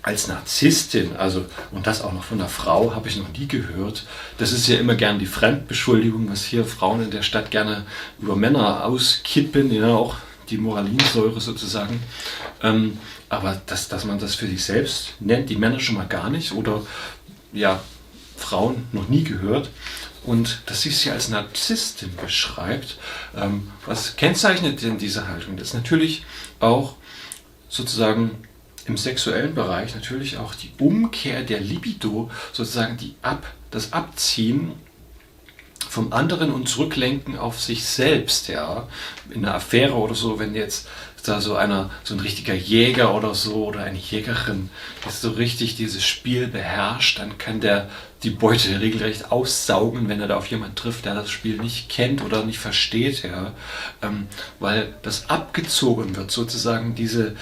als Narzisstin, also und das auch noch von einer Frau, habe ich noch nie gehört. Das ist ja immer gern die Fremdbeschuldigung, was hier Frauen in der Stadt gerne über Männer auskippen, ja, auch die Moralinsäure sozusagen. Aber dass man das für sich selbst nennt, die Männer schon mal gar nicht oder ja, Frauen noch nie gehört. Und dass sie sich als Narzisstin beschreibt, was kennzeichnet denn diese Haltung? Das ist natürlich auch sozusagen im sexuellen Bereich natürlich auch die Umkehr der Libido, sozusagen das Abziehen vom anderen und zurücklenken auf sich selbst, ja, in einer Affäre oder so, wenn jetzt da so ein richtiger Jäger oder so oder eine Jägerin jetzt so richtig dieses Spiel beherrscht, dann kann der die Beute regelrecht aussaugen, wenn er da auf jemanden trifft, der das Spiel nicht kennt oder nicht versteht, ja, weil das abgezogen wird, sozusagen diese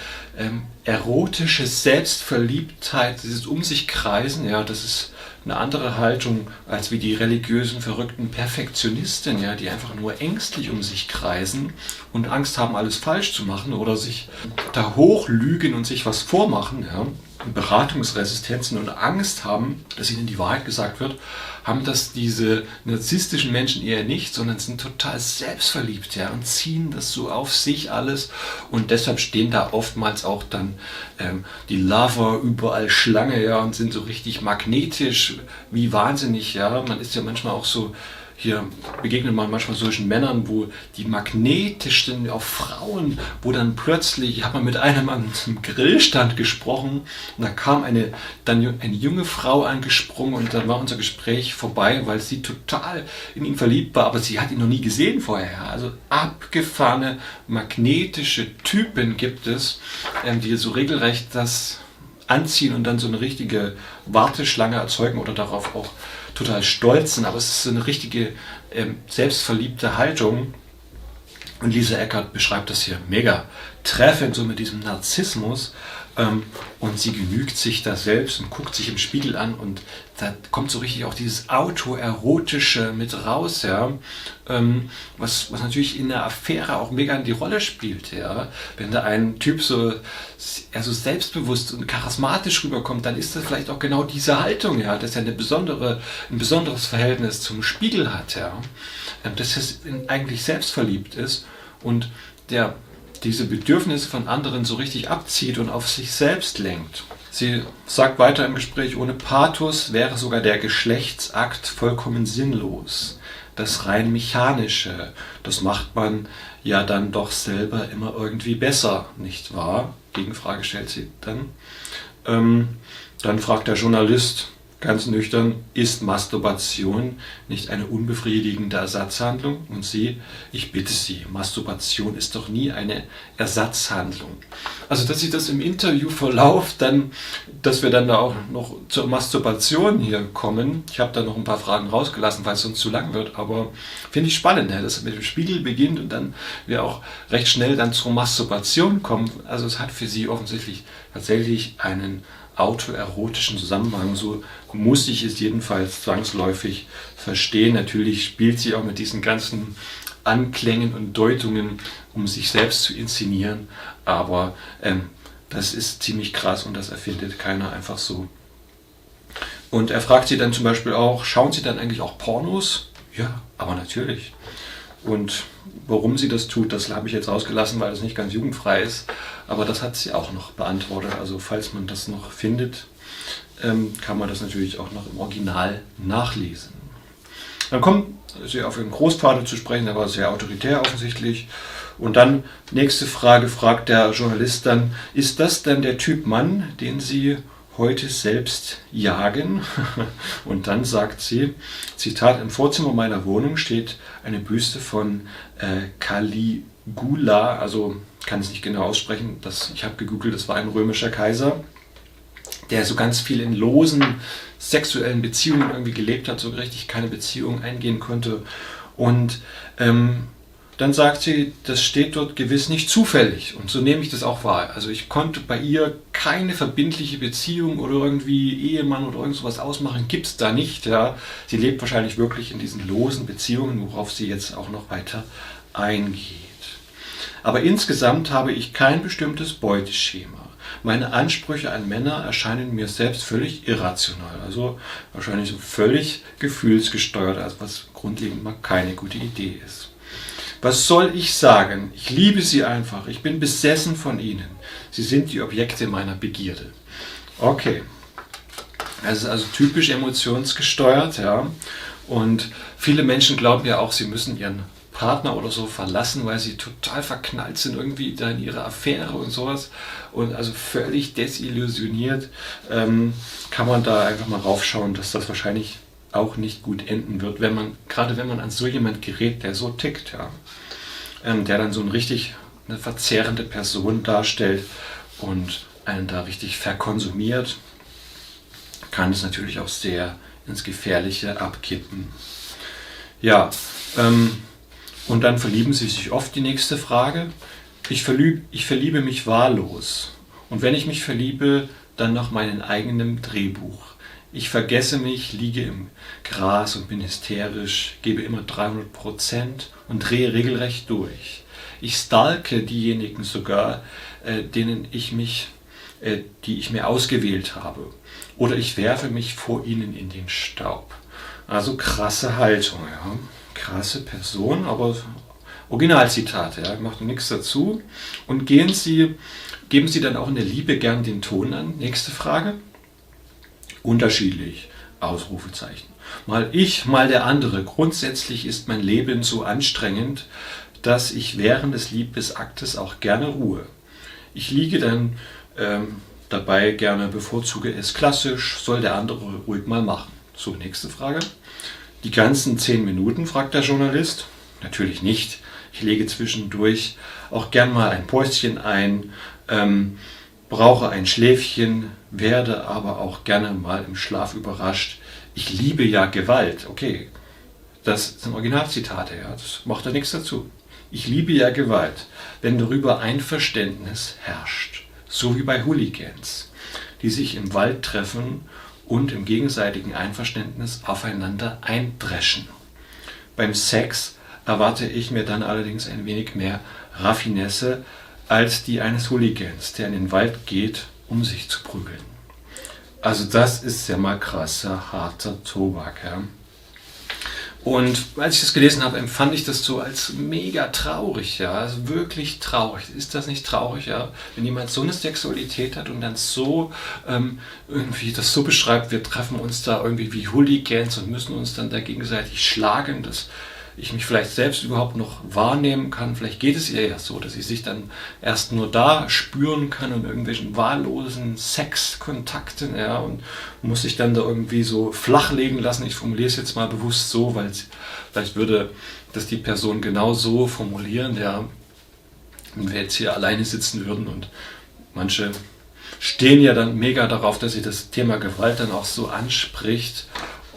erotische Selbstverliebtheit, dieses Um sich kreisen, ja, das ist eine andere Haltung als wie die religiösen, verrückten Perfektionisten, ja, die einfach nur ängstlich um sich kreisen und Angst haben, alles falsch zu machen oder sich da hochlügen und sich was vormachen, ja, Beratungsresistenzen und Angst haben, dass ihnen die Wahrheit gesagt wird, haben das diese narzisstischen Menschen eher nicht, sondern sind total selbstverliebt, ja, und ziehen das so auf sich alles und deshalb stehen da oftmals auch dann die Lover überall Schlange, ja, und sind so richtig magnetisch, wie wahnsinnig, ja, man ist ja manchmal auch so, hier begegnet man manchmal solchen Männern, wo die magnetisch sind auf Frauen, wo dann plötzlich, ich habe mal mit einem an einem Grillstand gesprochen und da kam eine junge Frau angesprungen und dann war unser Gespräch vorbei, weil sie total in ihn verliebt war, aber sie hat ihn noch nie gesehen vorher. Also abgefahrene magnetische Typen gibt es, die so regelrecht das anziehen und dann so eine richtige Warteschlange erzeugen oder darauf auch total stolz sind, aber es ist so eine richtige selbstverliebte Haltung. Und Lisa Eckert beschreibt das hier mega treffend, so mit diesem Narzissmus. Und sie genügt sich da selbst und guckt sich im Spiegel an und da kommt so richtig auch dieses Autoerotische mit raus, ja, was natürlich in der Affäre auch mega die Rolle spielt, ja. Wenn da ein Typ so selbstbewusst und charismatisch rüberkommt, dann ist das vielleicht auch genau diese Haltung, ja, dass er ein besonderes Verhältnis zum Spiegel hat, ja, dass er eigentlich selbstverliebt ist und der diese Bedürfnisse von anderen so richtig abzieht und auf sich selbst lenkt. Sie sagt weiter im Gespräch, ohne Pathos wäre sogar der Geschlechtsakt vollkommen sinnlos. Das rein Mechanische, das macht man ja dann doch selber immer irgendwie besser, nicht wahr? Gegenfrage stellt sie dann. Dann fragt der Journalist ganz nüchtern, ist Masturbation nicht eine unbefriedigende Ersatzhandlung? Und sie, ich bitte Sie, Masturbation ist doch nie eine Ersatzhandlung. Also, dass sie das im Interviewverlauf dann, dass wir dann da auch noch zur Masturbation hier kommen. Ich habe da noch ein paar Fragen rausgelassen, weil es sonst zu lang wird, aber finde ich spannend, dass es mit dem Spiegel beginnt und dann wir auch recht schnell dann zur Masturbation kommen. Also es hat für sie offensichtlich tatsächlich einen autoerotischen Zusammenhang, so muss ich es jedenfalls zwangsläufig verstehen. Natürlich spielt sie auch mit diesen ganzen Anklängen und Deutungen, um sich selbst zu inszenieren, aber das ist ziemlich krass und das erfindet keiner einfach so. Und er fragt sie dann zum Beispiel auch, schauen Sie dann eigentlich auch Pornos? Ja, aber natürlich. Und warum sie das tut, das habe ich jetzt rausgelassen, weil das nicht ganz jugendfrei ist. Aber das hat sie auch noch beantwortet. Also falls man das noch findet, kann man das natürlich auch noch im Original nachlesen. Dann kommt sie auf ihren Großvater zu sprechen, der war sehr autoritär offensichtlich. Und dann, nächste Frage, fragt der Journalist dann, ist das denn der Typ Mann, den Sie heute selbst jagen? Und dann sagt sie, Zitat, im Vorzimmer meiner Wohnung steht eine Büste von Caligula, also kann es nicht genau aussprechen, ich habe gegoogelt, das war ein römischer Kaiser, der so ganz viel in losen sexuellen Beziehungen irgendwie gelebt hat, so richtig keine Beziehung eingehen konnte. Und dann sagt sie, das steht dort gewiss nicht zufällig. Und so nehme ich das auch wahr. Also ich konnte bei ihr keine verbindliche Beziehung oder irgendwie Ehemann oder irgend sowas ausmachen. Gibt es da nicht. Ja. Sie lebt wahrscheinlich wirklich in diesen losen Beziehungen, worauf sie jetzt auch noch weiter eingeht. Aber insgesamt habe ich kein bestimmtes Beuteschema. Meine Ansprüche an Männer erscheinen mir selbst völlig irrational. Also wahrscheinlich so völlig gefühlsgesteuert, also was grundlegend mal keine gute Idee ist. Was soll ich sagen? Ich liebe sie einfach. Ich bin besessen von ihnen. Sie sind die Objekte meiner Begierde. Okay. Das ist also typisch emotionsgesteuert, ja. Und viele Menschen glauben ja auch, sie müssen ihren Partner oder so verlassen, weil sie total verknallt sind irgendwie da in ihre Affäre und sowas und also völlig desillusioniert, kann man da einfach mal raufschauen, dass das wahrscheinlich auch nicht gut enden wird, gerade wenn man an so jemand gerät, der so tickt, ja, der dann so eine verzehrende Person darstellt und einen da richtig verkonsumiert, kann es natürlich auch sehr ins Gefährliche abkippen. Ja, und dann verlieben sie sich oft, die nächste Frage. Ich verliebe mich wahllos. Und wenn ich mich verliebe, dann nach meinem eigenen Drehbuch. Ich vergesse mich, liege im Gras und bin hysterisch, gebe immer 300% und drehe regelrecht durch. Ich stalke diejenigen sogar, die ich mir ausgewählt habe. Oder ich werfe mich vor ihnen in den Staub. Also krasse Haltung, ja. Krasse Person, aber Originalzitate, ja, macht nichts dazu. Und geben Sie dann auch in der Liebe gern den Ton an? Nächste Frage. Unterschiedlich, Ausrufezeichen. Mal ich, mal der andere. Grundsätzlich ist mein Leben so anstrengend, dass ich während des Liebesaktes auch gerne ruhe. Ich liege dann dabei gerne, bevorzuge es klassisch, soll der andere ruhig mal machen. So, nächste Frage. Die ganzen 10 Minuten, fragt der Journalist. Natürlich nicht. Ich lege zwischendurch auch gern mal ein Päuschen ein, brauche ein Schläfchen, werde aber auch gerne mal im Schlaf überrascht. Ich liebe ja Gewalt. Okay, das sind Originalzitate, ja, das macht ja nichts dazu. Ich liebe ja Gewalt, wenn darüber Einverständnis herrscht, so wie bei Hooligans, die sich im Wald treffen und im gegenseitigen Einverständnis aufeinander eindreschen. Beim Sex erwarte ich mir dann allerdings ein wenig mehr Raffinesse als die eines Hooligans, der in den Wald geht, um sich zu prügeln. Also das ist ja mal krasser, harter Tobak. Ja. Und als ich das gelesen habe, empfand ich das so als mega traurig, ja, also wirklich traurig. Ist das nicht traurig, ja, wenn jemand so eine Sexualität hat und dann so irgendwie das so beschreibt, wir treffen uns da irgendwie wie Hooligans und müssen uns dann da gegenseitig schlagen, dass ich mich vielleicht selbst überhaupt noch wahrnehmen kann. Vielleicht geht es ihr ja so, dass sie sich dann erst nur da spüren kann in irgendwelchen wahllosen Sexkontakten, ja, und muss sich dann da irgendwie so flachlegen lassen. Ich formuliere es jetzt mal bewusst so, weil vielleicht würde das die Person genau so formulieren, ja, wenn wir jetzt hier alleine sitzen würden und manche stehen ja dann mega darauf, dass sie das Thema Gewalt dann auch so anspricht.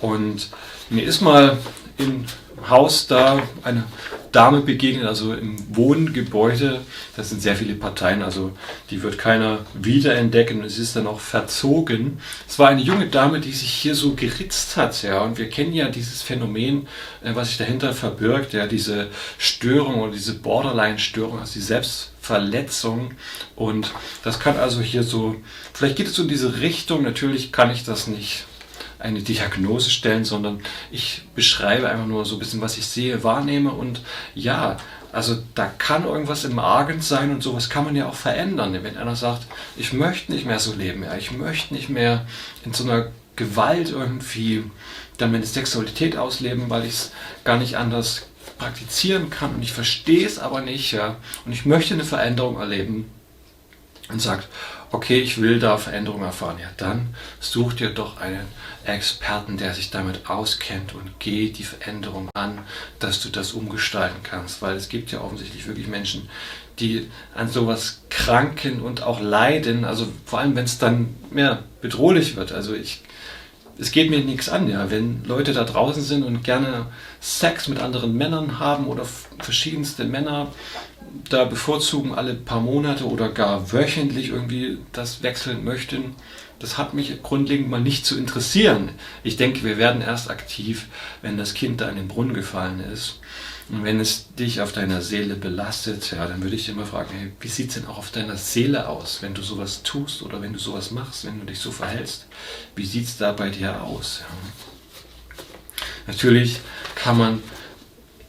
Und mir ist mal im Haus da eine Dame begegnet, also im Wohngebäude, das sind sehr viele Parteien, also die wird keiner wiederentdecken, es ist dann auch verzogen. Es war eine junge Dame, die sich hier so geritzt hat, ja, und wir kennen ja dieses Phänomen, was sich dahinter verbirgt, ja, diese Störung oder diese Borderline-Störung, also die Selbstverletzung, und das kann also hier so, vielleicht geht es so in diese Richtung, natürlich kann ich das nicht eine Diagnose stellen, sondern ich beschreibe einfach nur so ein bisschen, was ich sehe, wahrnehme, und ja, also da kann irgendwas im Argen sein und sowas kann man ja auch verändern. Wenn einer sagt, ich möchte nicht mehr so leben, ja, ich möchte nicht mehr in so einer Gewalt irgendwie dann meine Sexualität ausleben, weil ich es gar nicht anders praktizieren kann und ich verstehe es aber nicht, ja, und ich möchte eine Veränderung erleben und sagt, okay, ich will da Veränderungen erfahren, ja, dann such dir doch einen Experten, der sich damit auskennt, und geh die Veränderung an, dass du das umgestalten kannst, weil es gibt ja offensichtlich wirklich Menschen, die an sowas kranken und auch leiden, also vor allem, wenn es dann mehr bedrohlich wird, also es geht mir nichts an, ja, wenn Leute da draußen sind und gerne Sex mit anderen Männern haben oder verschiedenste Männer da bevorzugen, alle paar Monate oder gar wöchentlich irgendwie das wechseln möchten, das hat mich grundlegend mal nicht zu interessieren. Ich denke, wir werden erst aktiv, wenn das Kind da in den Brunnen gefallen ist. Und wenn es dich auf deiner Seele belastet, ja, dann würde ich immer fragen, hey, wie sieht es denn auch auf deiner Seele aus, wenn du sowas tust oder wenn du sowas machst, wenn du dich so verhältst? Wie sieht es da bei dir aus? Ja. Natürlich kann man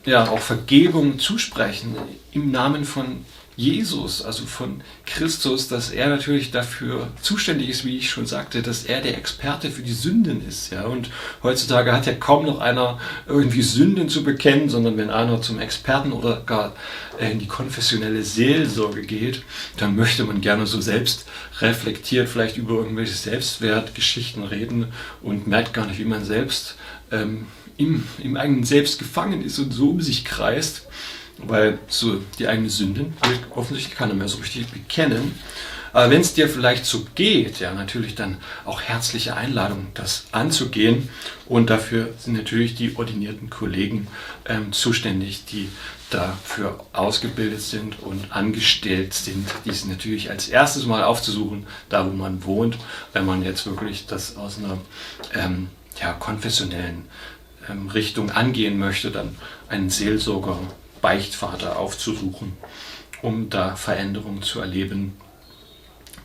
ja auch Vergebung zusprechen im Namen von Jesus, also von Christus, dass er natürlich dafür zuständig ist, wie ich schon sagte, dass er der Experte für die Sünden ist. Ja? Und heutzutage hat ja kaum noch einer irgendwie Sünden zu bekennen, sondern wenn einer zum Experten oder gar in die konfessionelle Seelsorge geht, dann möchte man gerne so selbst reflektiert vielleicht über irgendwelche Selbstwertgeschichten reden und merkt gar nicht, wie man selbst im eigenen Selbst gefangen ist und so um sich kreist. Weil so die eigenen Sünden offensichtlich keiner mehr so richtig bekennen. Aber wenn es dir vielleicht so geht, ja, natürlich dann auch herzliche Einladung, das anzugehen. Und dafür sind natürlich die ordinierten Kollegen zuständig, die dafür ausgebildet sind und angestellt sind, dies natürlich als erstes mal aufzusuchen, da wo man wohnt, wenn man jetzt wirklich das aus einer konfessionellen Richtung angehen möchte, dann einen Seelsorger, Beichtvater aufzusuchen, um da Veränderungen zu erleben.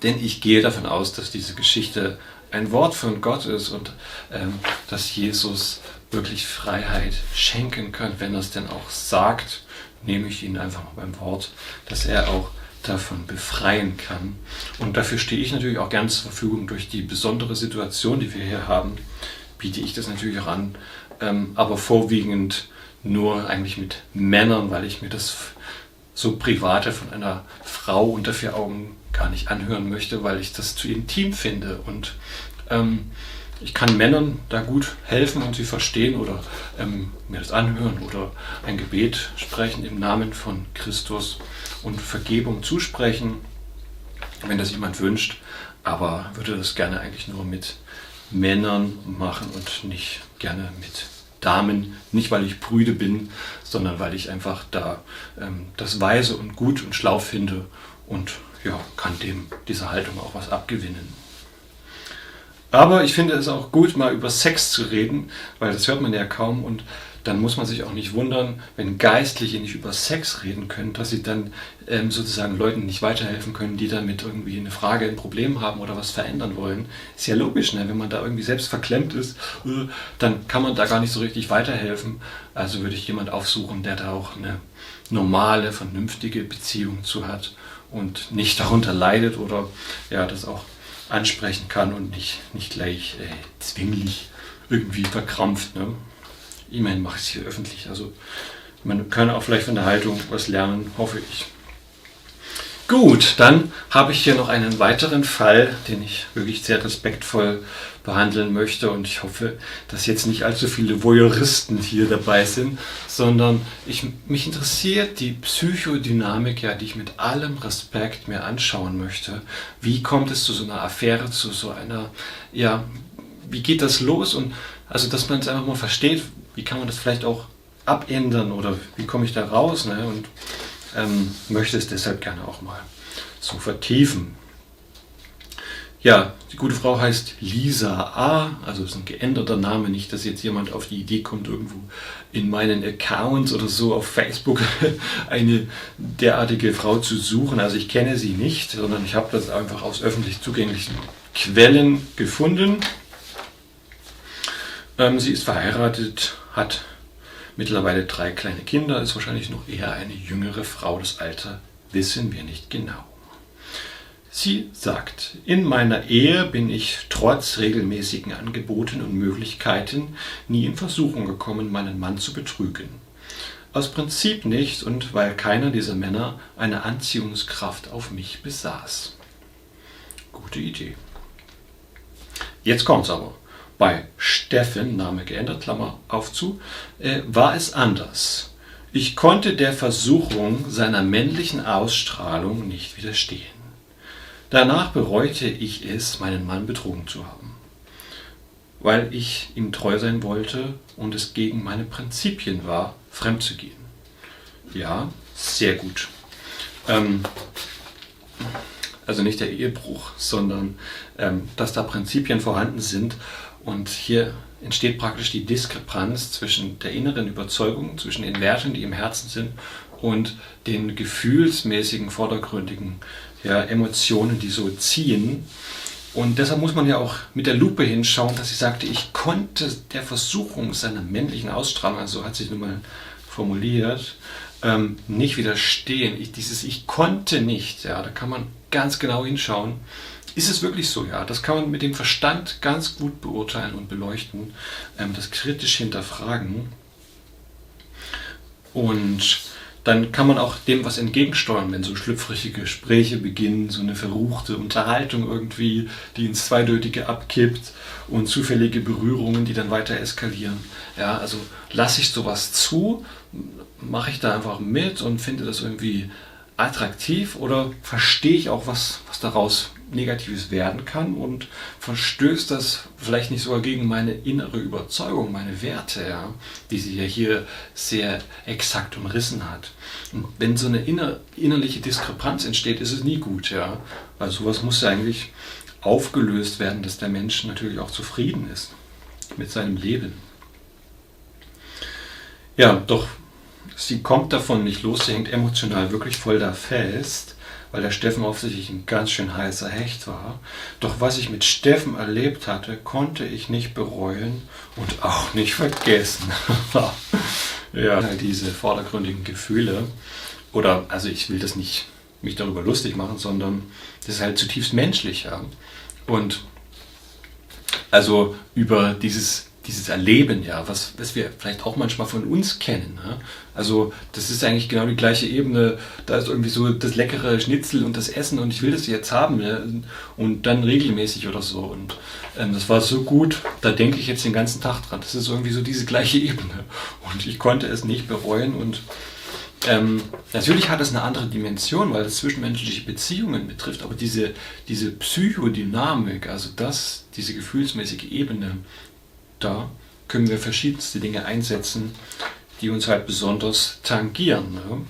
Denn ich gehe davon aus, dass diese Geschichte ein Wort von Gott ist und dass Jesus wirklich Freiheit schenken kann. Wenn er es denn auch sagt, nehme ich ihn einfach mal beim Wort, dass er auch davon befreien kann. Und dafür stehe ich natürlich auch gern zur Verfügung. Durch die besondere Situation, die wir hier haben, biete ich das natürlich auch an, aber vorwiegend nur eigentlich mit Männern, weil ich mir das so Private von einer Frau unter 4 Augen gar nicht anhören möchte, weil ich das zu intim finde. Und ich kann Männern da gut helfen und sie verstehen oder mir das anhören oder ein Gebet sprechen im Namen von Christus und Vergebung zusprechen, wenn das jemand wünscht. Aber würde das gerne eigentlich nur mit Männern machen und nicht gerne mit Damen, nicht weil ich prüde bin, sondern weil ich einfach da das weise und gut und schlau finde und ja, kann dieser Haltung auch was abgewinnen. Aber ich finde es auch gut, mal über Sex zu reden, weil das hört man ja kaum und dann muss man sich auch nicht wundern, wenn Geistliche nicht über Sex reden können, dass sie dann sozusagen Leuten nicht weiterhelfen können, die damit irgendwie eine Frage, ein Problem haben oder was verändern wollen. Ist ja logisch, ne? Wenn man da irgendwie selbst verklemmt ist, dann kann man da gar nicht so richtig weiterhelfen. Also würde ich jemanden aufsuchen, der da auch eine normale, vernünftige Beziehung zu hat und nicht darunter leidet oder ja, das auch ansprechen kann und nicht gleich zwinglich irgendwie verkrampft. Ne? Immerhin mache ich es hier öffentlich. Also man kann auch vielleicht von der Haltung was lernen, hoffe ich. Gut, dann habe ich hier noch einen weiteren Fall, den ich wirklich sehr respektvoll behandeln möchte und ich hoffe, dass jetzt nicht allzu viele Voyeuristen hier dabei sind, sondern mich interessiert die Psychodynamik, ja, die ich mit allem Respekt mir anschauen möchte. Wie kommt es zu so einer Affäre, zu so einer, ja, wie geht das los? Und also, dass man es einfach mal versteht, wie kann man das vielleicht auch abändern oder wie komme ich da raus? Ne? Und möchte es deshalb gerne auch mal so vertiefen. Ja, die gute Frau heißt Lisa A., also ist ein geänderter Name, nicht, dass jetzt jemand auf die Idee kommt, irgendwo in meinen Accounts oder so auf Facebook eine derartige Frau zu suchen. Also ich kenne sie nicht, sondern ich habe das einfach aus öffentlich zugänglichen Quellen gefunden. Sie ist verheiratet, hat mittlerweile 3 kleine Kinder, ist wahrscheinlich noch eher eine jüngere Frau. Das Alter wissen wir nicht genau. Sie sagt, in meiner Ehe bin ich trotz regelmäßigen Angeboten und Möglichkeiten nie in Versuchung gekommen, meinen Mann zu betrügen. Aus Prinzip nicht und weil keiner dieser Männer eine Anziehungskraft auf mich besaß. Gute Idee. Jetzt kommt's aber. Bei Steffen, Name geändert, Klammer auf zu, war es anders. Ich konnte der Versuchung seiner männlichen Ausstrahlung nicht widerstehen. Danach bereute ich es, meinen Mann betrogen zu haben, weil ich ihm treu sein wollte und es gegen meine Prinzipien war, fremd zu gehen. Ja, sehr gut. Also nicht der Ehebruch, sondern dass da Prinzipien vorhanden sind. Und hier entsteht praktisch die Diskrepanz zwischen der inneren Überzeugung, zwischen den Werten, die im Herzen sind, und den gefühlsmäßigen, vordergründigen Emotionen, die so ziehen. Und deshalb muss man ja auch mit der Lupe hinschauen, dass sie sagte, ich konnte der Versuchung seiner männlichen Ausstrahlung, also so hat sie nun mal formuliert, nicht widerstehen. Ich konnte nicht, ja, da kann man ganz genau hinschauen. Ist es wirklich so? Ja, das kann man mit dem Verstand ganz gut beurteilen und beleuchten, das kritisch hinterfragen. Und dann kann man auch dem was entgegensteuern, wenn so schlüpfrige Gespräche beginnen, so eine verruchte Unterhaltung irgendwie, die ins Zweideutige abkippt und zufällige Berührungen, die dann weiter eskalieren. Ja, also lasse ich sowas zu, mache ich da einfach mit und finde das irgendwie attraktiv oder verstehe ich auch, was daraus Negatives werden kann und verstößt das vielleicht nicht sogar gegen meine innere Überzeugung, meine Werte, ja, die sie ja hier sehr exakt umrissen hat. Und wenn so eine innerliche Diskrepanz entsteht, ist es nie gut, ja. Also sowas muss ja eigentlich aufgelöst werden, dass der Mensch natürlich auch zufrieden ist mit seinem Leben. Ja, doch sie kommt davon nicht los, sie hängt emotional wirklich voll da fest, weil der Steffen offensichtlich ein ganz schön heißer Hecht war. Doch was ich mit Steffen erlebt hatte, konnte ich nicht bereuen und auch nicht vergessen. Ja, diese vordergründigen Gefühle. Oder, also ich will das nicht mich darüber lustig machen, sondern das ist halt zutiefst menschlich. Ja. Und also über dieses Erleben, ja, was wir vielleicht auch manchmal von uns kennen. Ne? Also das ist eigentlich genau die gleiche Ebene. Da ist irgendwie so das leckere Schnitzel und das Essen und ich will das jetzt haben, ne? Und dann regelmäßig oder so. Und das war so gut, da denke ich jetzt den ganzen Tag dran. Das ist irgendwie so diese gleiche Ebene. Und ich konnte es nicht bereuen und natürlich hat es eine andere Dimension, weil es zwischenmenschliche Beziehungen betrifft, aber diese Psychodynamik, also diese gefühlsmäßige Ebene, da können wir verschiedenste Dinge einsetzen, die uns halt besonders tangieren. Ne?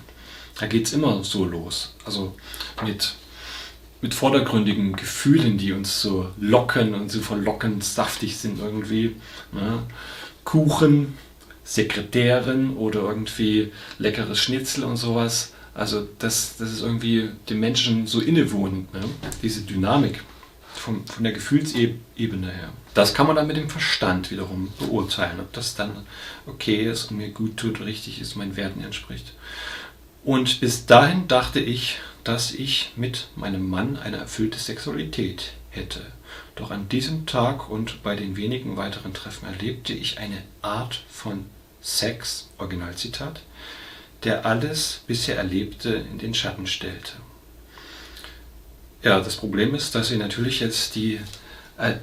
Da geht es immer so los. Also mit vordergründigen Gefühlen, die uns so locken und so verlockend saftig sind irgendwie. Ne? Kuchen, Sekretärin oder irgendwie leckeres Schnitzel und sowas. Also das ist irgendwie dem Menschen so innewohnend, ne? Diese Dynamik von der Gefühlsebene her. Das kann man dann mit dem Verstand wiederum beurteilen, ob das dann okay ist und mir gut tut, richtig ist, meinen Werten entspricht. Und bis dahin dachte ich, dass ich mit meinem Mann eine erfüllte Sexualität hätte. Doch an diesem Tag und bei den wenigen weiteren Treffen erlebte ich eine Art von Sex, Originalzitat, der alles bisher Erlebte in den Schatten stellte. Ja, das Problem ist, dass sie natürlich jetzt die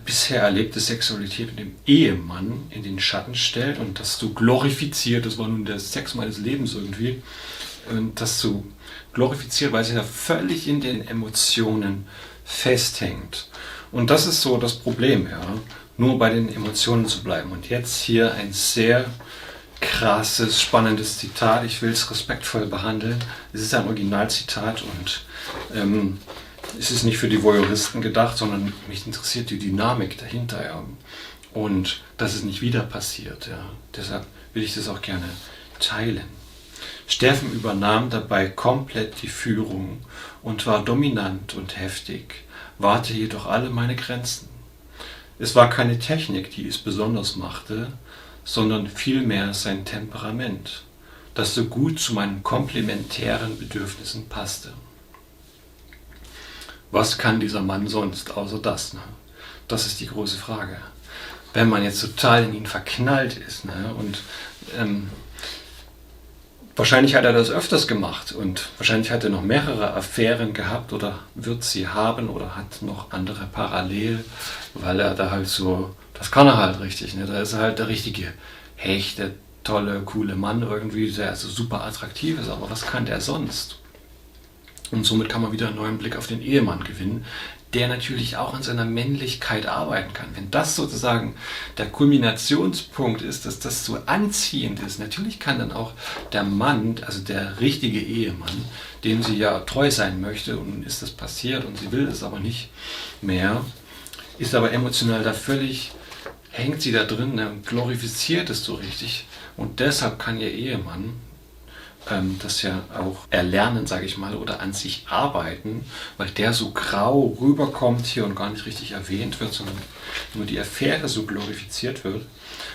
bisher erlebte Sexualität mit dem Ehemann in den Schatten stellt und das so glorifiziert, das war nun der Sex meines Lebens irgendwie, und das so glorifiziert, weil sie da völlig in den Emotionen festhängt. Und das ist so das Problem, ja, nur bei den Emotionen zu bleiben. Und jetzt hier ein sehr krasses, spannendes Zitat, ich will es respektvoll behandeln. Es ist ein Originalzitat und es ist nicht für die Voyeuristen gedacht, sondern mich interessiert die Dynamik dahinter. Ja. Und dass es nicht wieder passiert. Ja. Deshalb will ich das auch gerne teilen. Steffen übernahm dabei komplett die Führung und war dominant und heftig, wahrte jedoch alle meine Grenzen. Es war keine Technik, die es besonders machte, sondern vielmehr sein Temperament, das so gut zu meinen komplementären Bedürfnissen passte. Was kann dieser Mann sonst außer das? Ne? Das ist die große Frage. Wenn man jetzt total in ihn verknallt ist, ne? Und wahrscheinlich hat er das öfters gemacht und wahrscheinlich hat er noch mehrere Affären gehabt oder wird sie haben oder hat noch andere parallel, weil er da halt so, das kann er halt richtig, ne? Da ist er halt der richtige Hecht, der tolle, coole Mann irgendwie, der so super attraktiv ist, aber was kann der sonst? Und somit kann man wieder einen neuen Blick auf den Ehemann gewinnen, der natürlich auch an seiner Männlichkeit arbeiten kann. Wenn das sozusagen der Kulminationspunkt ist, dass das so anziehend ist, natürlich kann dann auch der Mann, also der richtige Ehemann, dem sie ja treu sein möchte, und nun ist das passiert und sie will es aber nicht mehr, ist aber emotional da völlig, hängt sie da drin und glorifiziert es so richtig. Und deshalb kann ihr Ehemann das ja auch erlernen, sage ich mal, oder an sich arbeiten, weil der so grau rüberkommt hier und gar nicht richtig erwähnt wird, sondern nur die Affäre so glorifiziert wird.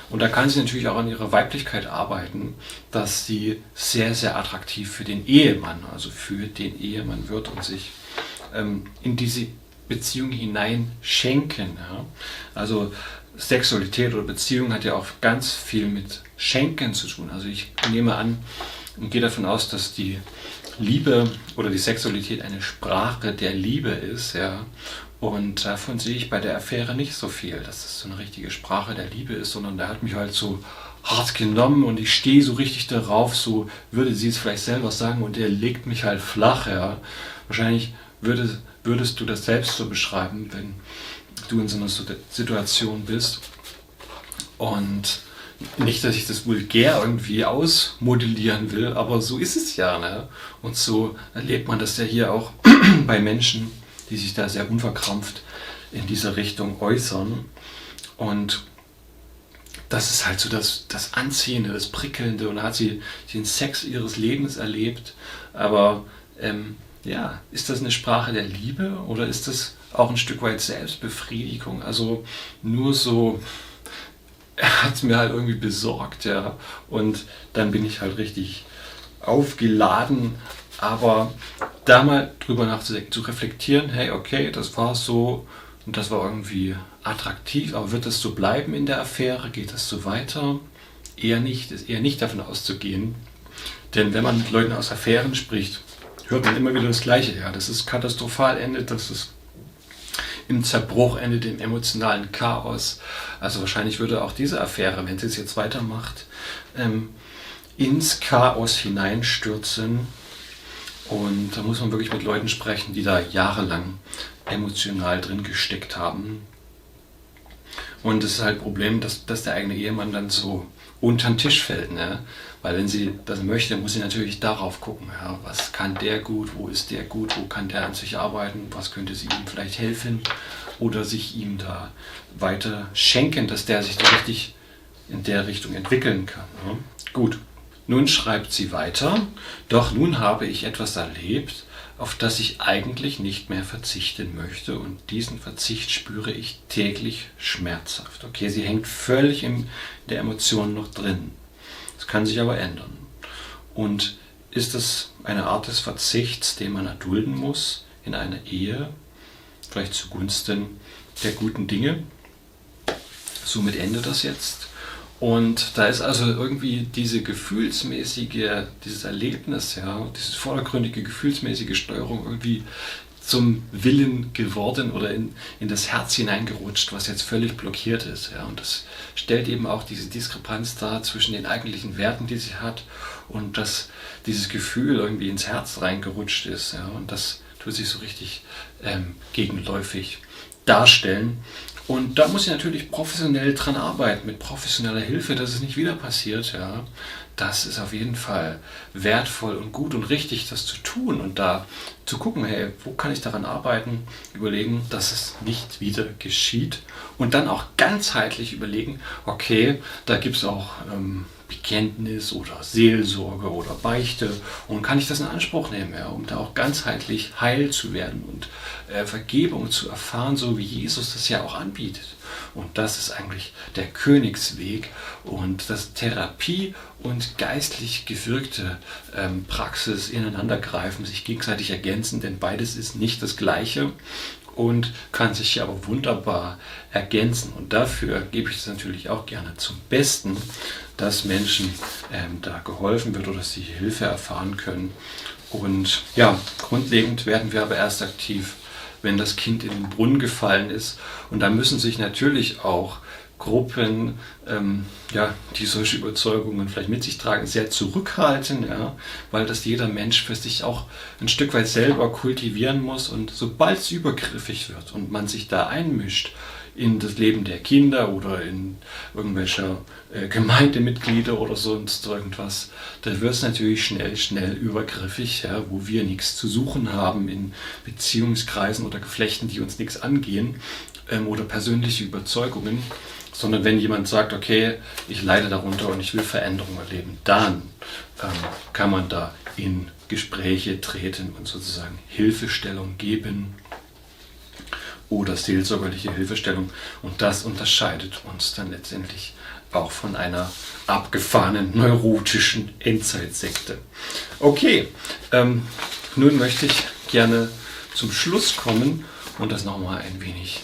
Und da kann sie natürlich auch an ihrer Weiblichkeit arbeiten, dass sie sehr, sehr attraktiv für den Ehemann, also für den Ehemann wird und sich in diese Beziehung hinein schenken. Ja? Also Sexualität oder Beziehung hat ja auch ganz viel mit Schenken zu tun. Also ich nehme an und gehe davon aus, dass die Liebe oder die Sexualität eine Sprache der Liebe ist. Ja? Und davon sehe ich bei der Affäre nicht so viel, dass es so eine richtige Sprache der Liebe ist, sondern der hat mich halt so hart genommen und ich stehe so richtig darauf, so würde sie es vielleicht selber sagen und der legt mich halt flach. Ja. Wahrscheinlich würdest du das selbst so beschreiben, wenn du in so einer Situation bist. Und nicht, dass ich das vulgär irgendwie ausmodellieren will, aber so ist es ja. Ne? Und so erlebt man das ja hier auch bei Menschen, die sich da sehr unverkrampft in dieser Richtung äußern. Und das ist halt so das Anziehende, das Prickelnde. Und da hat sie den Sex ihres Lebens erlebt. Aber ja, ist das eine Sprache der Liebe oder ist das auch ein Stück weit Selbstbefriedigung? Also nur so, er hat es mir halt irgendwie besorgt, ja. Und dann bin ich halt richtig aufgeladen. Aber da mal drüber nachzudenken, zu reflektieren, hey, okay, das war so und das war irgendwie attraktiv, aber wird das so bleiben in der Affäre? Geht das so weiter? Eher nicht, ist eher nicht davon auszugehen. Denn wenn man mit Leuten aus Affären spricht, hört man immer wieder das Gleiche. Ja, das ist katastrophal endet, das ist im Zerbruch endet, im emotionalen Chaos. Also wahrscheinlich würde auch diese Affäre, wenn sie es jetzt weitermacht, ins Chaos hineinstürzen. Und da muss man wirklich mit Leuten sprechen, die da jahrelang emotional drin gesteckt haben. Und das ist halt ein Problem, dass der eigene Ehemann dann so unter den Tisch fällt. Ne? Weil wenn sie das möchte, muss sie natürlich darauf gucken. Ja? Was kann der gut, wo ist der gut, wo kann der an sich arbeiten, was könnte sie ihm vielleicht helfen oder sich ihm da weiter schenken, dass der sich da richtig in der Richtung entwickeln kann. Ne? Gut. Nun schreibt sie weiter, doch nun habe ich etwas erlebt, auf das ich eigentlich nicht mehr verzichten möchte und diesen Verzicht spüre ich täglich schmerzhaft. Okay, sie hängt völlig in der Emotion noch drin. Das kann sich aber ändern. Und ist es eine Art des Verzichts, den man erdulden muss in einer Ehe, vielleicht zugunsten der guten Dinge? Somit endet das jetzt. Und da ist also irgendwie dieses Erlebnis, ja, diese vordergründige gefühlsmäßige Steuerung irgendwie zum Willen geworden oder in das Herz hineingerutscht, was jetzt völlig blockiert ist. Ja. Und das stellt eben auch diese Diskrepanz dar zwischen den eigentlichen Werten, die sie hat und dass dieses Gefühl irgendwie ins Herz reingerutscht ist. Ja. Und das tut sich so richtig gegenläufig darstellen. Und da muss ich natürlich professionell dran arbeiten, mit professioneller Hilfe, dass es nicht wieder passiert. Ja. Das ist auf jeden Fall wertvoll und gut und richtig, das zu tun und da zu gucken, hey, wo kann ich daran arbeiten, überlegen, dass es nicht wieder geschieht und dann auch ganzheitlich überlegen, okay, da gibt es auch Bekenntnis oder Seelsorge oder Beichte und kann ich das in Anspruch nehmen, ja, um da auch ganzheitlich heil zu werden und Vergebung zu erfahren, so wie Jesus das ja auch anbietet. Und das ist eigentlich der Königsweg und dass Therapie und geistlich gewirkte Praxis ineinandergreifen, sich gegenseitig ergänzen, denn beides ist nicht das Gleiche und kann sich aber wunderbar ergänzen. Und dafür gebe ich es natürlich auch gerne zum Besten, dass Menschen da geholfen wird oder dass sie Hilfe erfahren können. Und ja, grundlegend werden wir aber erst aktiv, wenn das Kind in den Brunnen gefallen ist. Und da müssen sich natürlich auch Gruppen, die solche Überzeugungen vielleicht mit sich tragen, sehr zurückhalten, ja, weil das jeder Mensch für sich auch ein Stück weit selber kultivieren muss. Und sobald es übergriffig wird und man sich da einmischt in das Leben der Kinder oder in irgendwelche Gemeindemitglieder oder sonst irgendwas, da wird es natürlich schnell übergriffig, ja, wo wir nichts zu suchen haben in Beziehungskreisen oder Geflechten, die uns nichts angehen oder persönliche Überzeugungen, sondern wenn jemand sagt, okay, ich leide darunter und ich will Veränderung erleben, dann kann man da in Gespräche treten und sozusagen Hilfestellung geben oder seelsorgerliche Hilfestellung. Und das unterscheidet uns dann letztendlich auch von einer abgefahrenen, neurotischen Endzeitsekte. Okay, nun möchte ich gerne zum Schluss kommen und das nochmal ein wenig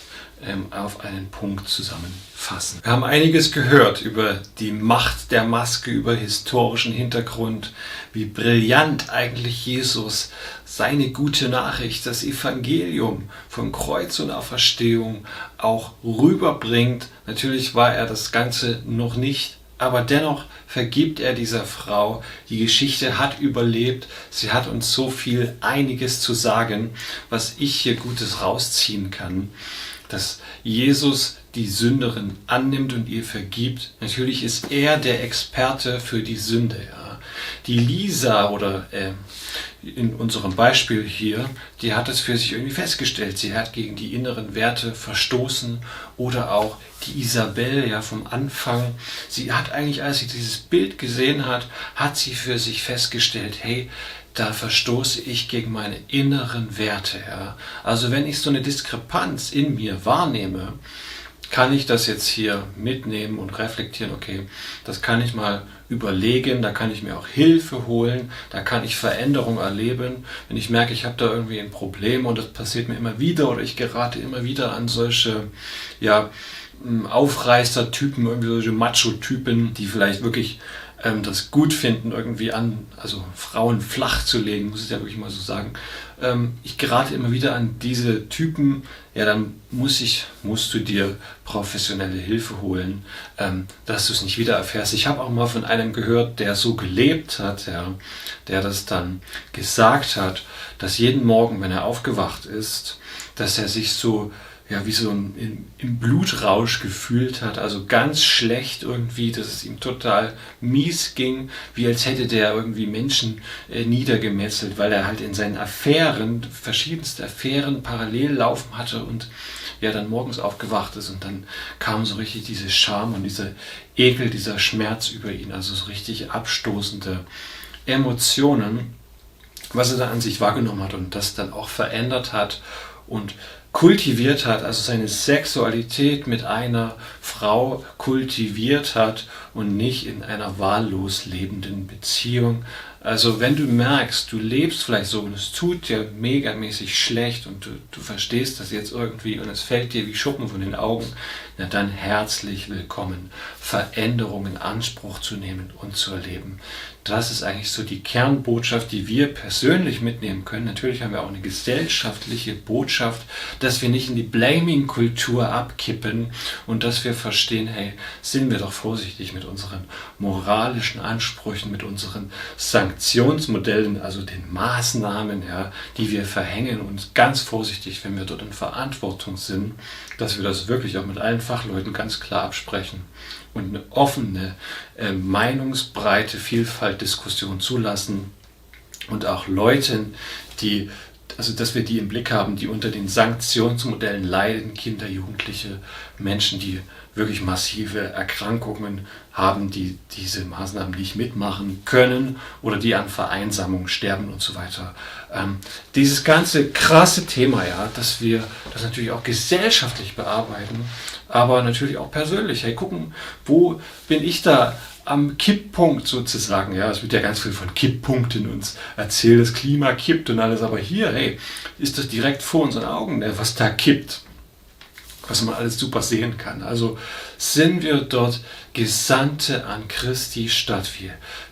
auf einen Punkt zusammenfassen. Wir haben einiges gehört über die Macht der Maske, über historischen Hintergrund, wie brillant eigentlich Jesus seine gute Nachricht, das Evangelium von Kreuz und Auferstehung auch rüberbringt. Natürlich war er das Ganze noch nicht, aber dennoch vergibt er dieser Frau. Die Geschichte hat überlebt. Sie hat uns so viel, einiges zu sagen, was ich hier Gutes rausziehen kann. Dass Jesus die Sünderin annimmt und ihr vergibt. Natürlich ist er der Experte für die Sünde. Ja. Die Lisa oder in unserem Beispiel hier, die hat es für sich irgendwie festgestellt. Sie hat gegen die inneren Werte verstoßen oder auch die Isabel ja vom Anfang. Sie hat eigentlich, als sie dieses Bild gesehen hat, hat sie für sich festgestellt, hey, da verstoße ich gegen meine inneren Werte. Ja. Also wenn ich so eine Diskrepanz in mir wahrnehme, kann ich das jetzt hier mitnehmen und reflektieren, okay, das kann ich mal überlegen, da kann ich mir auch Hilfe holen, da kann ich Veränderung erleben. Wenn ich merke, ich habe da irgendwie ein Problem und das passiert mir immer wieder oder ich gerate immer wieder an solche, ja, Aufreißer-Typen, irgendwie solche Macho-Typen, die vielleicht wirklich das gut finden, irgendwie also Frauen flach zu legen, muss ich ja wirklich mal so sagen. Ich gerate immer wieder an diese Typen, ja, dann musst du dir professionelle Hilfe holen, dass du es nicht wieder erfährst. Ich habe auch mal von einem gehört, der so gelebt hat, ja, der das dann gesagt hat, dass jeden Morgen, wenn er aufgewacht ist, dass er sich so, ja, wie so im Blutrausch gefühlt hat, also ganz schlecht irgendwie, dass es ihm total mies ging, wie als hätte der irgendwie Menschen niedergemetzelt, weil er halt in seinen Affären, verschiedenste Affären parallel laufen hatte und ja dann morgens aufgewacht ist und dann kam so richtig diese Scham und dieser Ekel, dieser Schmerz über ihn, also so richtig abstoßende Emotionen, was er da an sich wahrgenommen hat und das dann auch verändert hat und kultiviert hat, also seine Sexualität mit einer Frau kultiviert hat und nicht in einer wahllos lebenden Beziehung. Also wenn du merkst, du lebst vielleicht so und es tut dir megamäßig schlecht und du verstehst das jetzt irgendwie und es fällt dir wie Schuppen von den Augen, na dann herzlich willkommen, Veränderungen in Anspruch zu nehmen und zu erleben. Das ist eigentlich so die Kernbotschaft, die wir persönlich mitnehmen können. Natürlich haben wir auch eine gesellschaftliche Botschaft, dass wir nicht in die Blaming-Kultur abkippen und dass wir verstehen, hey, sind wir doch vorsichtig mit unseren moralischen Ansprüchen, mit unseren Sanktionsmodellen, also den Maßnahmen, ja, die wir verhängen und ganz vorsichtig, wenn wir dort in Verantwortung sind, dass wir das wirklich auch mit allen Fachleuten ganz klar absprechen und eine offene, meinungsbreite Vielfalt, Diskussion zulassen und auch Leuten, dass wir die im Blick haben, die unter den Sanktionsmodellen leiden, Kinder, Jugendliche, Menschen, die wirklich massive Erkrankungen haben, die diese Maßnahmen nicht mitmachen können oder die an Vereinsamung sterben und so weiter. Dieses ganze krasse Thema, ja, dass wir das natürlich auch gesellschaftlich bearbeiten, aber natürlich auch persönlich. Hey, gucken, wo bin ich da am Kipppunkt sozusagen, ja, es wird ja ganz viel von Kipppunkten uns erzählt, das Klima kippt und alles, aber hier, hey, ist das direkt vor unseren Augen, was da kippt, was man alles super sehen kann. Also sind wir dort Gesandte an Christi Stadt,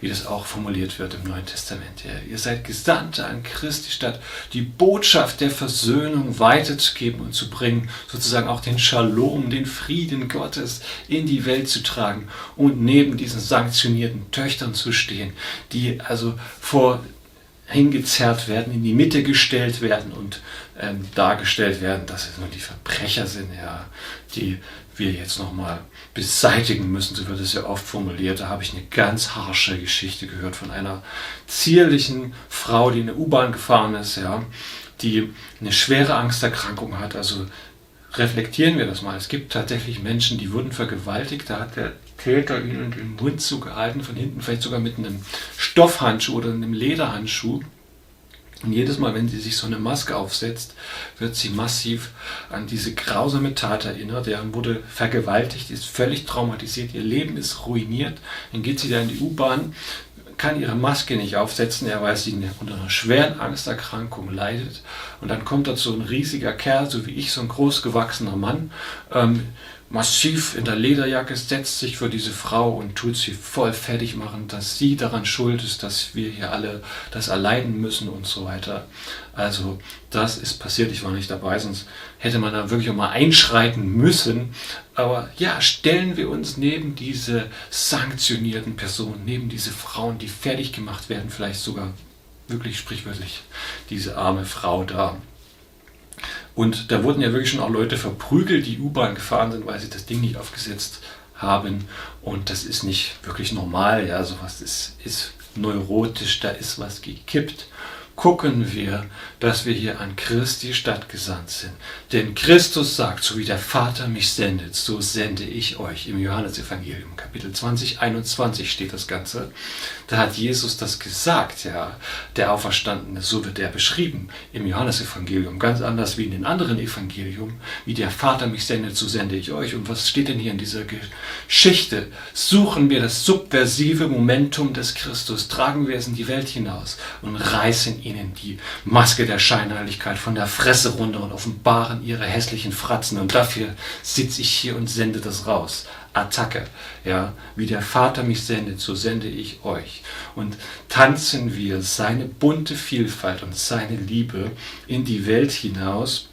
wie das auch formuliert wird im Neuen Testament. Ja, ihr seid Gesandte an Christi Stadt, die Botschaft der Versöhnung weiterzugeben und zu bringen, sozusagen auch den Shalom, den Frieden Gottes in die Welt zu tragen und neben diesen sanktionierten Töchtern zu stehen, die also hingezerrt werden, in die Mitte gestellt werden und dargestellt werden, dass es nur die Verbrecher sind, ja, die wir jetzt nochmal beseitigen müssen, so wird es ja oft formuliert. Da habe ich eine ganz harsche Geschichte gehört von einer zierlichen Frau, die in der U-Bahn gefahren ist, ja, die eine schwere Angsterkrankung hat, also reflektieren wir das mal. Es gibt tatsächlich Menschen, die wurden vergewaltigt, da hat der Täter ihnen den Mund zugehalten, von hinten vielleicht sogar mit einem Stoffhandschuh oder einem Lederhandschuh. Und jedes Mal, wenn sie sich so eine Maske aufsetzt, wird sie massiv an diese grausame Tat erinnert. Er wurde vergewaltigt, ist völlig traumatisiert, ihr Leben ist ruiniert. Dann geht sie da in die U-Bahn, kann ihre Maske nicht aufsetzen, er weiß, sie unter einer schweren Angsterkrankung leidet. Und dann kommt dort so ein riesiger Kerl, so wie ich, so ein großgewachsener Mann, massiv in der Lederjacke, setzt sich für diese Frau und tut sie voll fertig machen, dass sie daran schuld ist, dass wir hier alle das erleiden müssen und so weiter. Also das ist passiert, ich war nicht dabei, sonst hätte man da wirklich auch mal einschreiten müssen. Aber ja, stellen wir uns neben diese sanktionierten Personen, neben diese Frauen, die fertig gemacht werden, vielleicht sogar wirklich sprichwörtlich diese arme Frau da. Und da wurden ja wirklich schon auch Leute verprügelt, die U-Bahn gefahren sind, weil sie das Ding nicht aufgesetzt haben. Und das ist nicht wirklich normal. Ja, sowas ist neurotisch, da ist was gekippt. Gucken wir, dass wir hier an Christi Stadt gesandt sind. Denn Christus sagt, so wie der Vater mich sendet, so sende ich euch. Im Johannesevangelium, Kapitel 20, 21 steht das Ganze. Da hat Jesus das gesagt, ja, der Auferstandene, so wird er beschrieben im Johannesevangelium. Ganz anders wie in den anderen Evangelium. Wie der Vater mich sendet, so sende ich euch. Und was steht denn hier in dieser Geschichte? Suchen wir das subversive Momentum des Christus, tragen wir es in die Welt hinaus und reißen ihnen die Maske der Scheinheiligkeit von der Fresse runter und offenbaren ihre hässlichen Fratzen. Und dafür sitze ich hier und sende das raus. Attacke. Ja, wie der Vater mich sendet, so sende ich euch. Und tanzen wir seine bunte Vielfalt und seine Liebe in die Welt hinaus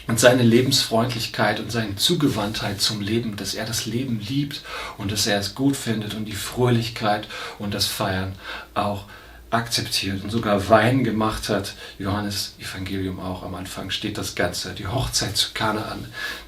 und seine Lebensfreundlichkeit und seine Zugewandtheit zum Leben, dass er das Leben liebt und dass er es gut findet und die Fröhlichkeit und das Feiern auch akzeptiert und sogar Wein gemacht hat. Johannes Evangelium auch, am Anfang steht das Ganze. Die Hochzeit zu Kanaan,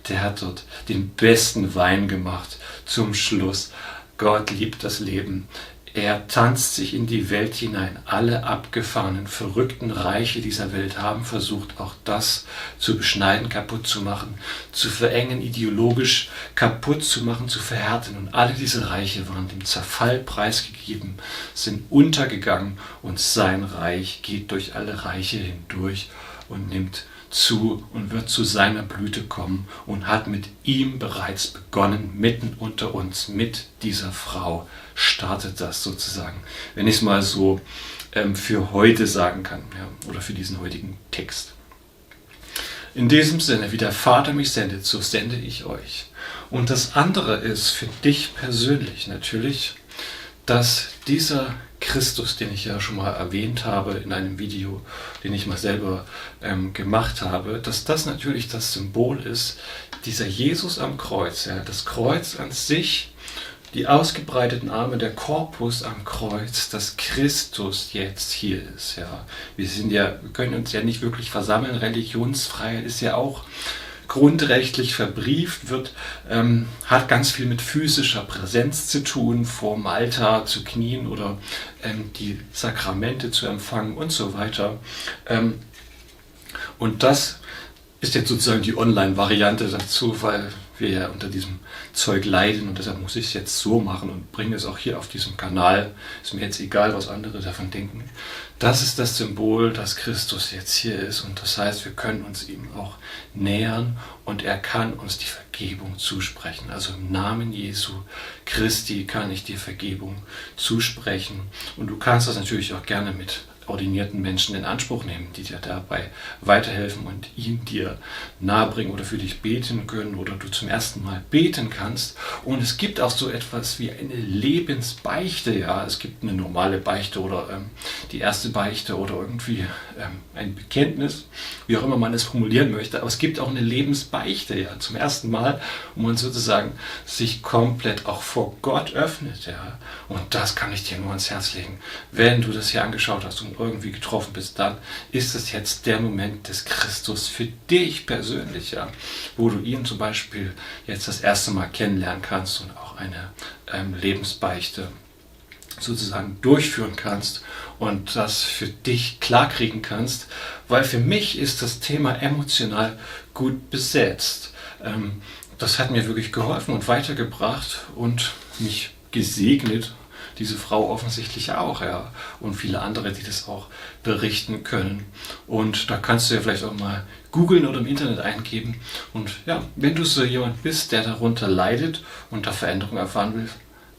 der hat dort den besten Wein gemacht zum Schluss. Gott liebt das Leben. Er tanzt sich in die Welt hinein. Alle abgefahrenen, verrückten Reiche dieser Welt haben versucht, auch das zu beschneiden, kaputt zu machen, zu verengen, ideologisch kaputt zu machen, zu verhärten. Und alle diese Reiche waren dem Zerfall preisgegeben, sind untergegangen und sein Reich geht durch alle Reiche hindurch und nimmt zu und wird zu seiner Blüte kommen und hat mit ihm bereits begonnen, mitten unter uns, mit dieser Frau startet das sozusagen, wenn ich es mal so für heute sagen kann, ja, oder für diesen heutigen Text. In diesem Sinne, wie der Vater mich sendet, so sende ich euch. Und das andere ist für dich persönlich natürlich, dass dieser Christus, den ich ja schon mal erwähnt habe in einem Video, den ich mal selber gemacht habe, dass das natürlich das Symbol ist, dieser Jesus am Kreuz, ja, das Kreuz an sich, die ausgebreiteten Arme, der Korpus am Kreuz, dass Christus jetzt hier ist. Ja. Wir können uns ja nicht wirklich versammeln, Religionsfreiheit ist ja auch grundrechtlich verbrieft, hat ganz viel mit physischer Präsenz zu tun, vorm Altar zu knien oder die Sakramente zu empfangen und so weiter. Und das ist jetzt sozusagen die Online-Variante dazu, weil wir ja unter diesem Zeug leiden und deshalb muss ich es jetzt so machen und bringe es auch hier auf diesem Kanal. Ist mir jetzt egal, was andere davon denken. Das ist das Symbol, dass Christus jetzt hier ist und das heißt, wir können uns ihm auch nähern und er kann uns die Vergebung zusprechen. Also im Namen Jesu Christi kann ich dir Vergebung zusprechen und du kannst das natürlich auch gerne mit ordinierten Menschen in Anspruch nehmen, die dir dabei weiterhelfen und ihn dir nahebringen oder für dich beten können oder du zum ersten Mal beten kannst. Und es gibt auch so etwas wie eine Lebensbeichte. Ja, es gibt eine normale Beichte oder die erste Beichte oder irgendwie ein Bekenntnis, wie auch immer man es formulieren möchte. Aber es gibt auch eine Lebensbeichte, ja, zum ersten Mal, wo man sozusagen sich komplett auch vor Gott öffnet. Ja. Und das kann ich dir nur ans Herz legen. Wenn du das hier angeschaut hast und irgendwie getroffen bist, dann ist es jetzt der Moment des Christus für dich persönlich, ja, wo du ihn zum Beispiel jetzt das erste Mal kennenlernen kannst und auch eine Lebensbeichte sozusagen durchführen kannst und das für dich klarkriegen kannst, weil für mich ist das Thema emotional gut besetzt. Das hat mir wirklich geholfen und weitergebracht und mich gesegnet. Diese Frau offensichtlich auch, ja. Und viele andere, die das auch berichten können. Und da kannst du ja vielleicht auch mal googeln oder im Internet eingeben. Und ja, wenn du so jemand bist, der darunter leidet und da Veränderung erfahren will,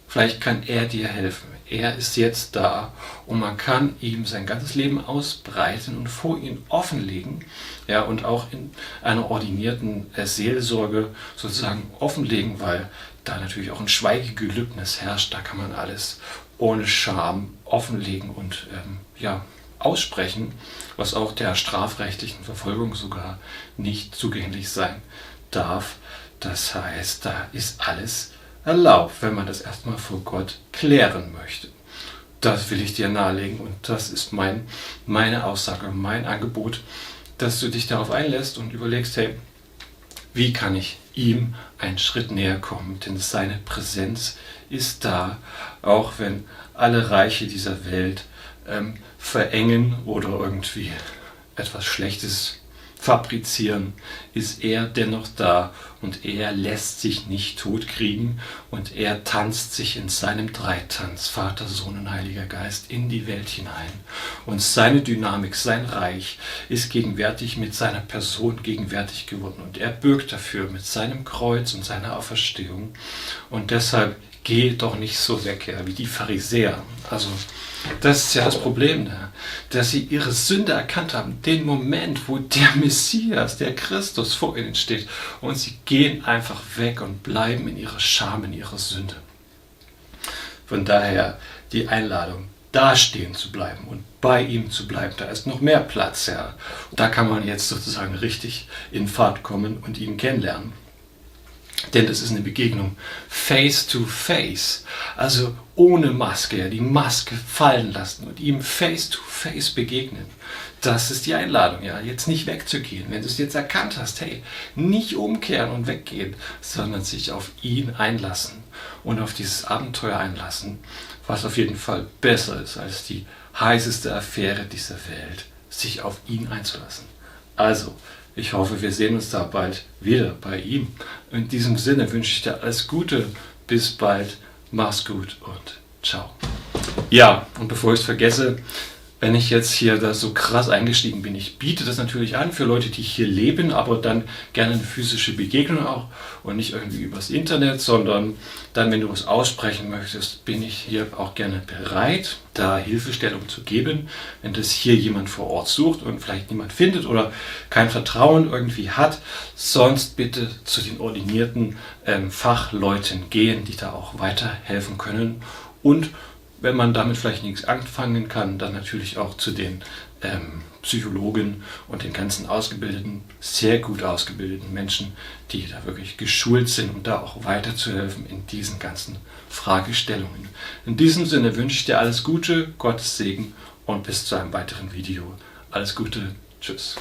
vielleicht kann er dir helfen. Er ist jetzt da und man kann ihm sein ganzes Leben ausbreiten und vor ihn offenlegen, ja, und auch in einer ordinierten Seelsorge sozusagen offenlegen, weil da natürlich auch ein Schweigegelübnis herrscht. Da kann man alles ohne Scham offenlegen und ja, aussprechen, was auch der strafrechtlichen Verfolgung sogar nicht zugänglich sein darf. Das heißt, da ist alles erlaubt, wenn man das erstmal vor Gott klären möchte. Das will ich dir nahelegen und das ist meine Aussage, mein Angebot, dass du dich darauf einlässt und überlegst, hey, wie kann ich ihm einen Schritt näher kommen? Denn seine Präsenz ist da, auch wenn alle Reiche dieser Welt verengen oder irgendwie etwas Schlechtes fabrizieren, ist er dennoch da und er lässt sich nicht totkriegen und er tanzt sich in seinem Dreitanz, Vater, Sohn und Heiliger Geist, in die Welt hinein. Und seine Dynamik, sein Reich ist gegenwärtig mit seiner Person gegenwärtig geworden und er bürgt dafür mit seinem Kreuz und seiner Auferstehung und deshalb geh doch nicht so weg, ja, wie die Pharisäer. Also das ist ja das Problem, dass sie ihre Sünde erkannt haben, den Moment, wo der Messias, der Christus vor ihnen steht und sie gehen einfach weg und bleiben in ihrer Scham, in ihrer Sünde. Von daher die Einladung, da stehen zu bleiben und bei ihm zu bleiben, da ist noch mehr Platz, ja. Und da kann man jetzt sozusagen richtig in Fahrt kommen und ihn kennenlernen. Denn das ist eine Begegnung face to face, also ohne Maske, ja, die Maske fallen lassen und ihm face to face begegnen. Das ist die Einladung, ja, jetzt nicht wegzugehen, wenn du es jetzt erkannt hast, hey, nicht umkehren und weggehen, sondern sich auf ihn einlassen und auf dieses Abenteuer einlassen, was auf jeden Fall besser ist als die heißeste Affäre dieser Welt, sich auf ihn einzulassen. Also, ich hoffe, wir sehen uns da bald wieder bei ihm. In diesem Sinne wünsche ich dir alles Gute. Bis bald. Mach's gut und ciao. Ja, und bevor ich es vergesse, wenn ich jetzt hier da so krass eingestiegen bin, ich biete das natürlich an für Leute, die hier leben, aber dann gerne eine physische Begegnung auch und nicht irgendwie übers Internet, sondern dann, wenn du was aussprechen möchtest, bin ich hier auch gerne bereit, da Hilfestellung zu geben, wenn das hier jemand vor Ort sucht und vielleicht niemand findet oder kein Vertrauen irgendwie hat, sonst bitte zu den ordinierten Fachleuten gehen, die da auch weiterhelfen können und wenn man damit vielleicht nichts anfangen kann, dann natürlich auch zu den Psychologen und den ganzen ausgebildeten, sehr gut ausgebildeten Menschen, die da wirklich geschult sind, um da auch weiterzuhelfen in diesen ganzen Fragestellungen. In diesem Sinne wünsche ich dir alles Gute, Gottes Segen und bis zu einem weiteren Video. Alles Gute, tschüss.